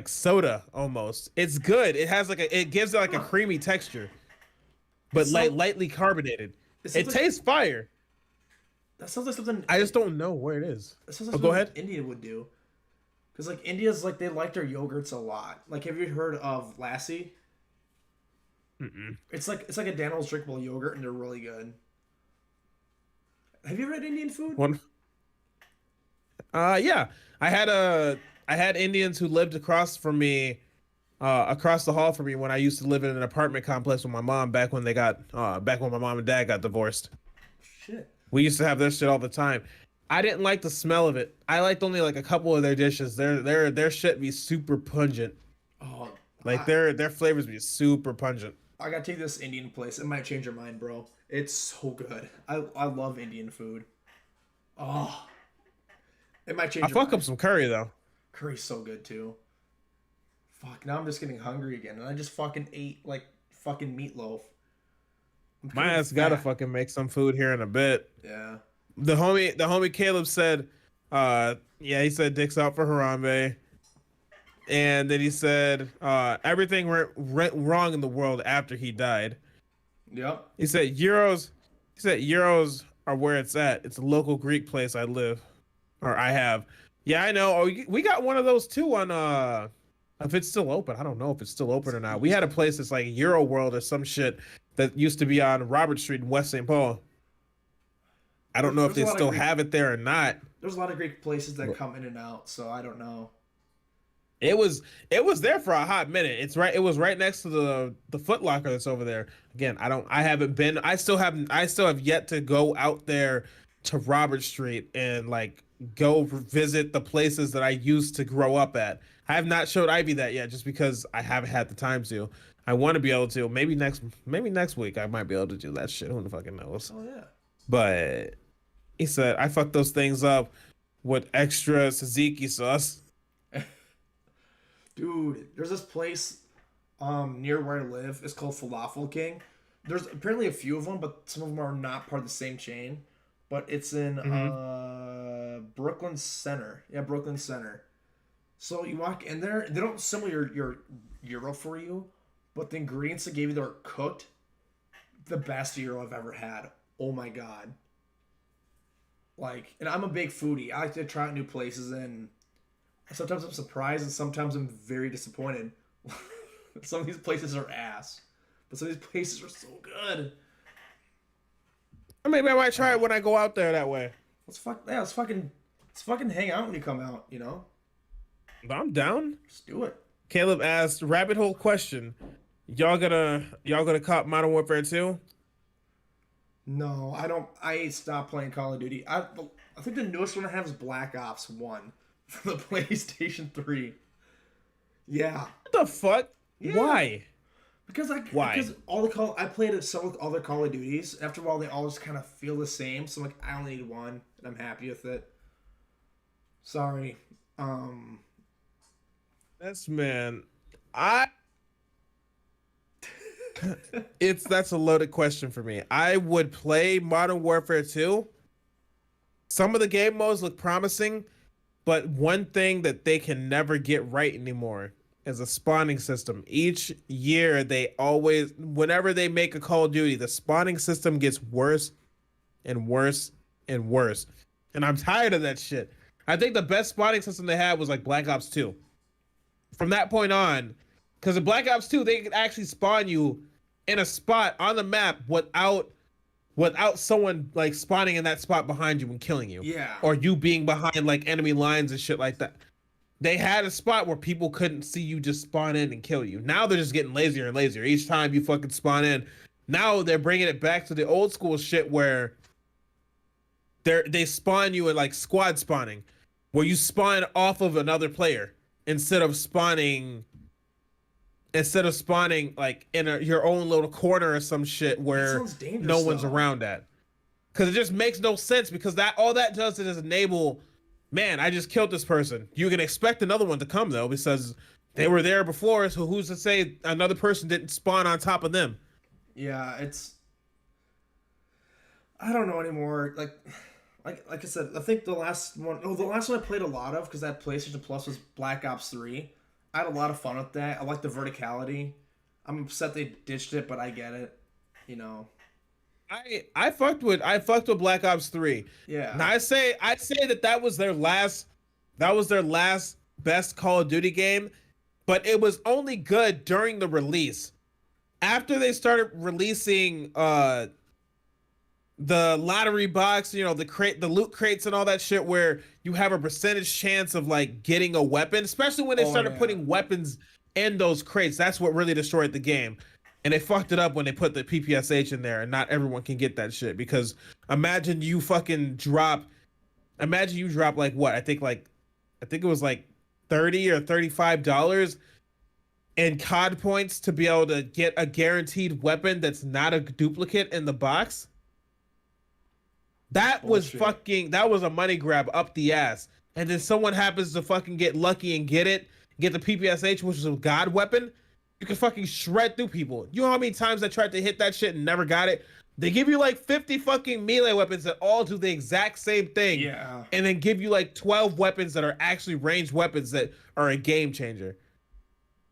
Speaker 2: soda almost. It's good. It has like it gives it like a creamy texture, but lightly carbonated. It tastes fire.
Speaker 1: That sounds like something.
Speaker 2: I just don't know where it is.
Speaker 1: That sounds like
Speaker 2: go ahead.
Speaker 1: India would do, because like India's like they like their yogurts a lot. Like, have you heard of Lassi?
Speaker 2: Mm-mm.
Speaker 1: It's like a Daniel's drinkable yogurt, and they're really good. Have you ever had Indian food?
Speaker 2: Yeah. I had Indians who lived across from me, across the hall from me when I used to live in an apartment complex with my mom back when my mom and dad got divorced.
Speaker 1: Shit.
Speaker 2: We used to have this shit all the time. I didn't like the smell of it. I liked only like a couple of their dishes. Their shit be super pungent.
Speaker 1: Oh,
Speaker 2: like their flavors be super pungent.
Speaker 1: I gotta take this Indian place. It might change your mind, bro. It's so good. I love Indian food. Oh, it might change.
Speaker 2: I fuck up some curry though.
Speaker 1: Curry's so good too. Fuck, now I'm just getting hungry again, and I just fucking ate like fucking meatloaf.
Speaker 2: My ass gotta fucking make some food here in a bit.
Speaker 1: Yeah.
Speaker 2: The homie Caleb said, he said Dick's out for Harambe. And then he said, everything went wrong in the world after he died.
Speaker 1: Yep.
Speaker 2: He said Euros are where it's at. It's a local Greek place I have. Yeah, I know. Oh, we got one of those too on if it's still open. I don't know if it's still open or not. We had a place that's like Euro World or some shit that used to be on Robert Street in West St. Paul. I don't know if they still have it there or not.
Speaker 1: There's a lot of Greek places that come in and out, so I don't know.
Speaker 2: It was there for a hot minute. It was right next to the Foot Locker that's over there. Again, I still have yet to go out there to Robert Street and like go visit the places that I used to grow up at. I have not showed Ivy that yet just because I haven't had the time to. I want to be able to. Maybe next week I might be able to do that shit. Who the fucking knows?
Speaker 1: Oh yeah.
Speaker 2: But he said I fucked those things up with extra tzatziki sauce.
Speaker 1: Dude, there's this place near where I live. It's called Falafel King. There's apparently a few of them, but some of them are not part of the same chain. But it's in Brooklyn Center. Yeah, Brooklyn Center. So you walk in there, they don't assemble your gyro for you, but the ingredients they gave you that are cooked, the best gyro I've ever had. Oh my god. Like, and I'm a big foodie. I like to try out new places, and sometimes I'm surprised, and sometimes I'm very disappointed. Some of these places are ass, but some of these places are so good.
Speaker 2: Maybe I might try it when I go out there that way.
Speaker 1: Let's fucking hang out when you come out, you know?
Speaker 2: I'm down.
Speaker 1: Just do it.
Speaker 2: Caleb asked, rabbit hole question. Y'all gonna cop Modern Warfare 2?
Speaker 1: No, I don't. I stopped playing Call of Duty. I think the newest one I have is Black Ops 1 for the PlayStation 3. Yeah.
Speaker 2: What the fuck? Yeah. Why?
Speaker 1: Because I played several other Call of Duties. After a while, they all just kind of feel the same. So I'm like, I only need one, and I'm happy with it. Sorry.
Speaker 2: That's that's a loaded question for me. I would play Modern Warfare 2. Some of the game modes look promising, but one thing that they can never get right anymore is a spawning system. Each year, whenever they make a Call of Duty, the spawning system gets worse and worse and worse. And I'm tired of that shit. I think the best spawning system they had was like Black Ops 2. From that point on, because in Black Ops 2, they could actually spawn you in a spot on the map without someone like spawning in that spot behind you and killing you.
Speaker 1: Yeah.
Speaker 2: Or you being behind like enemy lines and shit like that. They had a spot where people couldn't see you just spawn in and kill you. Now they're just getting lazier and lazier. Each time you fucking spawn in, now they're bringing it back to the old school shit where they spawn you in like squad spawning, where you spawn off of another player instead of spawning like in your own little corner or some shit where no one's around at. because it just makes no sense. Because that all that does is enable, man, I just killed this person. You can expect another one to come though, because they were there before. So who's to say another person didn't spawn on top of them?
Speaker 1: Yeah, I don't know anymore. Like I said, I think the last one I played a lot of, because that PlayStation Plus, was Black Ops 3. I had a lot of fun with that. I like the verticality. I'm upset they ditched it, but I get it. You know.
Speaker 2: I fucked with Black Ops 3.
Speaker 1: Yeah.
Speaker 2: And I say that was their last best Call of Duty game, but it was only good during the release. After they started releasing the lottery box, you know, the loot crates and all that shit, where you have a percentage chance of like getting a weapon, especially when they started putting weapons in those crates. That's what really destroyed the game. And they fucked it up when they put the PPSH in there, and not everyone can get that shit. Because imagine you drop like what? I think it was like $30 or $35 in COD points to be able to get a guaranteed weapon that's not a duplicate in the box. That was a money grab up the ass. And then someone happens to fucking get lucky and get the PPSH, which is a god weapon. You can fucking shred through people. You know how many times I tried to hit that shit and never got it? They give you like 50 fucking melee weapons that all do the exact same thing.
Speaker 1: Yeah.
Speaker 2: And then give you like 12 weapons that are actually ranged weapons that are a game changer.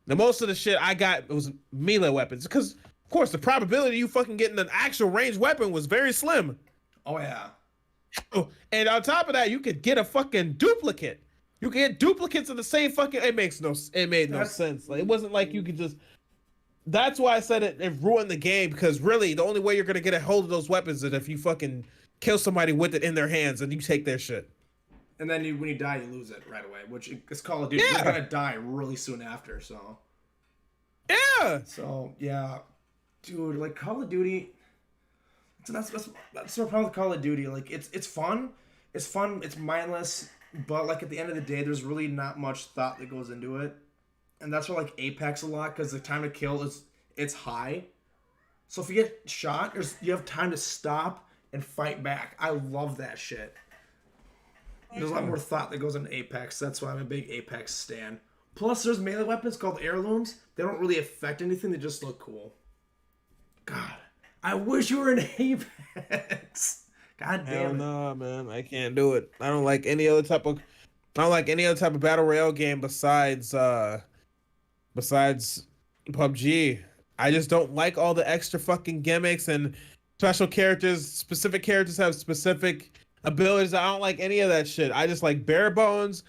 Speaker 2: The most of the shit I got was melee weapons, because of course the probability you fucking getting an actual ranged weapon was very slim.
Speaker 1: Oh yeah.
Speaker 2: And on top of that, you could get a fucking duplicate. You can get duplicates of the same fucking. It made no sense. Like, it wasn't like you could just. That's why I said it ruined the game, because really the only way you're gonna get a hold of those weapons is if you fucking kill somebody with it in their hands and you take their shit.
Speaker 1: And then when you die, you lose it right away. Which is Call of Duty. You're gonna die really soon after. So.
Speaker 2: Yeah.
Speaker 1: So yeah, dude, like Call of Duty. So that's the problem with Call of Duty. Like it's fun. It's mindless. But like at the end of the day, there's really not much thought that goes into it, and that's why I like Apex a lot, because the time to kill it's high. So if you get shot, you have time to stop and fight back. I love that shit. There's a lot more thought that goes into Apex. That's why I'm a big Apex stan. Plus, there's melee weapons called heirlooms. They don't really affect anything. They just look cool. God, I wish you were in Apex. God damn it.
Speaker 2: No, man, I can't do it. I don't like any other type of battle royale game besides PUBG. I just don't like all the extra fucking gimmicks and special characters. Specific characters have specific abilities. I don't like any of that shit. I just like bare bones,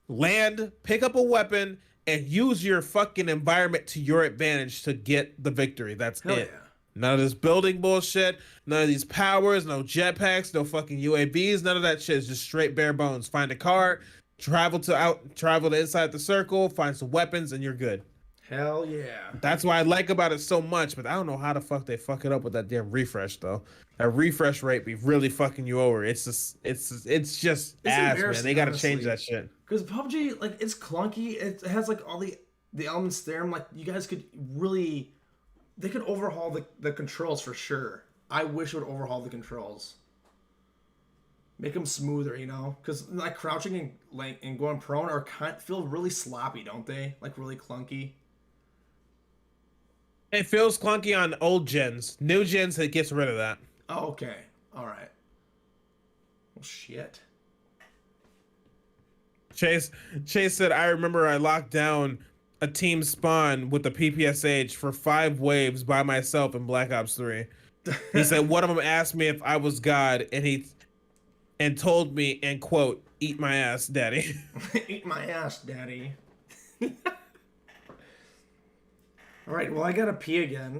Speaker 2: land, pick up a weapon, and use your fucking environment to your advantage to get the victory. That's it. Yeah. None of this building bullshit, none of these powers, no jetpacks, no fucking UAVs, none of that shit. Is just straight bare bones. Find a car, travel to inside the circle, find some weapons, and you're good.
Speaker 1: Hell yeah.
Speaker 2: That's what I like about it so much, but I don't know how the fuck they fuck it up with that damn refresh though. That refresh rate be really fucking you over. It's just ass, man. They gotta change that shit.
Speaker 1: Because PUBG, like, it's clunky. It has like all the elements there. I'm like, you guys could really. They could overhaul the controls for sure. I wish it would overhaul the controls. Make them smoother, you know? Because like crouching and going prone feel really sloppy, don't they? Like really clunky.
Speaker 2: It feels clunky on old gens. New gens, it gets rid of that.
Speaker 1: Oh, okay. All right. Well, shit.
Speaker 2: Chase said, I remember I locked down a team spawn with the PPSH for 5 waves by myself in Black Ops 3. He said one of them asked me if I was God, and told me, and quote, "Eat my ass, daddy."
Speaker 1: Eat my ass, daddy. All right, well, I gotta pee again,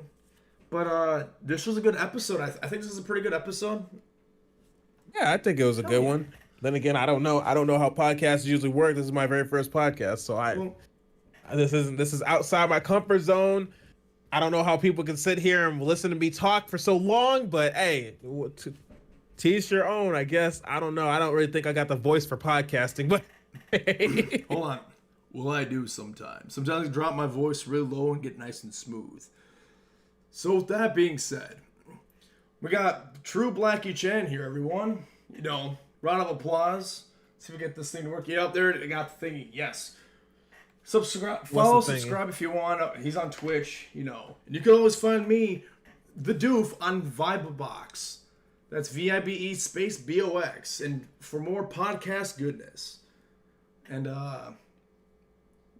Speaker 1: but this was a good episode. I think this is a pretty good episode.
Speaker 2: Yeah, I think it was a good one. Then again, I don't know how podcasts usually work. This is my very first podcast, so this is outside my comfort zone. I don't know how people can sit here and listen to me talk for so long, but hey, to teach your own, I guess. I don't know. I don't really think I got the voice for podcasting, but hey.
Speaker 1: Hold on. Well, I do sometimes. Sometimes I drop my voice really low and get nice and smooth. So with that being said, we got True Blackychan here, everyone. You know, round of applause. See if we get this thing to work. Yeah, up there, I got the thingy. Yes. Subscribe, follow, subscribe if you want. He's on Twitch, you know. And you can always find me, the Doof, on Vibebox. That's VIBE space BOX. And for more podcast goodness. And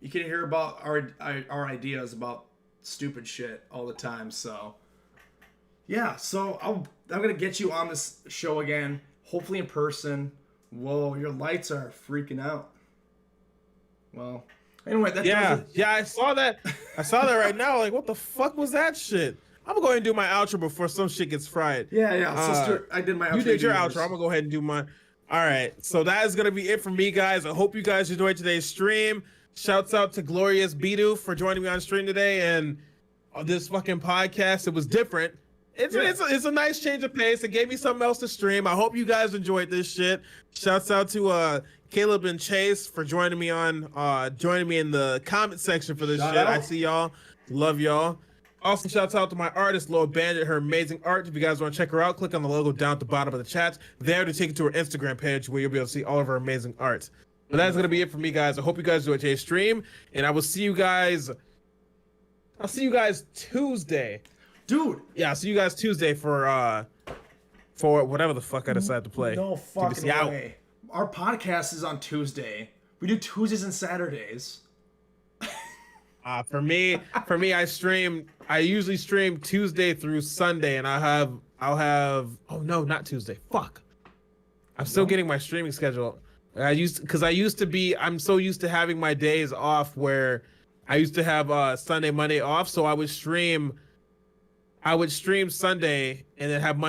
Speaker 1: you can hear about our ideas about stupid shit all the time. So yeah, so I'm gonna get you on this show again, hopefully in person. Whoa, your lights are freaking out. Well, anyway, that
Speaker 2: yeah, I saw that. I saw that right now. Like, what the fuck was that shit? I'm gonna go ahead and do my outro before some shit gets fried.
Speaker 1: Yeah. Sister, I did my outro.
Speaker 2: You did your outro. I'm gonna go ahead and do mine. All right, so that is gonna be it for me, guys. I hope you guys enjoyed today's stream. Shouts out to Glorious Bidu for joining me on stream today and on this fucking podcast. It was different. It's a nice change of pace. It gave me something else to stream. I hope you guys enjoyed this shit. Shouts out to Caleb and Chase for joining me in the comment section for this shit. I see y'all. Love y'all. Also, shouts out to my artist, Lil Bandit, her amazing art. If you guys want to check her out, click on the logo down at the bottom of the chat there to take you to her Instagram page where you'll be able to see all of her amazing art. But that's going to be it for me, guys. I hope you guys enjoyed today's stream, and I will see you guys. I'll see you guys Tuesday.
Speaker 1: Dude.
Speaker 2: Yeah, I'll see you guys Tuesday for whatever the fuck I decide to play.
Speaker 1: No fucking way. Our podcast is on Tuesday. We do Tuesdays and Saturdays.
Speaker 2: For me, I usually stream Tuesday through Sunday, and I'll have oh no, not Tuesday. Fuck. I'm still getting my streaming schedule. I'm so used to having my days off where I used to have Sunday, Monday off, so I would stream Sunday and then have Monday